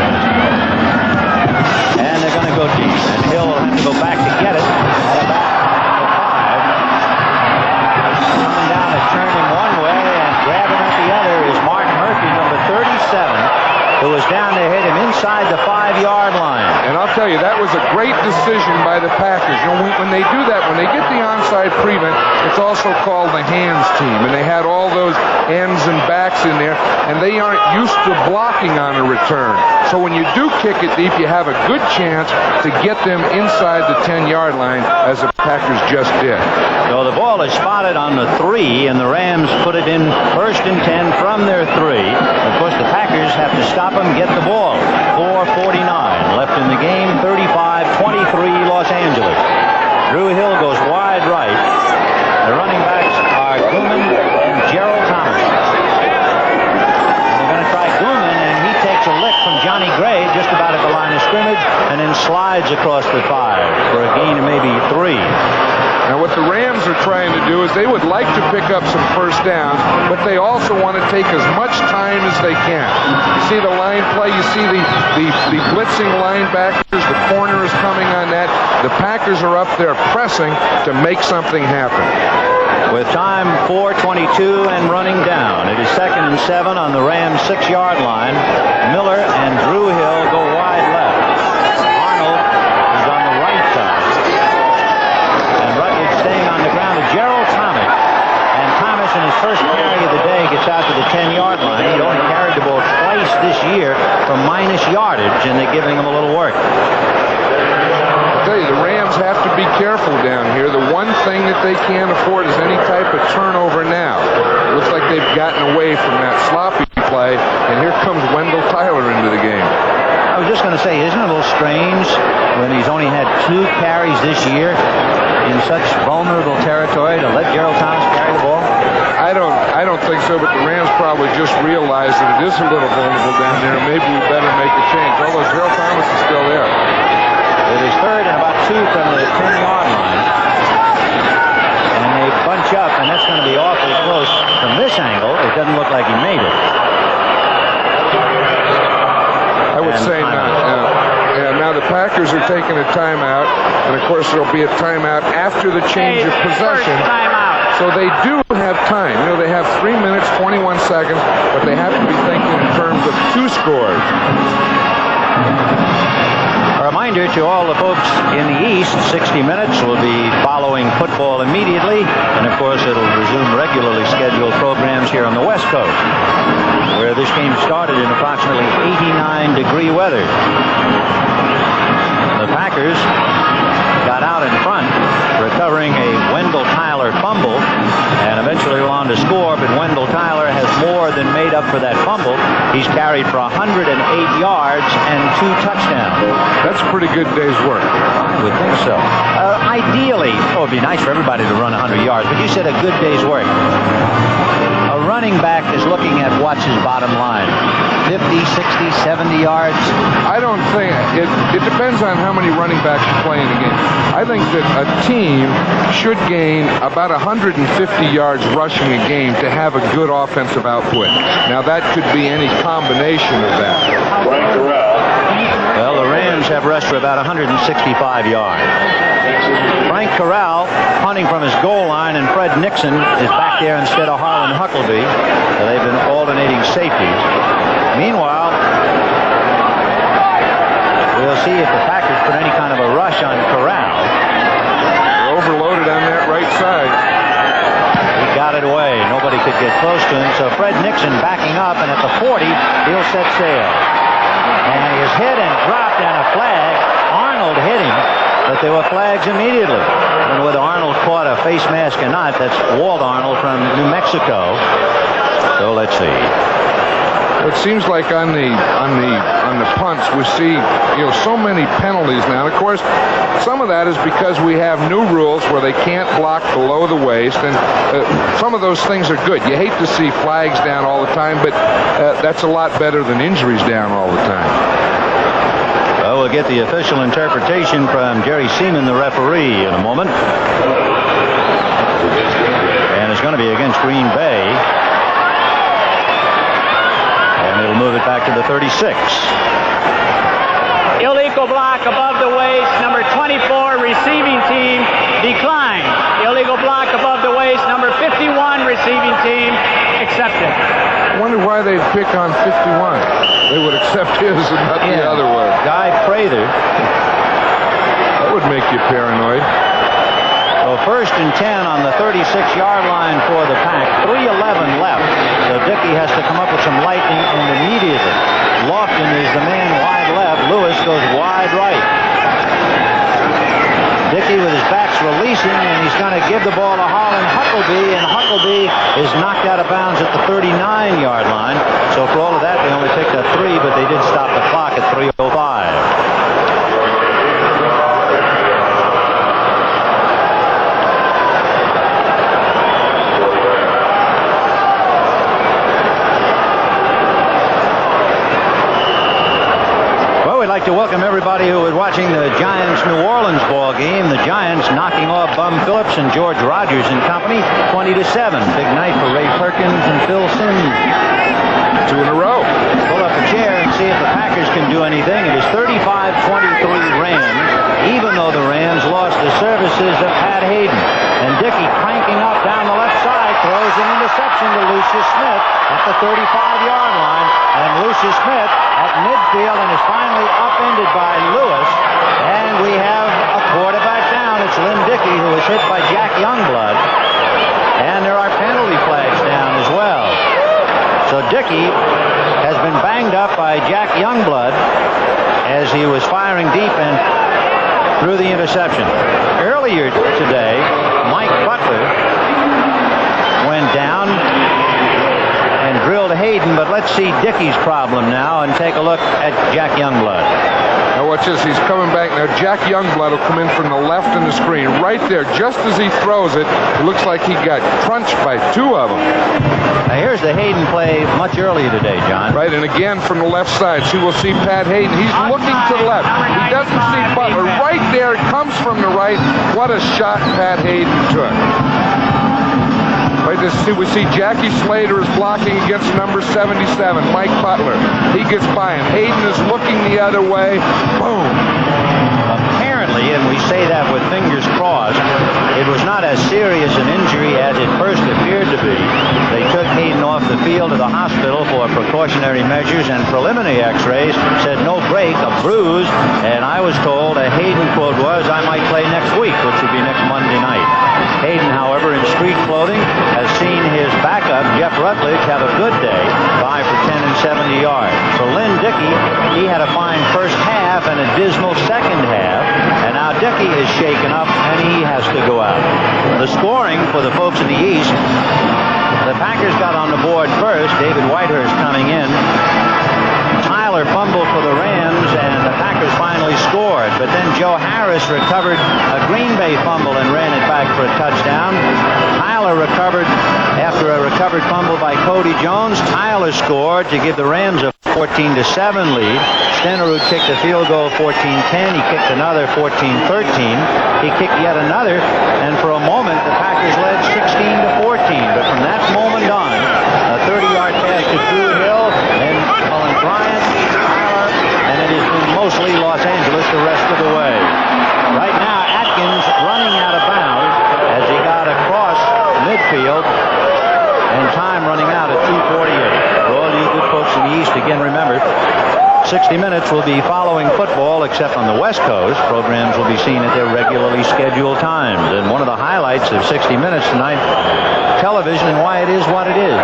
And they're going to go deep. And Hill will have to go back to get it. At about the 5. Coming down and turning one way and grabbing at the other is Mark Murphy, number 37, who was down to hit him inside the 5-yard line. And I'll tell you, that was a great decision by the Packers. You know, when they do that, when they get the onside prevent, it's also called the hands team. And they had all those ends and backs in there, and they aren't used to blocking on a return. So when you do kick it deep, you have a good chance to get them inside the 10-yard line, as the Packers just did. So the ball is spotted on the 3, and the Rams put it in 1st and 10 from their 3. Of course, the Packers have to stop them, get the ball. 4:49 left in the game, 35-23 Los Angeles. Drew Hill goes wide right. The running backs are scrimmage and then slides across the 5 for a gain of maybe 3. Now what the Rams are trying to do is they would like to pick up some first downs, but they also want to take as much time as they can. You see the line play, you see the blitzing linebackers, the corner is coming on that. The Packers are up there pressing to make something happen. With time 4:22 and running down. It is 2nd and 7 on the Rams' 6-yard line. Miller and Drew Hill go wide left. Arnold is on the right side. And Rutledge staying on the ground to Gerald Thomas. And Thomas in his first carry of the day gets out to the 10-yard line. He'd only carried the ball twice this year for minus yardage, and they're giving him a little work. I tell you, the Rams have to be careful down here. The one thing that they can't afford is any type of turnover now. It looks like they've gotten away from that sloppy play, and here comes Wendell Tyler into the game. I was just going to say, isn't it a little strange when he's only had 2 carries this year in such vulnerable territory to let Gerald Thomas carry the ball? I don't think so, but the Rams probably just realized that it is a little vulnerable down there, and maybe we better make a change, although Gerald Thomas is still there. It is 3rd and about 2 from the 10-yard line. And they bunch up, and that's going to be awfully close. From this angle, it doesn't look like he made it. I would say not. Now the Packers are taking a timeout, and of course there'll be a timeout after the change of possession. So they do have time. You know, they have 3 minutes, 21 seconds, but they have to be thinking in terms of 2 scores. A reminder to all the folks in the East, 60 Minutes will be following football immediately. And, of course, it'll resume regularly scheduled programs here on the West Coast, where this game started in approximately 89-degree weather. The Packers got out in front, recovering a Wendell Tyler fumble, and eventually went on to score, but Wendell Tyler has more than made up for that fumble. He's carried for 108 yards and 2 touchdowns. That's a pretty good day's work. I would think so. Ideally, it would be nice for everybody to run 100 yards, but you said a good day's work. A running back is looking at what's his bottom line. 50, 60, 70 yards? I don't think, it depends on how many running backs you play in a game. I think that a team should gain about 150 yards rushing a game to have a good offensive output. Now that could be any combination of that. Well, the Rams have rushed for about 165 yards. Frank Corral punting from his goal line, and Fred Nixon is back there instead of Harlan Huckleby. So they've been alternating safeties. Meanwhile, we'll see if the Packers put any kind of a rush on Corral. They're overloaded on that right side. He got it away. Nobody could get close to him. So Fred Nixon backing up, and at the 40, he'll set sail. And he is hit and dropped, and a flag. Arnold hit him, but there were flags immediately. I don't know whether Arnold caught a face mask or not. That's Walt Arnold from New Mexico. So let's see. It seems like on the punts we see, so many penalties now. And of course, some of that is because we have new rules where they can't block below the waist, and some of those things are good. You hate to see flags down all the time, but that's a lot better than injuries down all the time. Well, we'll get the official interpretation from Jerry Seaman, the referee, in a moment. And it's going to be against Green Bay. And it'll move it back to the 36. Illegal block above the waist, number 24, receiving team, declined. Illegal block above the waist, number 51, receiving team, accepted. I wonder why they pick on 51. They would accept his and not the other one. Guy Prather. That would make you paranoid. So 1st and 10 on the 36-yard line for the Pack. 3:11 left. So Dickey has to come up with some lightning, and immediately Lofton is the man wide left. Lewis goes wide right. Dickey with his backs releasing, and he's going to give the ball to Harlan Huckleby, and Huckleby is knocked out of bounds at the 39-yard line. So for all of that, they only picked a 3, but they did stop the clock at 3:05. We'd like to welcome from everybody who was watching the Giants-New Orleans ball game. The Giants knocking off Bum Phillips and George Rogers and company 20-7. Big night for Ray Perkins and Phil Simms. 2 in a row. Pull up a chair and see if the Packers can do anything. It is 35-23 Rams, even though the Rams lost the services of Pat Hayden. And Dickey cranking up down the left side, throws an interception to Lucius Smith at the 35-yard line. And Lucius Smith at midfield and is finally upended by Lewis. And we have a quarterback down. It's Lynn Dickey, who was hit by Jack Youngblood. And there are penalty flags down as well. So Dickey has been banged up by Jack Youngblood as he was firing deep and threw the interception. Earlier today, Mike Butler went down and drilled Hayden, but let's see Dickey's problem now and take a look at Jack Youngblood. Now watch this. He's coming back now. Jack Youngblood will come in from the left in the screen. Right there, just as he throws it, it looks like he got crunched by 2 of them. Now here's the Hayden play much earlier today, John. Right, and again from the left side. So we'll see Pat Hayden. He's looking to the left. He doesn't see Butler. Right there, it comes from the right. What a shot Pat Hayden took. Right, we see Jackie Slater is blocking against number 77, Mike Butler. He gets by him. Hayden is looking the other way. Boom. Apparently, and we say that with fingers crossed, it was not as serious an injury as it first appeared to be. They took Hayden off the field to the hospital for precautionary measures, and preliminary x-rays said no break, a bruise, and I was told a Hayden quote was, "I might play next week," which would be next Monday night. Hayden, however, in street clothing, has seen his backup, Jeff Rutledge, have a good day, 5 for 10 and 70 yards. So Lynn Dickey, he had a fine first half and a dismal second half, and now Dickey is shaken up and he has to go out. The scoring for the folks in the East, the Packers got on the board first, David Whitehurst coming in. Tyler fumbled for the Rams, and the Packers finally scored. But then Joe Harris recovered a Green Bay fumble and ran it back for a touchdown. Tyler recovered after a recovered fumble by Cody Jones. Tyler scored to give the Rams a 14-7 lead. Stenerud kicked a field goal 14-10. He kicked another 14-13. He kicked yet another, and for a moment the Packers led 16-14. But from that moment on, a 30-yard pass to Drew Hill, and Colin Bryant, Tyler, and it has been mostly Los Angeles the rest of the way. Right now, Atkins running out of bounds as he got across midfield, and time running out at 2:48. For all you good folks in the East, again, remember, 60 Minutes will be following football, except on the West Coast. Programs will be seen at their regularly scheduled times. And one of the highlights of 60 Minutes tonight, television, and why it is what it is.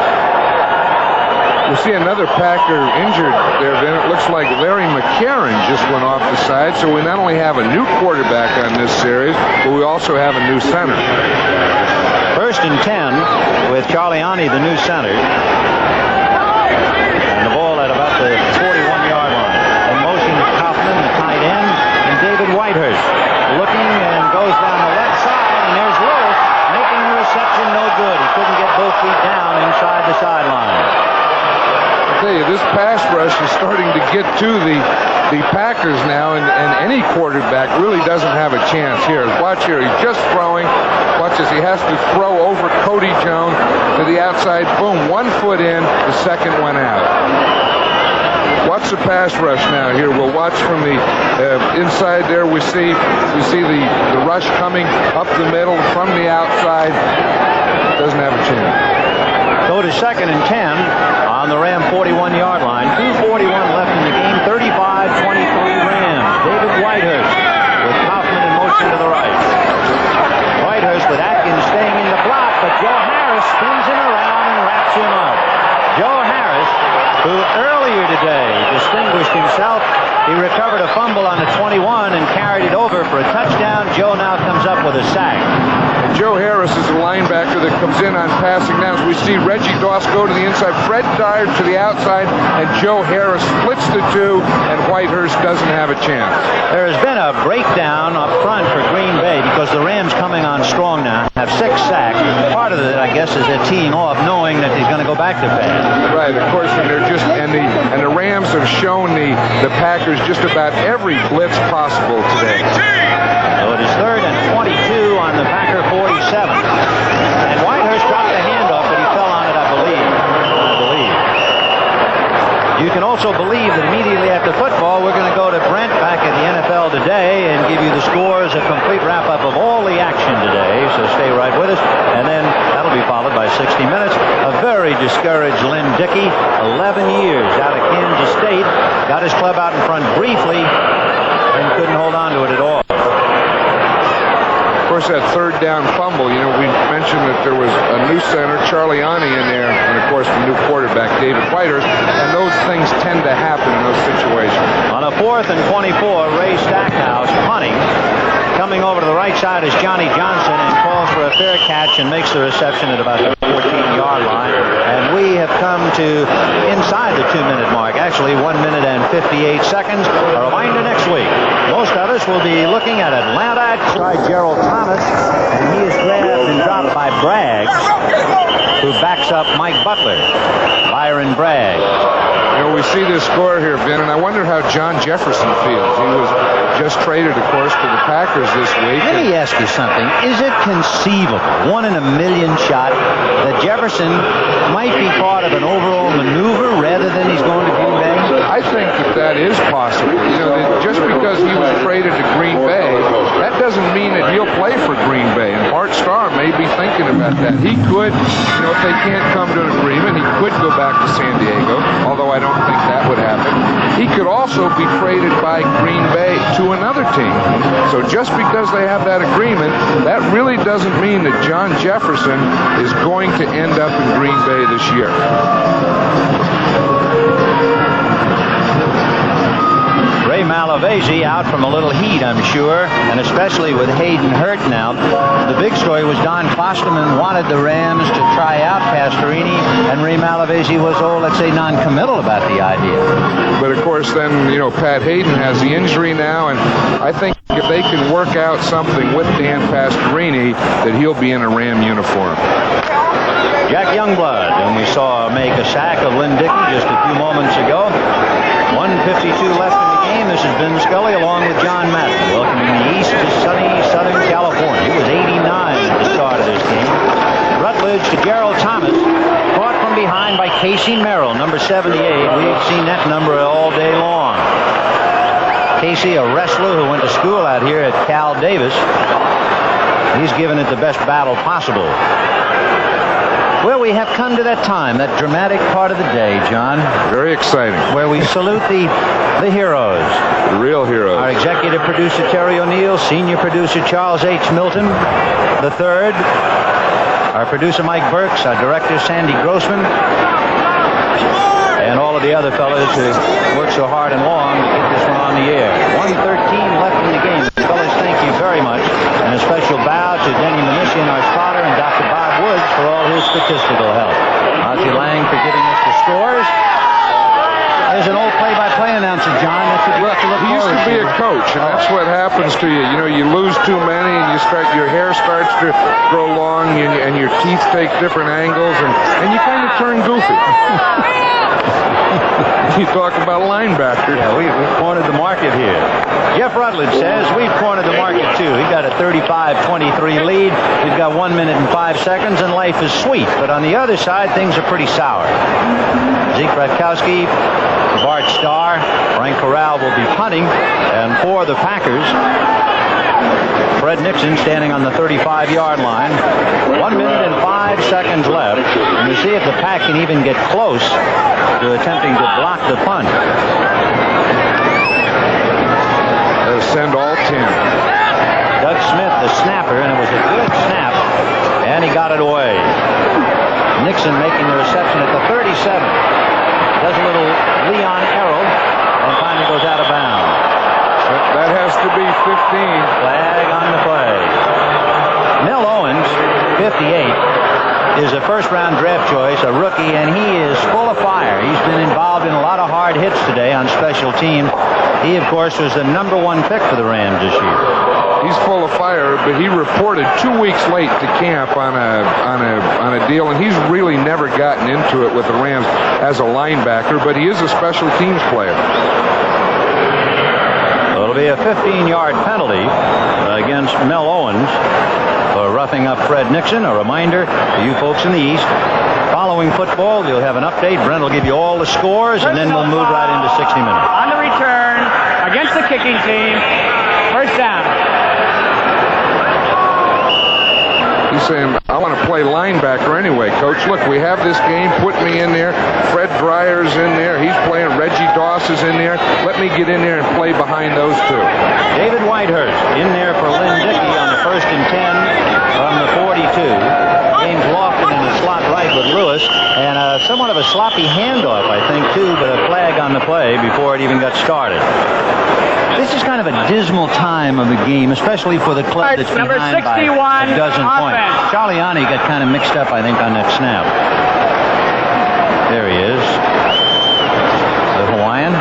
We see another Packer injured there, Vin. It looks like Larry McCarron just went off the side, so we not only have a new quarterback on this series, but we also have a new center. 1st and 10 with Charliani, the new center. And the ball at about the 41-yard line. In motion is Kaufman, the tight end, and David Whitehurst looking and goes down the left side, and there's Lewis making the reception no good. He couldn't get both feet down inside the sideline. I tell you, this pass rush is starting to get to the Packers now, and any quarterback really doesn't have a chance here. Watch here, he's just throwing. Watch as he has to throw over Cody Jones to the outside. Boom, 1 foot in, the second one out. Watch the pass rush now here. We'll watch from the inside there. We see the rush coming up the middle from the outside. Doesn't have a chance. Go to 2nd and 10 on the Ram 41-yard line. 2:41 left in the game. 35-23 Rams. David Whitehurst with Kaufman in motion to the right. Whitehurst with Atkins staying in the block, but Joe Harris spins him around and wraps him up. Joe Harris, who earlier today distinguished himself, he recovered a fumble on the 21 and carried it over for a touchdown. Joe now comes up with a sack. And Joe Harris is a linebacker that comes in on passing downs. We see Reggie Doss go to the inside, Fred Dyer to the outside, and Joe Harris splits the two, and Whitehurst doesn't have a chance. There has been a breakdown up front for Green Bay because the Rams coming on strong now. have 6 sacks. Part of it, I guess, is they're teeing off knowing that he's going to go back to pass. Right, of course, and they're just and the Rams have shown the Packers just about every blitz possible today. So it is 3rd and 22 on the Packer 47. And Whitehurst dropped the handoff, but he fell on it, I believe. You can also believe that immediately after football, we're going to go to Brent back at the NFL Today and give you the scores, a complete wrap-up of all the action today. So stay right with us. And then that'll be followed by 60 Minutes. A very discouraged Lynn Dickey, 11 years out of Kansas State, got his club out in front briefly and couldn't hold on to it at all. Of course, that 3rd down fumble, you know, we mentioned that there was a new center, Charliani, in there, and of course the new quarterback, David Whitehurst, and those things tend to happen in those situations. On a 4th and 24, Ray Stackhouse punting. Coming over to the right side is Johnny Johnson and calls for a fair catch and makes the reception at about the 14-yard line. And we have come to inside the 2-minute mark. Actually, 1 minute and 58 seconds. A reminder next week. Most of us will be looking at Atlanta. Try Gerald Thomas, and he is grabbed and dropped by Bragg, who backs up Mike Butler. Byron Bragg. You know, we see this score here, Vin, and I wonder how John Jefferson feels. He was just traded, of course, to the Packers this week. Let me ask you something. Is it conceivable, 1 in a million shot, that Jefferson might be part of an overall maneuver rather than he's going to Green Bay? I think that is possible. You know, that just because he was traded to Green Bay, that doesn't mean that he'll play for Green Bay. And Bart Starr may be thinking about that. He could, you know, if they can't come to an agreement, he could go back to San Diego, although I don't think that would happen. He could also be traded by Green Bay to another team. So just because they have that agreement, that really doesn't mean that John Jefferson is going to end up in Green Bay this year. Ray Malavasi out from a little heat, I'm sure, and especially with Hayden hurt now. The big story was Don Klosterman wanted the Rams to try out Pastorini, and Ray Malavasi was, let's say, non-committal about the idea. But of course, then, you know, Pat Hayden has the injury now, and I think if they can work out something with Dan Pastorini, that he'll be in a Ram uniform. Jack Youngblood, whom we saw make a sack of Lynn Dickey just a few moments ago. 1:52 left in the game. This is Ben Scully along with John Madden, welcoming the East to sunny Southern California. He was 89 at the start of this game. Rutledge to Gerald Thomas, caught from behind by Casey Merrill, number 78. We've seen that number all day long. Casey, a wrestler who went to school out here at Cal Davis. He's given it the best battle possible. Well, we have come to that time, that dramatic part of the day, John. Very exciting. Where we salute the heroes. The real heroes. Our executive producer, Terry O'Neill, senior producer, Charles H. Milton, the third. Our producer, Mike Burks, our director, Sandy Grossman, and all of the other fellows who worked so hard and long to get this one on the air. 1:13 left in the game. Fellas, thank you very much. And a special bow to Denny Mnuchin, our spotter, and Dr. Bob Woods for all his statistical help. Ozzie Lang for giving us the scores. There's an old play-by-play announcer, John. That's what you have to look He used forward to be a coach, and that's what happens to you. You know, you lose too many, and your hair starts to grow long, and your teeth take different angles, and you kind of turn goofy. You talk about linebacker. Yeah, we've cornered the market here. Jeff Rutledge says we've cornered the market too. He got a 35-23 lead. We've got 1 minute and 5 seconds, and life is sweet. But on the other side, things are pretty sour. Zeke Bratkowski, Bart Starr, Frank Corral will be punting, and for the Packers, Fred Nixon standing on the 35-yard line. 1 minute and 5 seconds left. And you see if the Pack can even get close to attempting to block the punt. They'll send all 10. Doug Smith, the snapper, and it was a good snap, and he got it away. Nixon making the reception at the 37. Does a little Leon Errol, and finally goes out of bounds. That has to be 15. Flag on the play. Mel Owens, 58, is a first-round draft choice, a rookie, and he is full of fire. He's been involved in a lot of hard hits today on special teams. He, of course, was the #1 pick for the Rams this year. He's full of fire, but he reported 2 weeks late to camp on a deal, and he's really never gotten into it with the Rams as a linebacker, but he is a special teams player. It'll be a 15-yard penalty against Mel Owens for roughing up Fred Nixon. A reminder to you folks in the East, following football, you'll have an update. Brent will give you all the scores, and then we'll move right into 60 minutes. On the return against the kicking team, first down. He's saying, I want to play linebacker anyway, Coach. Look, we have this game. Put me in there. Fred Dreyer's in there. He's playing. Reggie Doss is in there. Let me get in there and play behind those two. David Whitehurst in there for Lynn Dickey on the 1st and 10 from the 42. James Lofton in the slot right with Lewis. And somewhat of a sloppy handoff, I think, too, but a flag on the play before it even got started. This is kind of a dismal time of the game, especially for the club that's Number behind by 61 a dozen points. Charliani got kind of mixed up, I think, on that snap. There he is. The Hawaiian.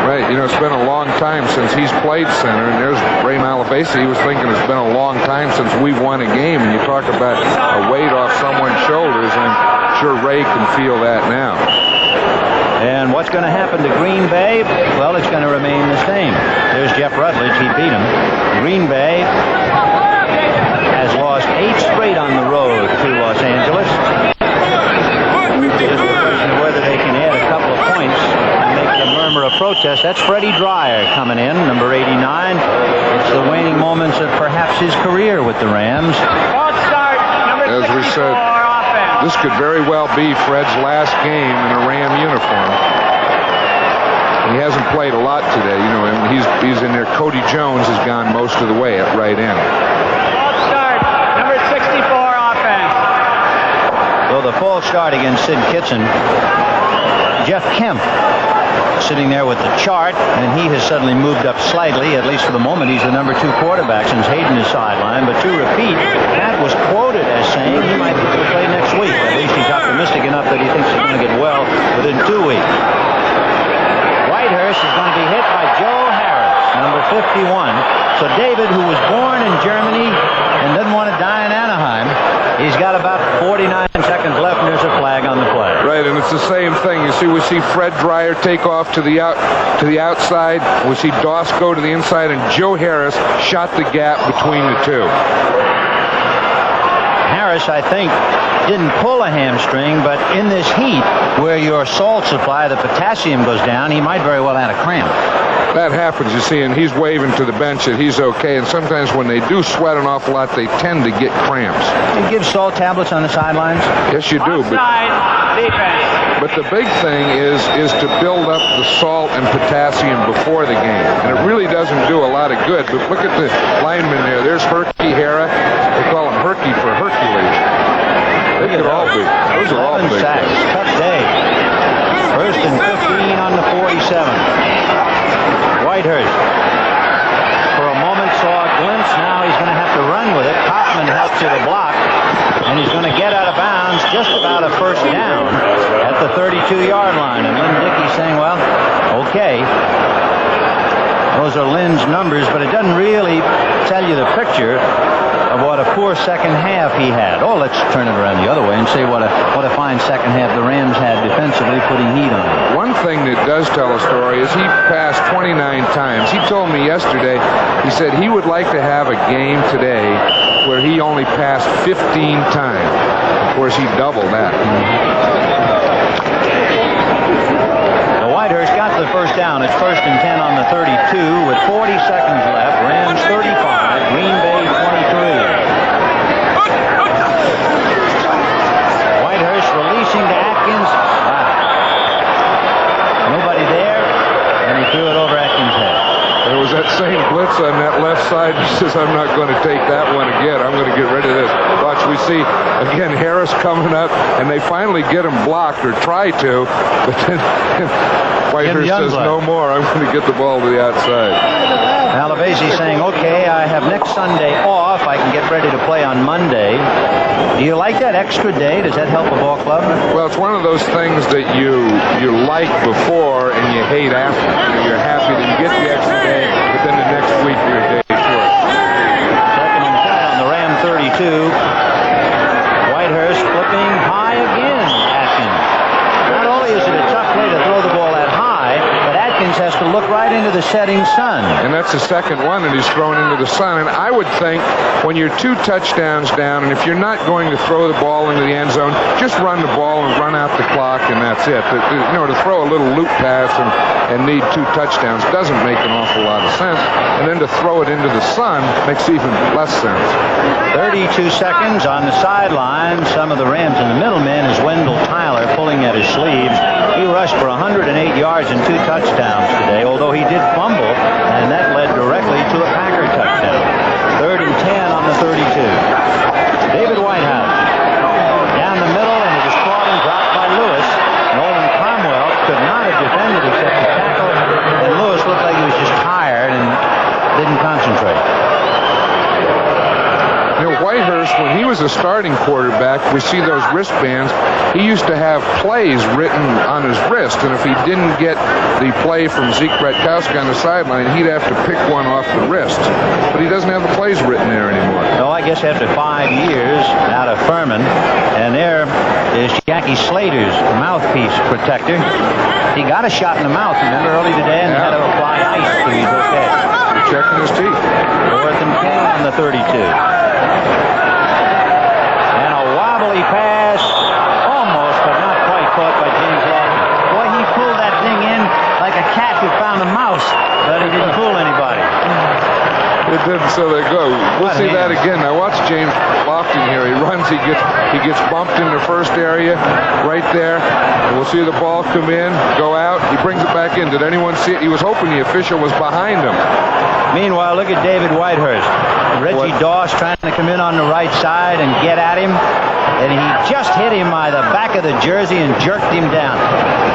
Right, you know, it's been a long time since he's played center, and there's Ray Malavasi. He was thinking it's been a long time since we've won a game, and you talk about a weight off someone's shoulders, and I'm sure Ray can feel that now. And what's going to happen to Green Bay? Well, it's going to remain the same. There's Jeff Rutledge. He beat him. Green Bay has lost 8 straight on the road to Los Angeles. Just whether they can add a couple of points and make a murmur of protest. That's Freddie Dryer coming in, number 89. It's the waning moments of perhaps his career with the Rams. False start, number As we 64, said, offense. this could very well be Fred's last game in a Ram uniform. He hasn't played a lot today, you know, and he's in there. Cody Jones has gone most of the way at right end. False start, number 64, offense. So the false start against Sid Kitson. Jeff Kemp sitting there with the chart, and he has suddenly moved up slightly. At least for the moment, he's the number 2 quarterback since Hayden is sidelined. But to repeat, that was quoted as saying he might be able to play next week. At least he's optimistic enough that he thinks he's going to get well within 2 weeks. Whitehurst is going to be hit by Joe Harris, number 51. So David, who was born in Germany and doesn't want to die in Anaheim, he's got about 49 seconds left, and there's a flag on the play. Right, and it's the same thing. You see, we see Fred Dryer take off to the outside. We see Doss go to the inside, and Joe Harris shot the gap between the two. Harris, I think, didn't pull a hamstring, but in this heat where your salt supply, the potassium goes down, he might very well have a cramp. That happens, you see, and he's waving to the bench that he's okay, and sometimes when they do sweat an awful lot, they tend to get cramps. You give salt tablets on the sidelines? Yes, you do, Offside, defense. but the big thing is to build up the salt and potassium before the game, and it really doesn't do a lot of good. But look at the lineman there. There's Herky Hara. They call him Herky for Hercules. They could all be. Those are all 11 big sacks. guys. Tough day. 1st and 15 on the 47. Whitehurst, for a moment, saw a glimpse. Now he's going to have to run with it. Kaufman helps to the block, and he's going to get out of bounds just about a first down at the 32-yard line. And Lynn Dickey saying, well, okay. Those are Lynn's numbers, but it doesn't really tell you the picture of what a poor second half he had. Oh, let's turn it around the other way and say what a fine second half the Rams had defensively, putting heat on him. One thing that does tell a story is he passed 29 times. He told me yesterday, he said he would like to have a game today where he only passed 15 times. Of course, he doubled that. Whitehurst got the first down. It's 1st and 10 on the 32 with 40 seconds left. Rams 35, Green Bay 23. Whitehurst releasing to Atkins. Wow. Nobody there, and he threw it over Atkins' head. There was that same blitz on that left side. He says, I'm not going to take that one again. I'm going to get rid of this. Watch, we see, again, Harris coming up, and they finally get him blocked, or try to, but then Whitehurst says, no more. I'm going to get the ball to the outside. Malavasi saying, okay, I have next Sunday off. I can get ready to play on Monday. Do you like that extra day? Does that help a ball club? Well, it's one of those things that you like before and you hate after. You're happy that you get the extra day, but then the next week you're a day short. the setting sun. And that's the second one that he's thrown into the sun. And I would think when you're 2 touchdowns down, and if you're not going to throw the ball into the end zone, just run the ball and run out the clock, and that's it. To throw a little loop pass and need 2 touchdowns doesn't make an awful lot of sense. And then to throw it into the sun makes even less sense. 32 seconds on the sideline. Some of the Rams in the middleman is Wendell Tyler pulling at his sleeves. He rushed for 108 yards and 2 touchdowns today, although he did fumble, and that led directly to a Packer touchdown. 3rd and 10 on the 32. David Whitehouse down the middle, and it was caught and dropped by Lewis. Nolan Cromwell could not have defended except the tackle, and Lewis looked like he was just tired and didn't concentrate. Whitehurst, when he was a starting quarterback, we see those wristbands. He used to have plays written on his wrist, and if he didn't get the play from Zeke Bratkowski on the sideline, he'd have to pick one off the wrist. But he doesn't have the plays written there anymore. No, I guess after 5 years out of Furman, and there is Jackie Slater's mouthpiece protector. He got a shot in the mouth, remember, early today, and had to apply ice to his okay. He's checking his teeth. 4th and 10 on the 32. And a wobbly pass, almost, but not quite caught by James Lawson. Boy, he pulled that thing in like a cat who found a mouse, but he didn't fool anybody. It didn't, so they go. We'll see that again. Now watch James Lofton here. He runs, he gets bumped in the first area, right there. And we'll see the ball come in, go out. He brings it back in. Did anyone see it? He was hoping the official was behind him. Meanwhile, look at David Whitehurst. Reggie Doss trying to come in on the right side and get at him. And he just hit him by the back of the jersey and jerked him down.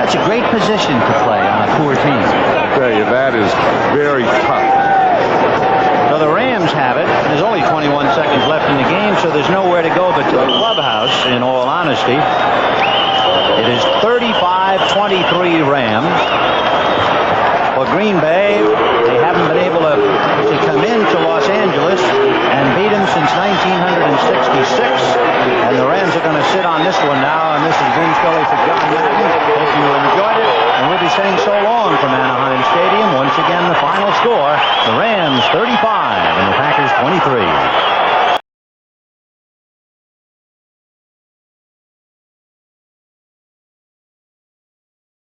That's a great position to play on a poor team. I tell you, that is very tough. So the Rams have it. There's only 21 seconds left in the game, so there's nowhere to go but to the clubhouse, in all honesty. It is 35-23 Rams. For Green Bay, they haven't been able to come into Los Angeles and beat them since 1966. And the Rams are going to sit on this one now, and this is Vin Scully for John Madden. Hope you enjoyed it, and we'll be saying so long from Anaheim Stadium. Once again, the final score, the Rams 35 and the Packers 23.